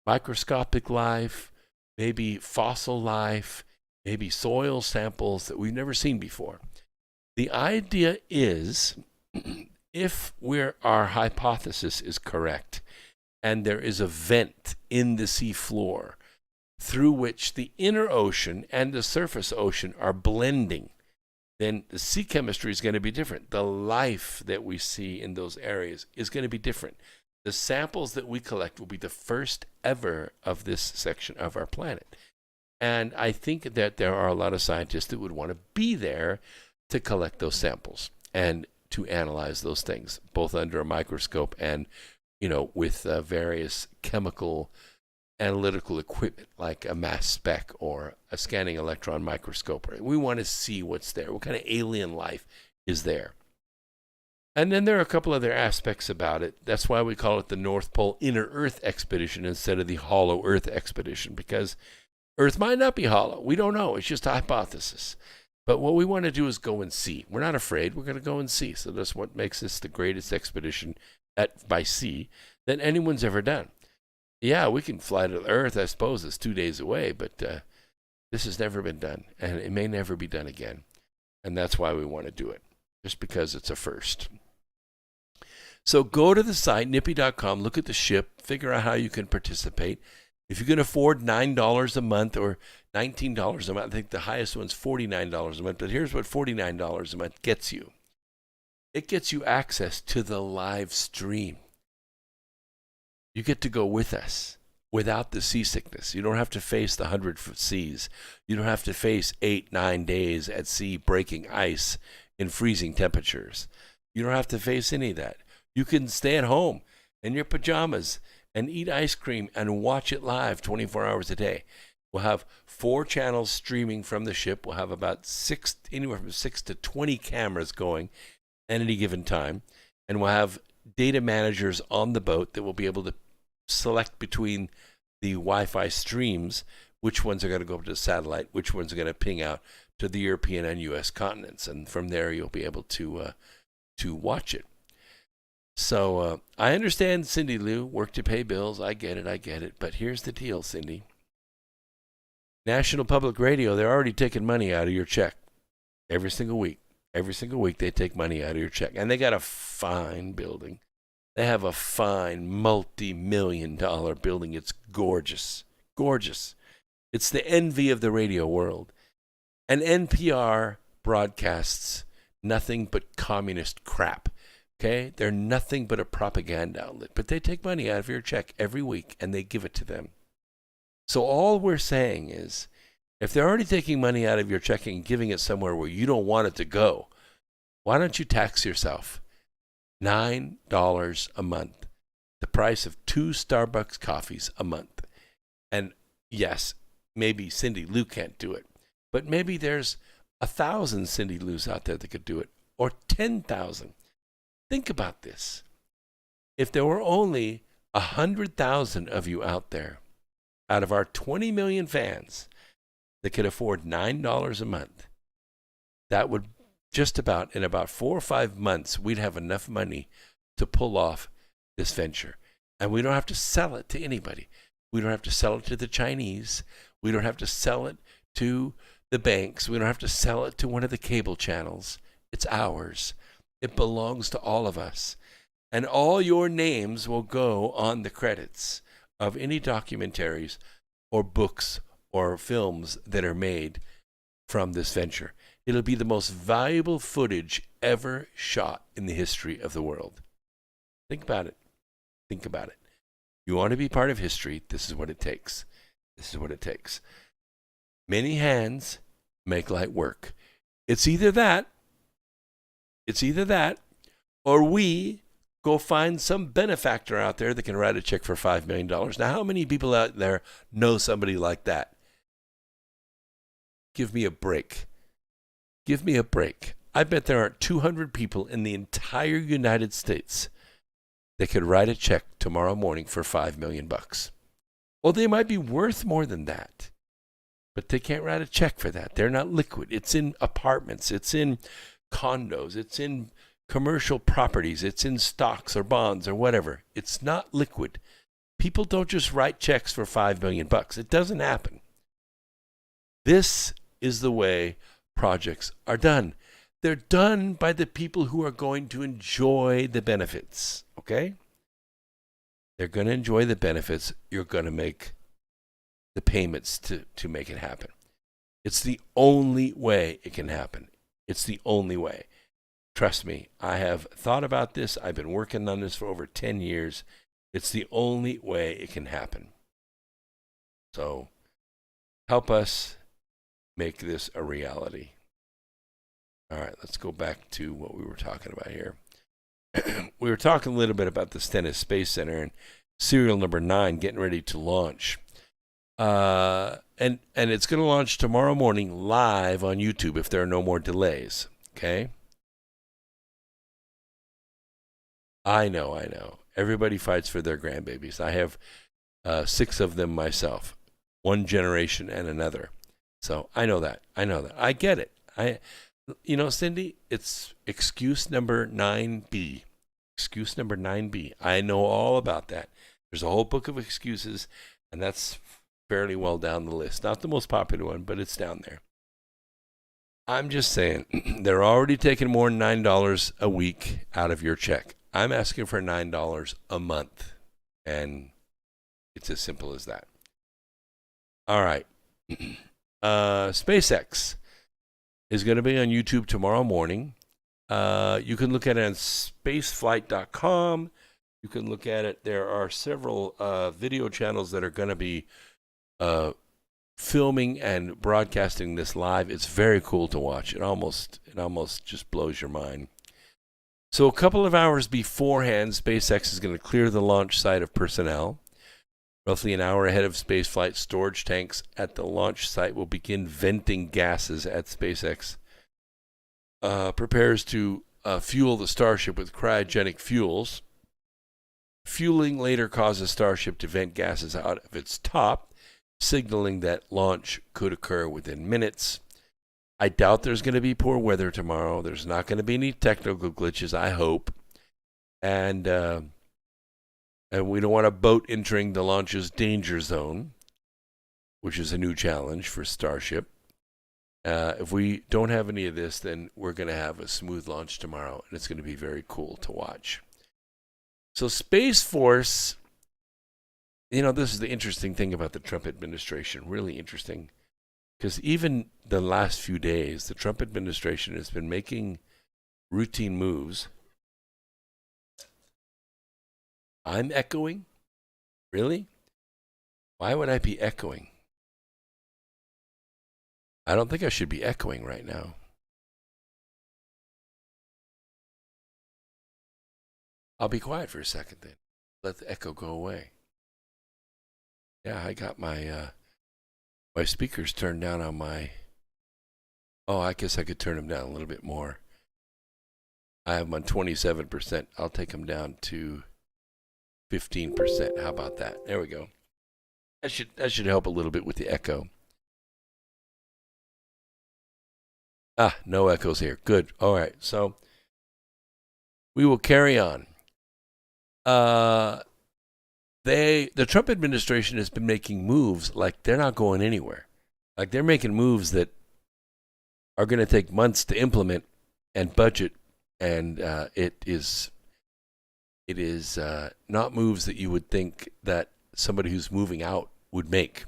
Microscopic life, maybe fossil life, maybe soil samples that we've never seen before. The idea is, if our hypothesis is correct, and there is a vent in the sea floor through which the inner ocean and the surface ocean are blending, then the sea chemistry is going to be different. The life that we see in those areas is going to be different. The samples that we collect will be the first ever of this section of our planet. And I think that there are a lot of scientists that would want to be there to collect those samples and to analyze those things, both under a microscope and, with various chemical analytical equipment like a mass spec or a scanning electron microscope. Right? We want to see what's there. What kind of alien life is there? And then there are a couple other aspects about it. That's why we call it the North Pole Inner Earth Expedition instead of the Hollow Earth Expedition, because Earth might not be hollow. We don't know. It's just a hypothesis. But what we want to do is go and see. We're not afraid. We're going to go and see. So that's what makes this the greatest expedition by sea that anyone's ever done. Yeah, we can fly to the Earth, I suppose. It's 2 days away, but this has never been done, and it may never be done again. And that's why we want to do it, just because it's a first. So go to the site, nippy.com, look at the ship, figure out how you can participate. If you can afford $9 a month or $19 a month, I think the highest one's $49 a month, but here's what $49 a month gets you. It gets you access to the live stream. You get to go with us without the seasickness. You don't have to face the 100-foot seas. You don't have to face 8-9 days at sea breaking ice in freezing temperatures. You don't have to face any of that. You can stay at home in your pajamas and eat ice cream and watch it live 24 hours a day. We'll have 4 channels streaming from the ship. We'll have about anywhere from 6 to 20 cameras going at any given time. And we'll have data managers on the boat that will be able to select between the Wi-Fi streams, which ones are going to go to the satellite, which ones are going to ping out to the European and U.S. continents. And from there, you'll be able to watch it. So I understand, Cindy Lou, work to pay bills. I get it. But here's the deal, Cindy. National Public Radio, they're already taking money out of your check every single week. Every single week they take money out of your check. And they got a fine building. They have a fine multi-million-dollar building. It's gorgeous. Gorgeous. It's the envy of the radio world. And NPR broadcasts nothing but communist crap. Okay? They're nothing but a propaganda outlet. But they take money out of your check every week and they give it to them. So all we're saying is, if they're already taking money out of your checking and giving it somewhere where you don't want it to go, why don't you tax yourself? $9 a month, the price of 2 Starbucks coffees a month. And yes, maybe Cindy Lou can't do it, but maybe there's 1,000 Cindy Lou's out there that could do it, or 10,000. Think about this. If there were only 100,000 of you out there, out of our 20 million fans, that could afford $9 a month, that would just about, in about 4 or 5 months, we'd have enough money to pull off this venture. And we don't have to sell it to anybody. We don't have to sell it to the Chinese. We don't have to sell it to the banks. We don't have to sell it to one of the cable channels. It's ours. It belongs to all of us. And all your names will go on the credits of any documentaries or books or films that are made from this venture. It'll be the most valuable footage ever shot in the history of the world. Think about it. Think about it. You want to be part of history, this is what it takes. This is what it takes. Many hands make light work. It's either that, or we go find some benefactor out there that can write a check for $5 million. Now, how many people out there know somebody like that? Give me a break. Give me a break. I bet there aren't 200 people in the entire United States that could write a check tomorrow morning for $5 million. Well, they might be worth more than that, but they can't write a check for that. They're not liquid. It's in apartments. It's in condos. It's in commercial properties. It's in stocks or bonds or whatever. It's not liquid. People don't just write checks for $5 million. It doesn't happen. This is the way projects are done. They're done by the people who are going to enjoy the benefits, okay? They're going to enjoy the benefits. You're going to make the payments to make it happen. It's the only way it can happen. It's the only way. Trust me, I have thought about this. I've been working on this for over 10 years. It's the only way it can happen. So help us make this a reality. All right, let's go back to what we were talking about here. We were talking a little bit about the Stennis Space Center and serial number 9 getting ready to launch. And it's going to launch tomorrow morning live on YouTube if there are no more delays. Okay? I know. Everybody fights for their grandbabies. I have 6 of them myself, one generation and another. So I know that. I get it. Cindy, it's excuse number 9B. Excuse number 9B. I know all about that. There's a whole book of excuses, and that's fairly well down the list. Not the most popular one, but it's down there. I'm just saying, they're already taking more than $9 a week out of your check. I'm asking for $9 a month, and it's as simple as that. All right. SpaceX is going to be on YouTube tomorrow morning. You can look at it on spaceflight.com. You can look at it. There are several video channels that are going to be filming and broadcasting this live. It's very cool to watch. It almost just blows your mind. So a couple of hours beforehand, SpaceX is going to clear the launch site of personnel. Roughly an hour ahead of spaceflight, storage tanks at the launch site will begin venting gases at SpaceX. Prepares to fuel the Starship with cryogenic fuels. Fueling later causes Starship to vent gases out of its top, signaling that launch could occur within minutes. I doubt there's going to be poor weather tomorrow. There's not going to be any technical glitches, I hope. And we don't want a boat entering the launch's danger zone, which is a new challenge for Starship. If we don't have any of this, then we're going to have a smooth launch tomorrow, and it's going to be very cool to watch. So Space Force, this is the interesting thing about the Trump administration, really interesting, because even the last few days, the Trump administration has been making routine moves. I'm echoing? Really? Why would I be echoing? I don't think I should be echoing right now. I'll be quiet for a second then. Let the echo go away. Yeah, I got my my speakers turned down on my... Oh, I guess I could turn them down a little bit more. I have them on 27%. I'll take them down to 15%. How about that? There we go. That should help a little bit with the echo. No echoes here. Good. All right. So we will carry on. the Trump administration has been making moves like they're not going anywhere. Like they're making moves that are going to take months to implement and budget, and it is not moves that you would think that somebody who's moving out would make.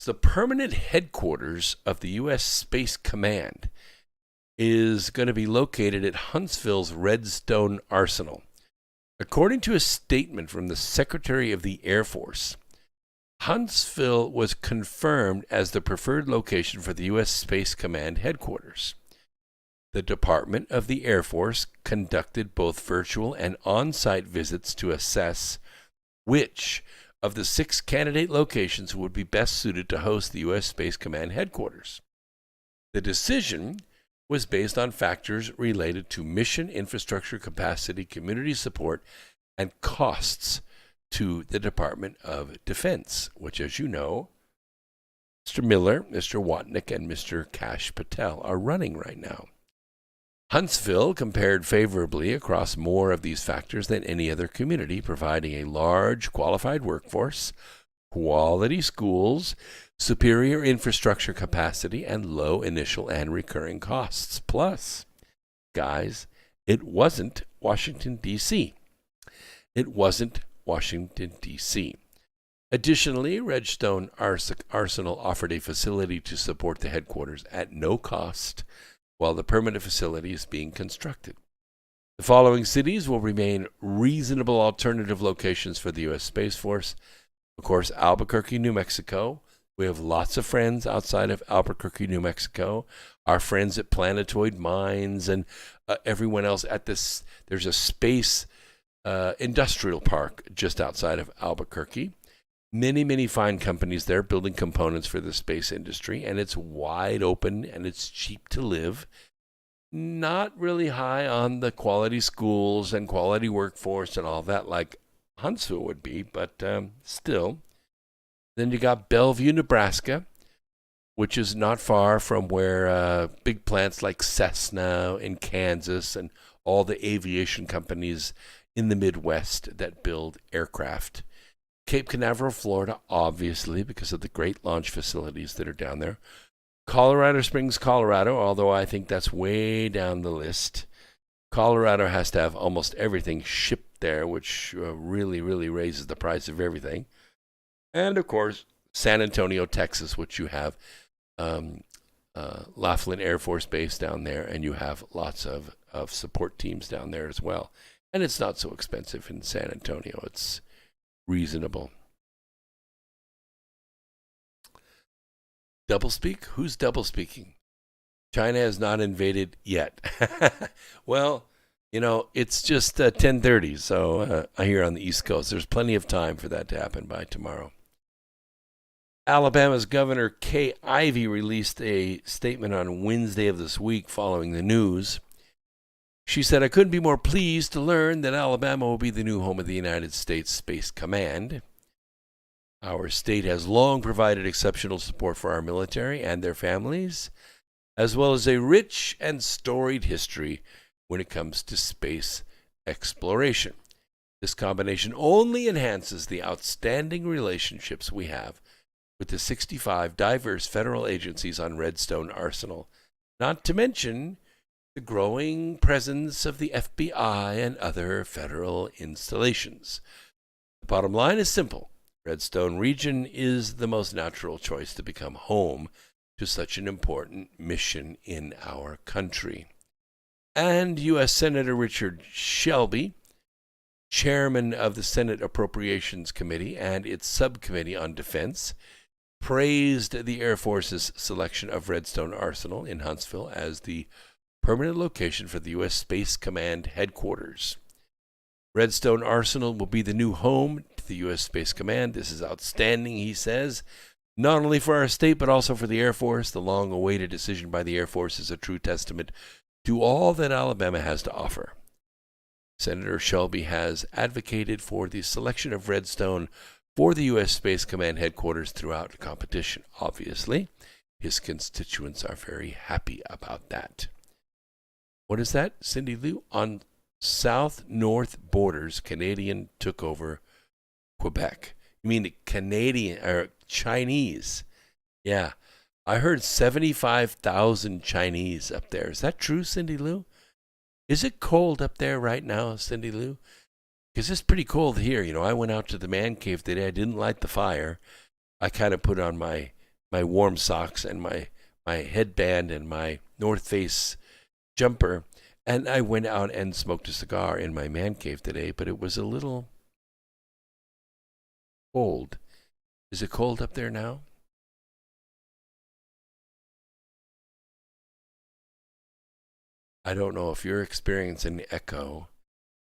The permanent headquarters of the U.S. Space Command is going to be located at Huntsville's Redstone Arsenal. According to a statement from the Secretary of the Air Force, Huntsville was confirmed as the preferred location for the U.S. Space Command headquarters. The Department of the Air Force conducted both virtual and on-site visits to assess which of the 6 candidate locations would be best suited to host the U.S. Space Command headquarters. The decision was based on factors related to mission, infrastructure, capacity, community support, and costs to the Department of Defense, which, as you know, Mr. Miller, Mr. Watnick, and Mr. Kash Patel are running right now. Huntsville compared favorably across more of these factors than any other community, providing a large, qualified workforce, quality schools, superior infrastructure capacity, and low initial and recurring costs. Plus, guys, it wasn't Washington, D.C. It wasn't Washington, D.C. Additionally, Redstone Arsenal offered a facility to support the headquarters at no cost while the permanent facility is being constructed. The following cities will remain reasonable alternative locations for the U.S. Space Force. Of course, Albuquerque, New Mexico. We have lots of friends outside of Albuquerque, New Mexico. Our friends at Planetoid Mines and everyone else at this. There's a space industrial park just outside of Albuquerque. Many, many fine companies there building components for the space industry, and it's wide open and it's cheap to live. Not really high on the quality schools and quality workforce and all that like Huntsville would be, but still. Then you got Bellevue, Nebraska, which is not far from where big plants like Cessna in Kansas and all the aviation companies in the Midwest that build aircraft. Cape Canaveral, Florida, obviously, because of the great launch facilities that are down there. Colorado Springs, Colorado, although I think that's way down the list. Colorado has to have almost everything shipped there, which really, really raises the price of everything. And, of course, San Antonio, Texas, which you have Laughlin Air Force Base down there, and you have lots of support teams down there as well. And it's not so expensive in San Antonio. It's reasonable. Doublespeak? Who's doublespeaking? China has not invaded yet. Well, you know, it's just 10:30, so I hear on the East Coast. There's plenty of time for that to happen by tomorrow. Alabama's Governor Kay Ivey released a statement on Wednesday of this week following the news. She said, "I couldn't be more pleased to learn that Alabama will be the new home of the United States Space Command. Our state has long provided exceptional support for our military and their families, as well as a rich and storied history when it comes to space exploration. This combination only enhances the outstanding relationships we have with the 65 diverse federal agencies on Redstone Arsenal, not to mention the growing presence of the FBI and other federal installations. The bottom line is simple. Redstone region is the most natural choice to become home to such an important mission in our country." And U.S. Senator Richard Shelby, chairman of the Senate Appropriations Committee and its subcommittee on defense, praised the Air Force's selection of Redstone Arsenal in Huntsville as the permanent location for the U.S. Space Command headquarters. Redstone Arsenal will be the new home to the U.S. Space Command. This is outstanding, he says, not only for our state, but also for the Air Force. The long-awaited decision by the Air Force is a true testament to all that Alabama has to offer. Senator Shelby has advocated for the selection of Redstone for the U.S. Space Command headquarters throughout the competition. Obviously, his constituents are very happy about that. What is that, Cindy Lou? On south-north borders, Canadian took over Quebec. You mean the Canadian or Chinese? Yeah. I heard 75,000 Chinese up there. Is that true, Cindy Lou? Is it cold up there right now, Cindy Lou? Because it's pretty cold here. You know, I went out to the man cave today. I didn't light the fire. I kind of put on my warm socks and my headband and my North Face jumper, and I went out and smoked a cigar in my man cave today, but it was a little cold. Is it cold up there now? I don't know if you're experiencing echo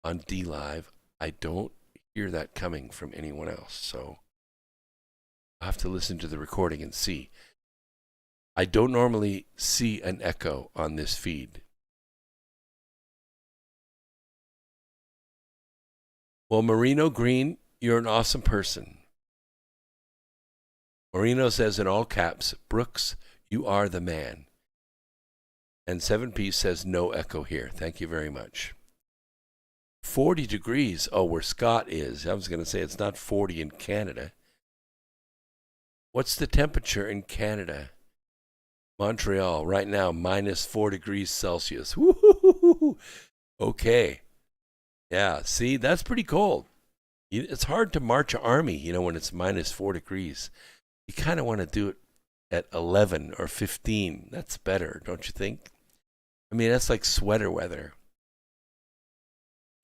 on D Live. I don't hear that coming from anyone else, so I'll have to listen to the recording and see. I don't normally see an echo on this feed. Well, Marino Green, you're an awesome person. Marino says in all caps, Brooks, you are the man. And 7P says no echo here. Thank you very much. 40 degrees. Oh, where Scott is. I was going to say it's not 40 in Canada. What's the temperature in Canada? Montreal, right now, minus 4 degrees Celsius. Woo-hoo-hoo-hoo. Okay. Yeah, see, that's pretty cold. It's hard to march an army, you know, when it's minus 4 degrees. You kind of want to do it at 11 or 15. That's better, don't you think? I mean, that's like sweater weather.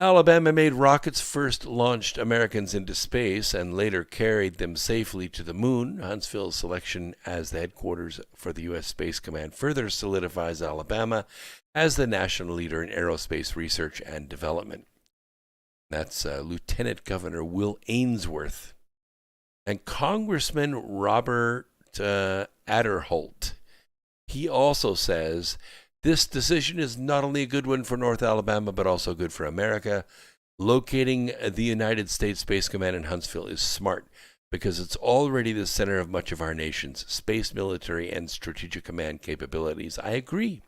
Alabama made rockets first launched Americans into space and later carried them safely to the moon. Huntsville's selection as the headquarters for the U.S. Space Command further solidifies Alabama as the national leader in aerospace research and development. That's Lieutenant Governor Will Ainsworth. And Congressman Robert Aderholt. He also says, this decision is not only a good one for North Alabama, but also good for America. Locating the United States Space Command in Huntsville is smart because it's already the center of much of our nation's space, military, and strategic command capabilities. I agree.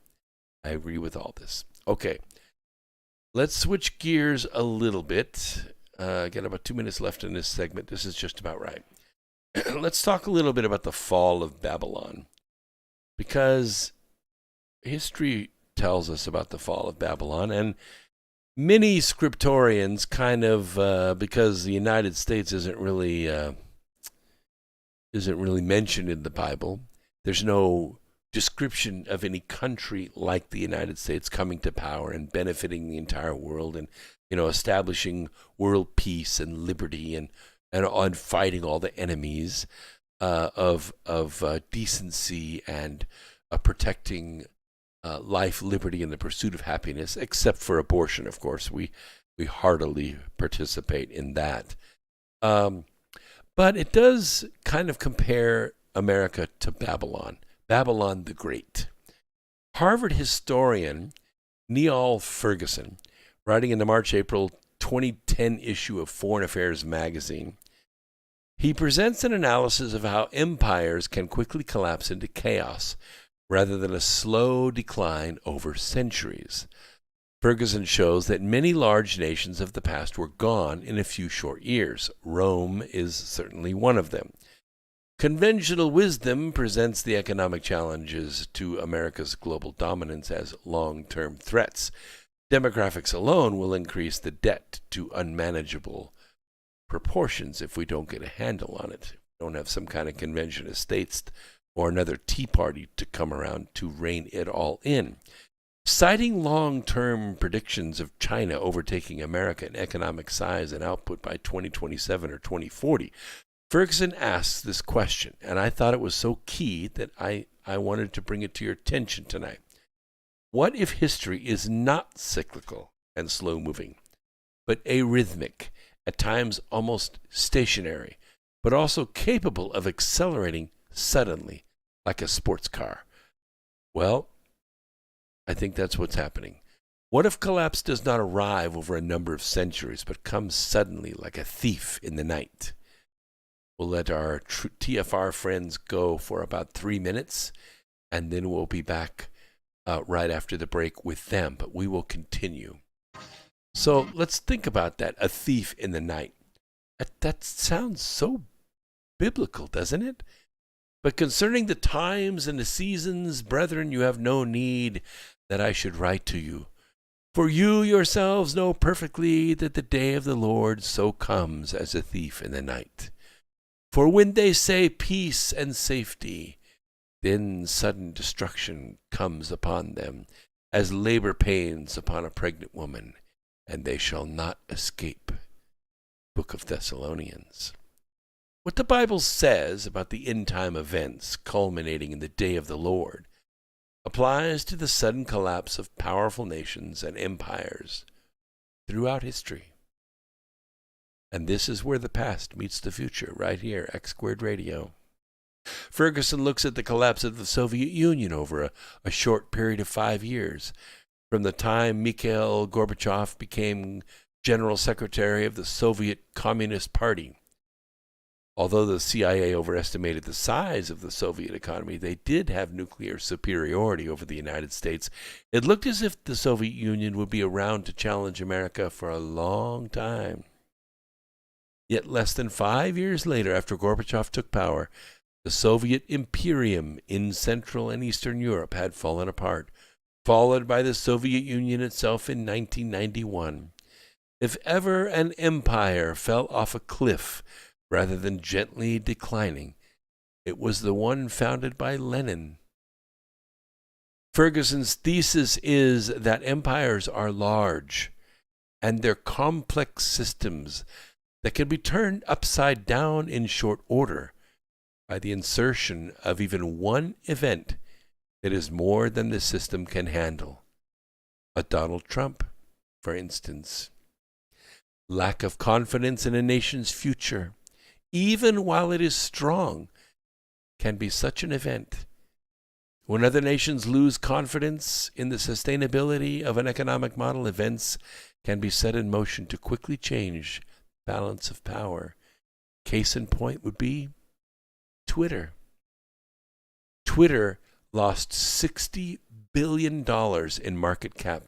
I agree with all this. Okay. Let's switch gears a little bit. Got about 2 minutes left in this segment. This is just about right. Let's talk a little bit about the fall of Babylon. Because history tells us about the fall of Babylon, and many scriptorians kind of, because the United States isn't really mentioned in the Bible, there's no description of any country like the United States coming to power and benefiting the entire world and, you know, establishing world peace and liberty and on fighting all the enemies of decency and protecting life, liberty, and the pursuit of happiness, except for abortion, of course. We heartily participate in that. But it does kind of compare America to Babylon. Babylon the Great. Harvard historian Niall Ferguson, writing in the March-April 2010 issue of Foreign Affairs magazine, he presents an analysis of how empires can quickly collapse into chaos rather than a slow decline over centuries. Ferguson shows that many large nations of the past were gone in a few short years. Rome is certainly one of them. Conventional wisdom presents the economic challenges to America's global dominance as long-term threats. Demographics alone will increase the debt to unmanageable proportions if we don't get a handle on it. We don't have some kind of convention of states or another Tea Party to come around to rein it all in. Citing long-term predictions of China overtaking America in economic size and output by 2027 or 2040, Ferguson asks this question, and I thought it was so key that I wanted to bring it to your attention tonight. What if history is not cyclical and slow-moving, but arrhythmic, at times almost stationary, but also capable of accelerating suddenly, like a sports car? Well, I think that's what's happening. What if collapse does not arrive over a number of centuries, but comes suddenly like a thief in the night? We'll let our TFR friends go for about 3 minutes, and then we'll be back right after the break with them. But we will continue. So let's think about that. A thief in the night. That sounds so biblical, doesn't it? But concerning the times and the seasons, brethren, you have no need that I should write to you. For you yourselves know perfectly that the day of the Lord so comes as a thief in the night. For when they say peace and safety, then sudden destruction comes upon them, as labor pains upon a pregnant woman, and they shall not escape. Book of Thessalonians. What the Bible says about the end-time events culminating in the day of the Lord applies to the sudden collapse of powerful nations and empires throughout history. And this is where the past meets the future, right here, X Squared Radio. Ferguson looks at the collapse of the Soviet Union over a short period of 5 years, from the time Mikhail Gorbachev became General Secretary of the Soviet Communist Party. Although the CIA overestimated the size of the Soviet economy, they did have nuclear superiority over the United States. It looked as if the Soviet Union would be around to challenge America for a long time. Yet less than 5 years later, after Gorbachev took power, the Soviet imperium in Central and Eastern Europe had fallen apart, followed by the Soviet Union itself in 1991. If ever an empire fell off a cliff rather than gently declining, it was the one founded by Lenin. Ferguson's thesis is that empires are large, and they're complex systems that can be turned upside down in short order by the insertion of even one event that is more than the system can handle. A Donald Trump, for instance. Lack of confidence in a nation's future, even while it is strong, can be such an event. When other nations lose confidence in the sustainability of an economic model, events can be set in motion to quickly change balance of power. Case in point would be Twitter. Twitter lost $60 billion in market cap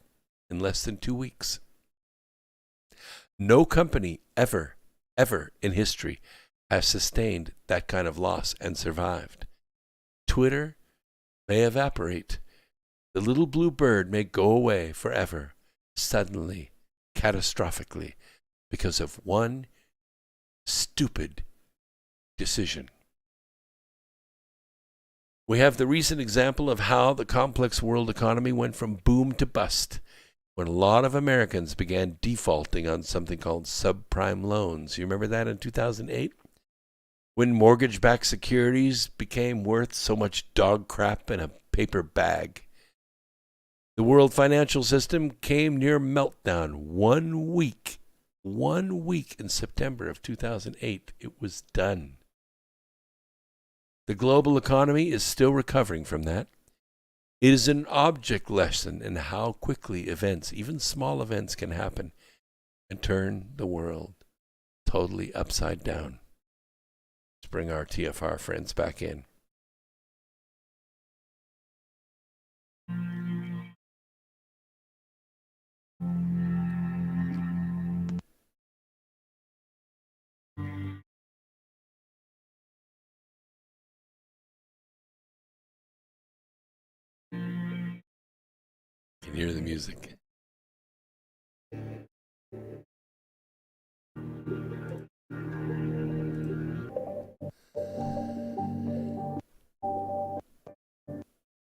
in less than 2 weeks. No company ever in history has sustained that kind of loss and survived. Twitter may evaporate. The little blue bird may go away forever, suddenly, catastrophically, because of one stupid decision. We have the recent example of how the complex world economy went from boom to bust when a lot of Americans began defaulting on something called subprime loans. You remember that in 2008? When mortgage-backed securities became worth so much dog crap in a paper bag. The world financial system came near meltdown 1 week. 1 week in September of 2008. It was done. The global economy is still recovering from that. It is an object lesson in how quickly events, even small events, can happen and turn the world totally upside down. Let's bring our TFR friends back in. Can you hear the music?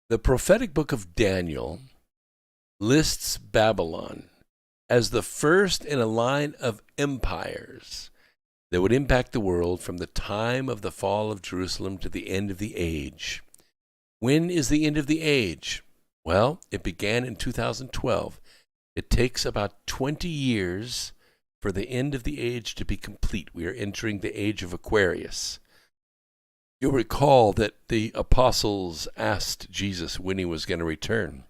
The prophetic book of Daniel lists Babylon as the first in a line of empires that would impact the world from the time of the fall of Jerusalem to the end of the age. When is the end of the age? Well, it began in 2012. It takes about 20 years for the end of the age to be complete. We are entering the age of Aquarius. You'll recall that the apostles asked Jesus when he was going to return.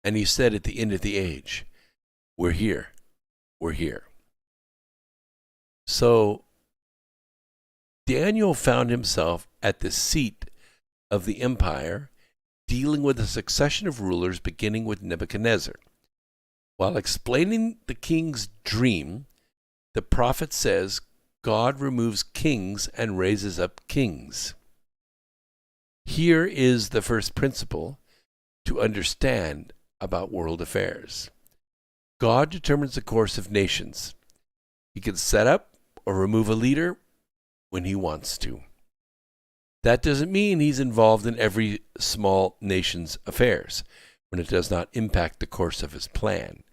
And he said at the end of the age, we're here. We're here. So Daniel found himself at the seat of the empire, dealing with a succession of rulers beginning with Nebuchadnezzar. While explaining the king's dream, the prophet says God removes kings and raises up kings. Here is the first principle to understand about world affairs. God determines the course of nations. He can set up or remove a leader when he wants to. That doesn't mean he's involved in every small nation's affairs when it does not impact the course of his plan.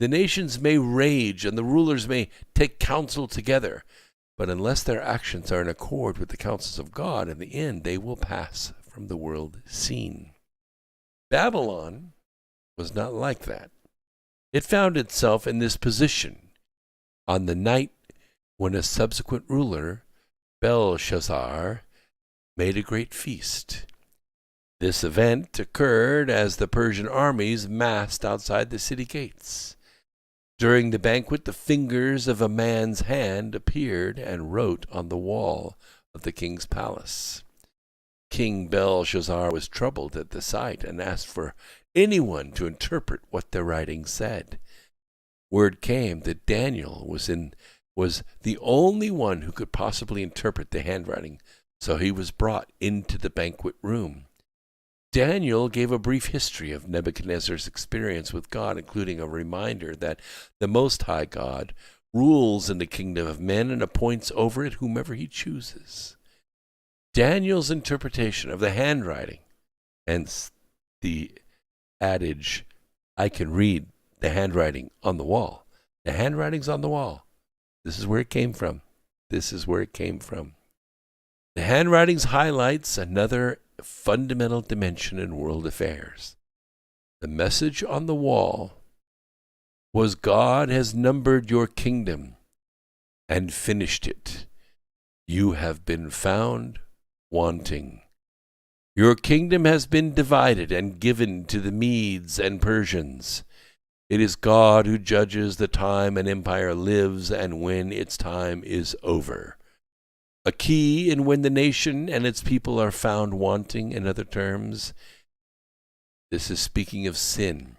The nations may rage and the rulers may take counsel together, but unless their actions are in accord with the counsels of God, in the end they will pass from the world scene. Babylon was not like that. It found itself in this position on the night when a subsequent ruler, Belshazzar, made a great feast. This event occurred as the Persian armies massed outside the city gates. During the banquet, the fingers of a man's hand appeared and wrote on the wall of the king's palace. King Belshazzar was troubled at the sight and asked for anyone to interpret what the writing said. Word came that Daniel was the only one who could possibly interpret the handwriting, so he was brought into the banquet room. Daniel gave a brief history of Nebuchadnezzar's experience with God, including a reminder that the Most High God rules in the kingdom of men and appoints over it whomever he chooses. Daniel's interpretation of the handwriting, hence the adage, I can read the handwriting on the wall. The handwriting's on the wall. This is where it came from. This is where it came from. The handwriting highlights another fundamental dimension in world affairs. The message on the wall was God has numbered your kingdom and finished it. You have been found wanting. Your kingdom has been divided and given to the Medes and Persians. It is God who judges the time an empire lives and when its time is over. A key in when the nation and its people are found wanting, in other terms. This is speaking of sin,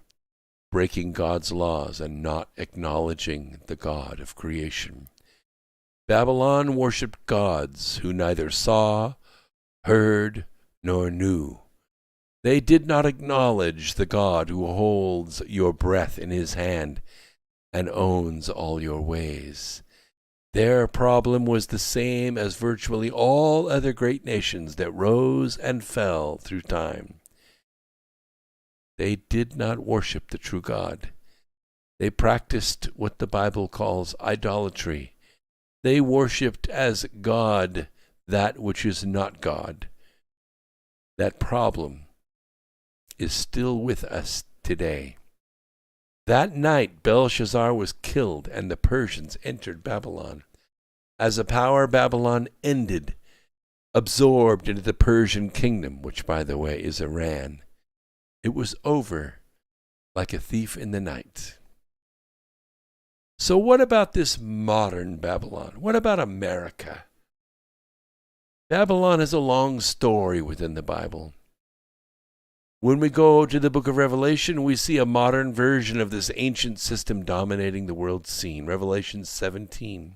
breaking God's laws and not acknowledging the God of creation. Babylon worshipped gods who neither saw, heard, nor knew. They did not acknowledge the God who holds your breath in his hand and owns all your ways. Their problem was the same as virtually all other great nations that rose and fell through time. They did not worship the true God. They practiced what the Bible calls idolatry. They worshipped as God that which is not God. That problem is still with us today. That night, Belshazzar was killed and the Persians entered Babylon. As a power, Babylon ended, absorbed into the Persian kingdom, which, by the way, is Iran. It was over like a thief in the night. So what about this modern Babylon? What about America? Babylon has a long story within the Bible. When we go to the book of Revelation, we see a modern version of this ancient system dominating the world scene. Revelation 17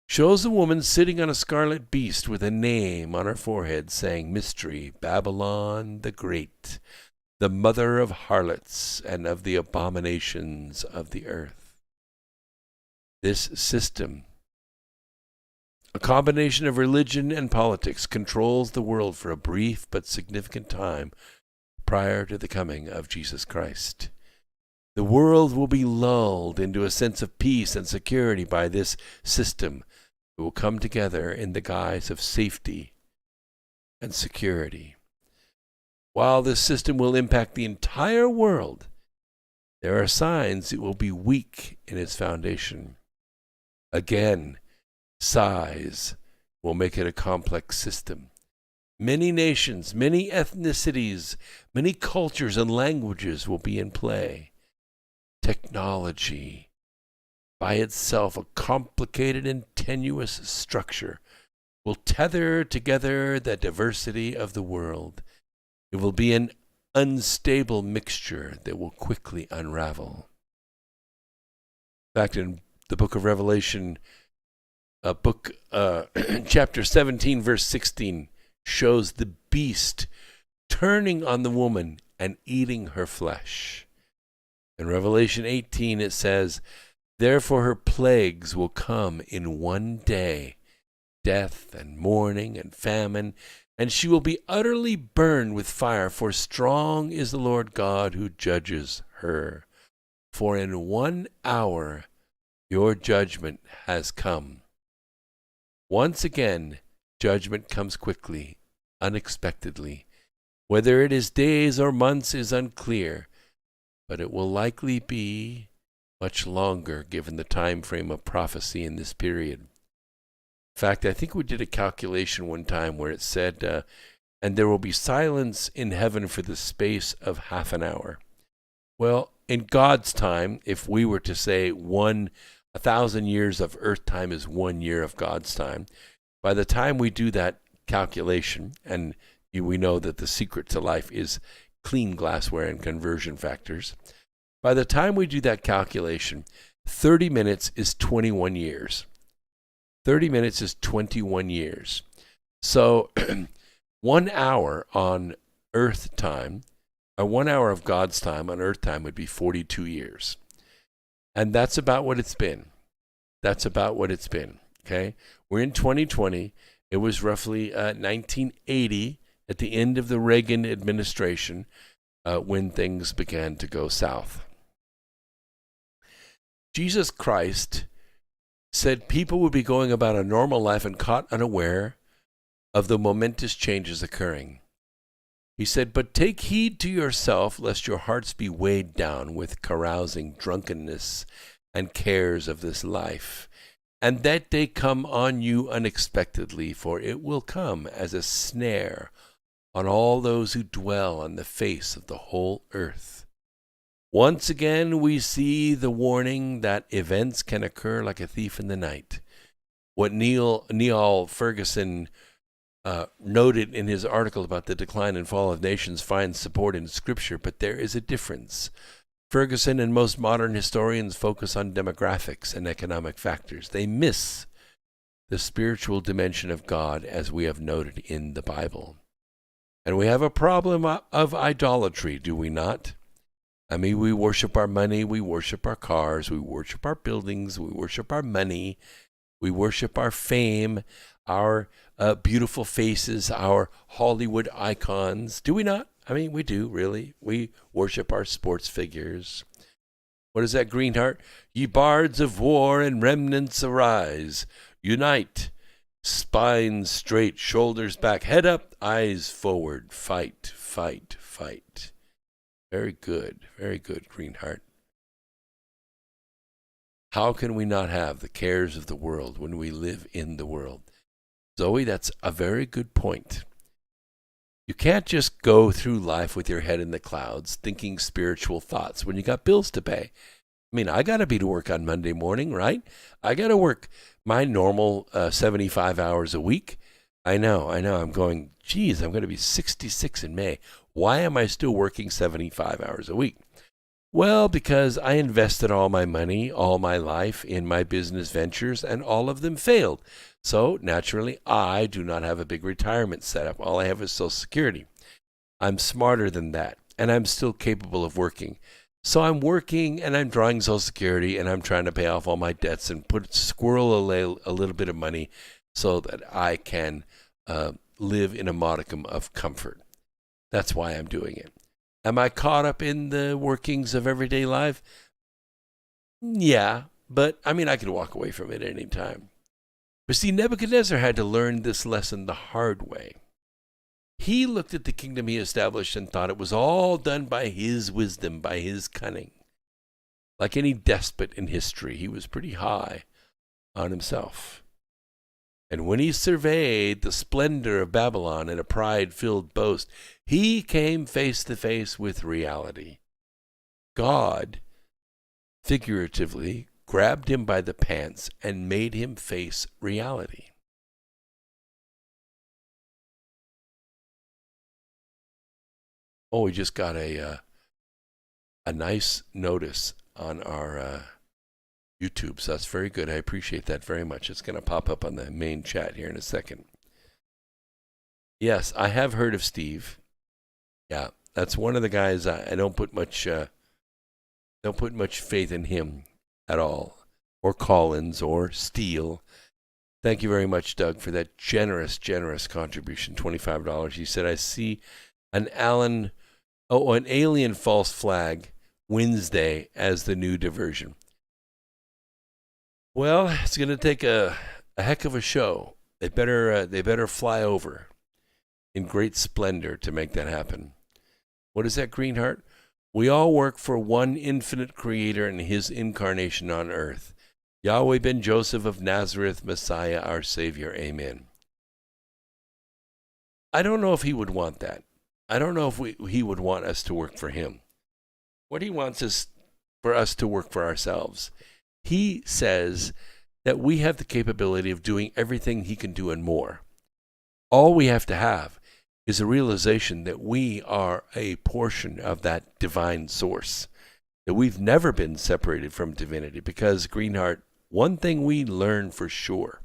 shows a woman sitting on a scarlet beast with a name on her forehead saying, Mystery, Babylon the Great, the mother of harlots and of the abominations of the earth. This system, a combination of religion and politics, controls the world for a brief but significant time prior to the coming of Jesus Christ. The world will be lulled into a sense of peace and security by this system. It will come together in the guise of safety and security. While this system will impact the entire world, there are signs it will be weak in its foundation. Again, size will make it a complex system. Many nations, many ethnicities, many cultures and languages will be in play. Technology, by itself a complicated and tenuous structure, will tether together the diversity of the world. It will be an unstable mixture that will quickly unravel. In fact, in the book of Revelation, chapter 17, verse 16, shows the beast turning on the woman and eating her flesh. In Revelation 18, it says, therefore her plagues will come in one day, death and mourning and famine, and she will be utterly burned with fire, for strong is the Lord God who judges her. For in 1 hour your judgment has come. Once again, judgment comes quickly, unexpectedly. Whether it is days or months is unclear, but it will likely be much longer given the time frame of prophecy in this period. In fact, I think we did a calculation one time where it said, and there will be silence in heaven for the space of half an hour. Well, in God's time, if we were to say 1,000 years of earth time is 1 year of God's time, by the time we do that calculation, and we know that the secret to life is clean glassware and conversion factors, by the time we do that calculation, 30 minutes is 21 years. 30 minutes is 21 years. So 1 hour on earth time, or 1 hour of God's time on earth time would be 42 years. And that's about what it's been. That's about what it's been. Okay? We're in 2020. It was roughly 1980 at the end of the Reagan administration when things began to go south. Jesus Christ said people would be going about a normal life and caught unaware of the momentous changes occurring. He said, but take heed to yourself, lest your hearts be weighed down with carousing, drunkenness, and cares of this life, and that day come on you unexpectedly, for it will come as a snare on all those who dwell on the face of the whole earth. Once again, we see the warning that events can occur like a thief in the night. What Niall Ferguson noted in his article about the decline and fall of nations finds support in Scripture, but there is a difference. Ferguson and most modern historians focus on demographics and economic factors. They miss the spiritual dimension of God as we have noted in the Bible. And we have a problem of idolatry, do we not? I mean, we worship our money, we worship our cars, we worship our buildings, we worship our money, we worship our fame, our beautiful faces, our Hollywood icons. Do we not? I mean, we do, really. We worship our sports figures. What is that, Greenheart? Ye bards of war and remnants arise. Unite. Spines straight, shoulders back, head up, eyes forward. Fight, fight, fight. Very good, Greenheart. How can we not have the cares of the world when we live in the world? Zoe, that's a very good point. You can't just go through life with your head in the clouds thinking spiritual thoughts when you got bills to pay. I mean, I got to be to work on Monday morning, right? I got to work my normal 75 hours a week. I know. I'm going, geez, I'm going to be 66 in May. Why am I still working 75 hours a week? Well, because I invested all my money, all my life in my business ventures, and all of them failed. So, naturally, I do not have a big retirement set up. All I have is Social Security. I'm smarter than that, and I'm still capable of working. So I'm working, and I'm drawing Social Security, and I'm trying to pay off all my debts and squirrel a little bit of money so that I can live in a modicum of comfort. That's why I'm doing it. Am I caught up in the workings of everyday life? Yeah, but I mean, I could walk away from it any time. But see, Nebuchadnezzar had to learn this lesson the hard way. He looked at the kingdom he established and thought it was all done by his wisdom, by his cunning. Like any despot in history, he was pretty high on himself. And when he surveyed the splendor of Babylon in a pride-filled boast, he came face to face with reality. God, figuratively, grabbed him by the pants and made him face reality. Oh, we just got a nice notice on our YouTube, so that's very good. I appreciate that very much. It's going to pop up on the main chat here in a second. Yes, I have heard of Steve. Yeah, that's one of the guys I don't put much faith in him at all, or Collins or Steele. Thank you very much, Doug, for that generous contribution, $25. He said, I see an alien false flag Wednesday as the new diversion. Well, it's going to take a heck of a show. They better fly over in great splendor to make that happen. What is that, Greenheart? We all work for one infinite creator and his incarnation on earth. Yahweh ben Joseph of Nazareth, Messiah, our Savior. Amen. I don't know if he would want that. I don't know if he would want us to work for him. What he wants is for us to work for ourselves. He says that we have the capability of doing everything he can do and more. All we have to have is a realization that we are a portion of that divine source, that we've never been separated from divinity. Because, Greenheart, one thing we learn for sure,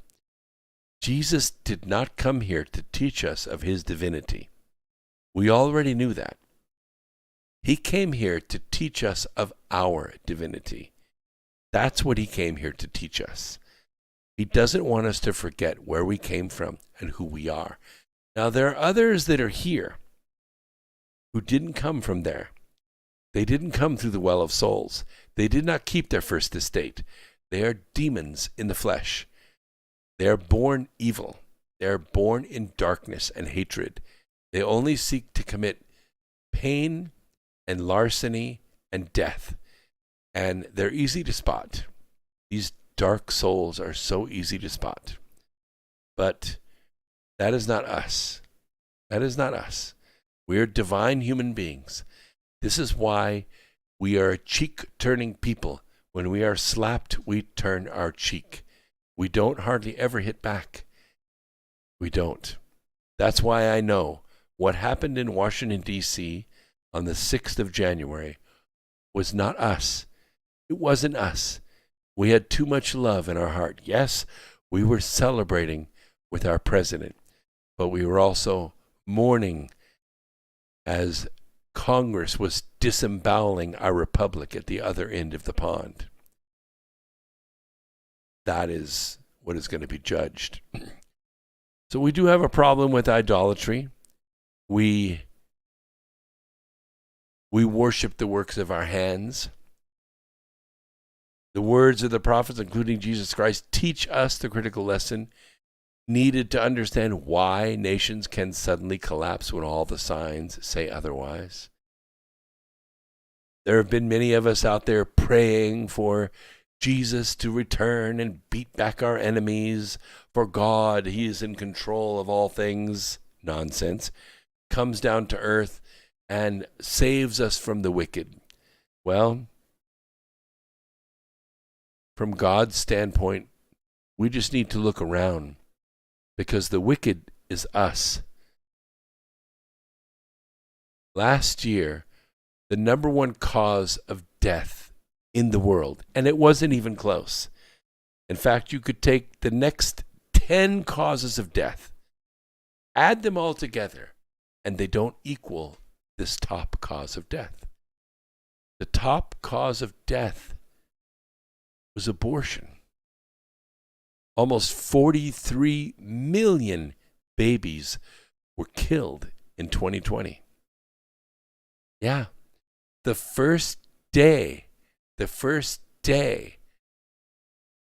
Jesus did not come here to teach us of his divinity. We already knew that. He came here to teach us of our divinity. That's what he came here to teach us. He doesn't want us to forget where we came from and who we are. Now, there are others that are here who didn't come from there. They didn't come through the well of souls. They did not keep their first estate. They are demons in the flesh. They are born evil. They are born in darkness and hatred. They only seek to commit pain and larceny and death. And they're easy to spot. These dark souls are so easy to spot. But that is not us. That is not us. We are divine human beings. This is why we are a cheek-turning people. When we are slapped, we turn our cheek. We don't hardly ever hit back. We don't. That's why I know what happened in Washington, D.C. on the 6th of January was not us. It wasn't us. We had too much love in our heart. Yes, we were celebrating with our president, but we were also mourning as Congress was disemboweling our republic at the other end of the pond. That is what is going to be judged. So we do have a problem with idolatry. We worship the works of our hands. The words of the prophets, including Jesus Christ, teach us the critical lesson needed to understand why nations can suddenly collapse when all the signs say otherwise. There have been many of us out there praying for Jesus to return and beat back our enemies. For God, he is in control of all things. Nonsense. Comes down to earth and saves us from the wicked. Well, from God's standpoint, we just need to look around, because the wicked is us. Last year, the number one cause of death in the world, and it wasn't even close. In fact, you could take the next 10 causes of death, add them all together, and they don't equal this top cause of death. The top cause of death was abortion. Almost 43 million babies were killed in 2020. Yeah. The first day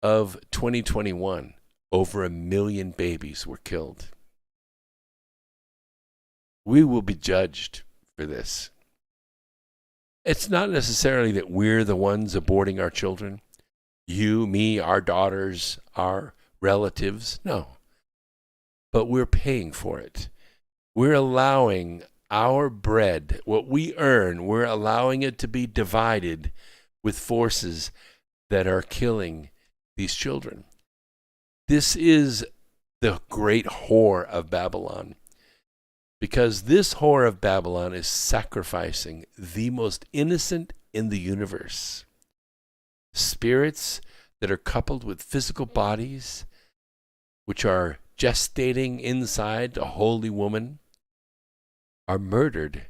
of 2021, over 1 million babies were killed. We will be judged for this. It's not necessarily that we're the ones aborting our children. You, me, our daughters, our relatives. No. But we're paying for it. We're allowing our bread, what we earn, we're allowing it to be divided with forces that are killing these children. This is the great whore of Babylon. Because this whore of Babylon is sacrificing the most innocent in the universe. Spirits that are coupled with physical bodies, which are gestating inside a holy woman, are murdered,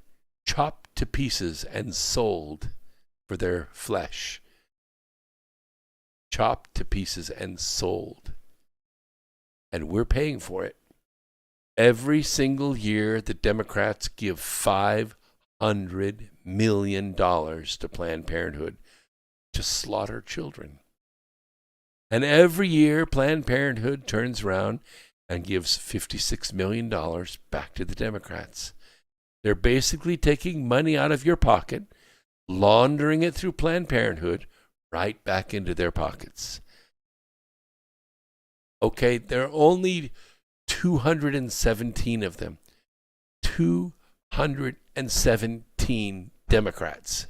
chopped to pieces, and sold for their flesh. Chopped to pieces and sold. And we're paying for it. Every single year, the Democrats give $500 million to Planned Parenthood to slaughter children. And every year, Planned Parenthood turns around and gives $56 million back to the Democrats. They're basically taking money out of your pocket, laundering it through Planned Parenthood, right back into their pockets. Okay, there are only 217 of them. 217 Democrats.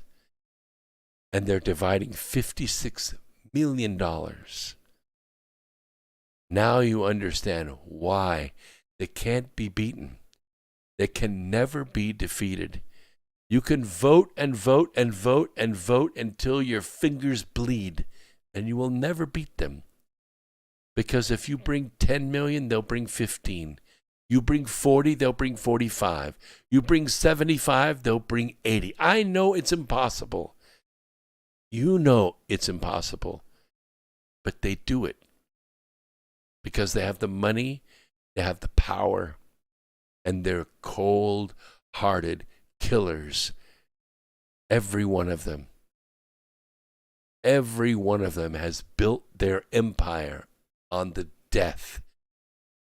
And they're dividing $56 million. Now you understand why they can't be beaten. They can never be defeated. You can vote and vote and vote and vote until your fingers bleed, and you will never beat them. Because if you bring 10 million, they'll bring 15. You bring 40, they'll bring 45. You bring 75, they'll bring 80. I know it's impossible. You know it's impossible. But they do it. Because they have the money, they have the power, and they're cold-hearted killers. Every one of them. Every one of them has built their empire on the death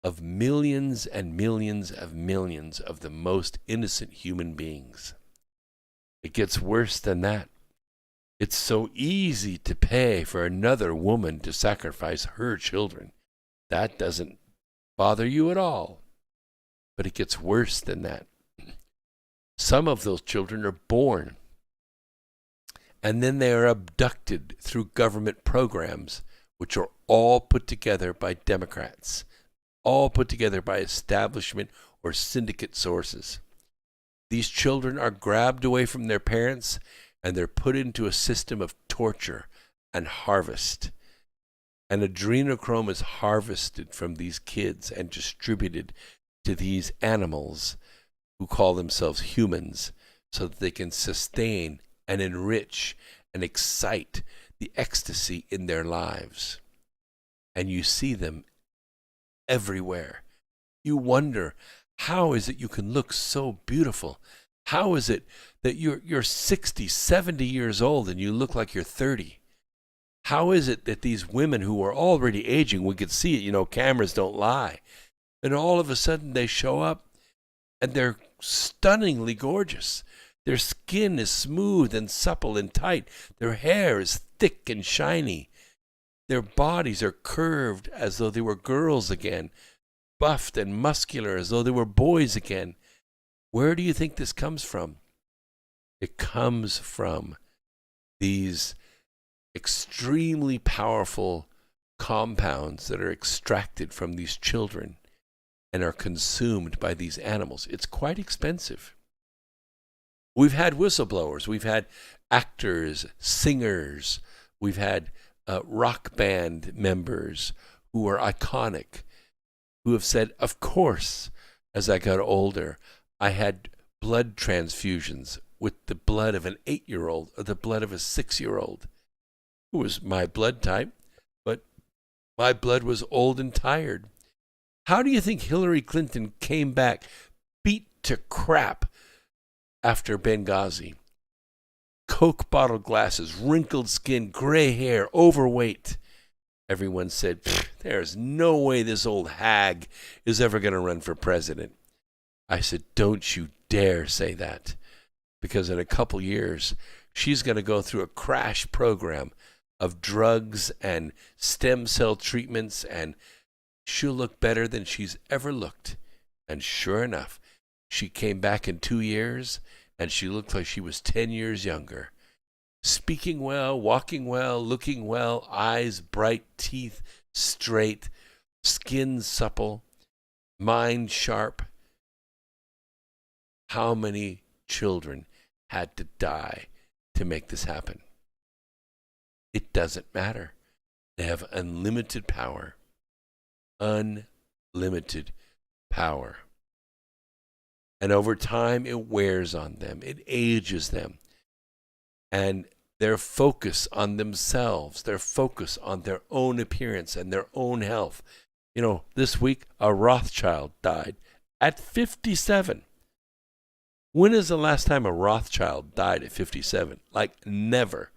of millions and millions of the most innocent human beings. It gets worse than that. It's so easy to pay for another woman to sacrifice her children. That doesn't bother you at all. But it gets worse than that. Some of those children are born, and then they are abducted through government programs, which are all put together by Democrats, all put together by establishment or syndicate sources. These children are grabbed away from their parents, and they're put into a system of torture and harvest. And adrenochrome is harvested from these kids and distributed to these animals who call themselves humans so that they can sustain and enrich and excite the ecstasy in their lives. And you see them everywhere. You wonder, how is it you can look so beautiful? How is it that you're 60, 70 years old and you look like you're 30? How is it that these women who are already aging, we could see it, cameras don't lie, and all of a sudden they show up and they're stunningly gorgeous. Their skin is smooth and supple and tight. Their hair is thick and shiny. Their bodies are curved as though they were girls again, buffed and muscular as though they were boys again. Where do you think this comes from? It comes from these extremely powerful compounds that are extracted from these children and are consumed by these animals. It's quite expensive. We've had whistleblowers, we've had actors, singers, we've had rock band members who are iconic, who have said, of course, as I got older, I had blood transfusions with the blood of an 8-year-old or the blood of a 6-year-old. It was my blood type, but my blood was old and tired. How do you think Hillary Clinton came back beat to crap after Benghazi? Coke bottle glasses, wrinkled skin, gray hair, overweight. Everyone said, there's no way this old hag is ever going to run for president. I said, don't you dare say that, because in a couple years, she's going to go through a crash program of drugs and stem cell treatments, and she'll look better than she's ever looked. And sure enough, she came back in 2 years, and she looked like she was 10 years younger. Speaking well, walking well, looking well, eyes bright, teeth straight, skin supple, mind sharp. How many children had to die to make this happen? It doesn't matter. They have unlimited power. Unlimited power. And over time, it wears on them. It ages them. And their focus on themselves, their focus on their own appearance and their own health. You know, this week, a Rothschild died at 57. When is the last time a Rothschild died at 57? Like, never.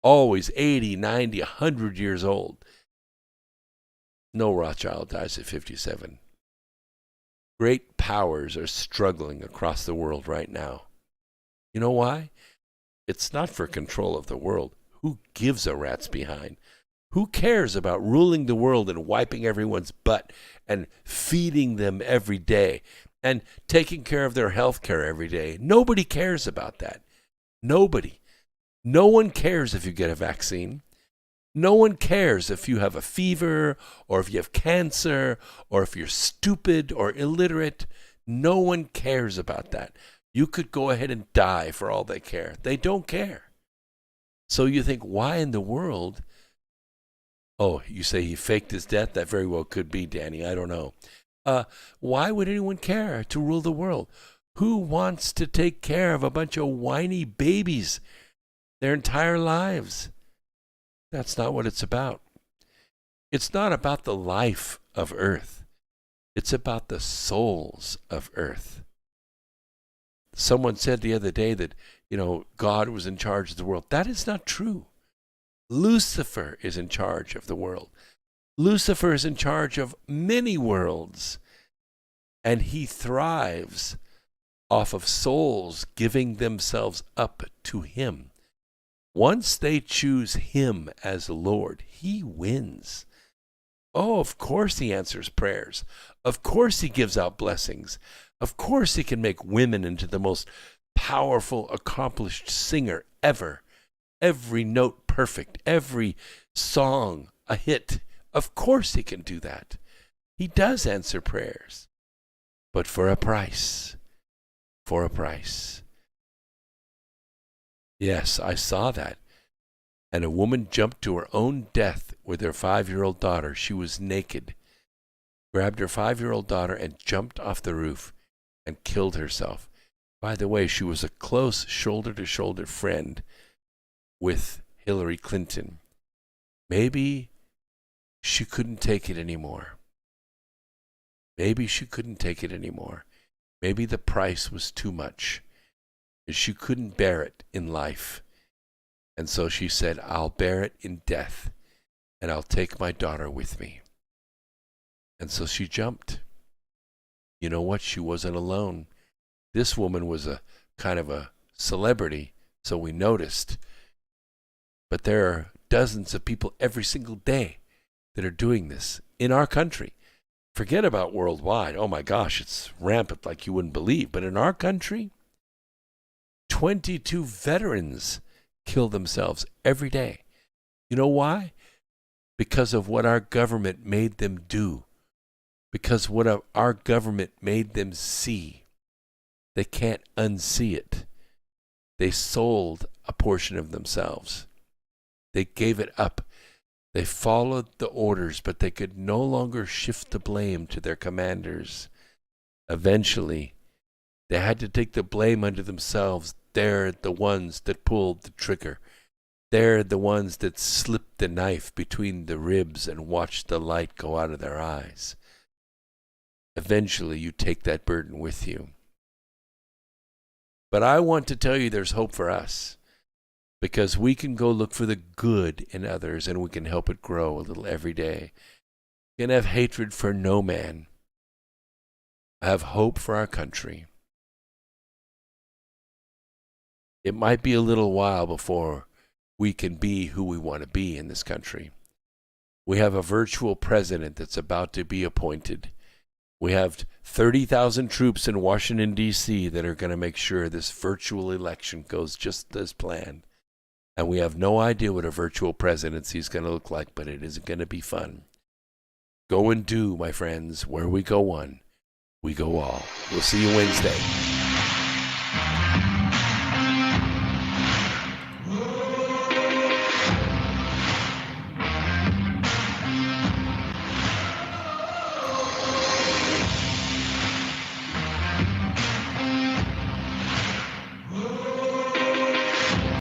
Always 80, 90, 100 years old. No Rothschild dies at 57. Great powers are struggling across the world right now. You know why? It's not for control of the world. Who gives a rat's behind? Who cares about ruling the world and wiping everyone's butt and feeding them every day and taking care of their health care every day? Nobody cares about that. Nobody. No one cares if you get a vaccine. No one cares if you have a fever or if you have cancer or if you're stupid or illiterate. No one cares about that. You could go ahead and die for all they care. They don't care. So you think, why in the world? Oh, you say he faked his death? That very well could be, Danny. I don't know. Why would anyone care to rule the world? Who wants to take care of a bunch of whiny babies their entire lives? That's not what it's about. It's not about the life of Earth. It's about the souls of Earth. Someone said the other day that, God was in charge of the world. That is not true. Lucifer is in charge of the world. Lucifer is in charge of many worlds. And he thrives off of souls giving themselves up to him. Once they choose him as Lord, he wins. Oh, of course he answers prayers. Of course he gives out blessings. Of course he can make women into the most powerful, accomplished singer ever. Every note perfect. Every song a hit. Of course he can do that. He does answer prayers. But for a price. For a price. Yes, I saw that. And a woman jumped to her own death with her 5-year-old daughter. She was naked. Grabbed her 5-year-old daughter and jumped off the roof and killed herself. By the way, she was a close shoulder-to-shoulder friend with Hillary Clinton. Maybe she couldn't take it anymore. Maybe she couldn't take it anymore. Maybe the price was too much. She couldn't bear it in life. And so she said, I'll bear it in death, and I'll take my daughter with me. And so she jumped. You know what? She wasn't alone. This woman was a kind of a celebrity, so we noticed. But there are dozens of people every single day that are doing this in our country. Forget about worldwide. Oh my gosh, it's rampant like you wouldn't believe. But in our country, 22 veterans kill themselves every day. You know why? Because of what our government made them do. Because what our government made them see. They can't unsee it. They sold a portion of themselves. They gave it up. They followed the orders, but they could no longer shift the blame to their commanders. Eventually, they had to take the blame unto themselves. They're the ones that pulled the trigger. They're the ones that slipped the knife between the ribs and watched the light go out of their eyes. Eventually, you take that burden with you. But I want to tell you there's hope for us, because we can go look for the good in others and we can help it grow a little every day. We can have hatred for no man. I have hope for our country. It might be a little while before we can be who we want to be in this country. We have a virtual president that's about to be appointed. We have 30,000 troops in Washington, D.C. that are going to make sure this virtual election goes just as planned. And we have no idea what a virtual presidency is going to look like, but it is going to be fun. Go and do, my friends. Where we go one, we go all. We'll see you Wednesday.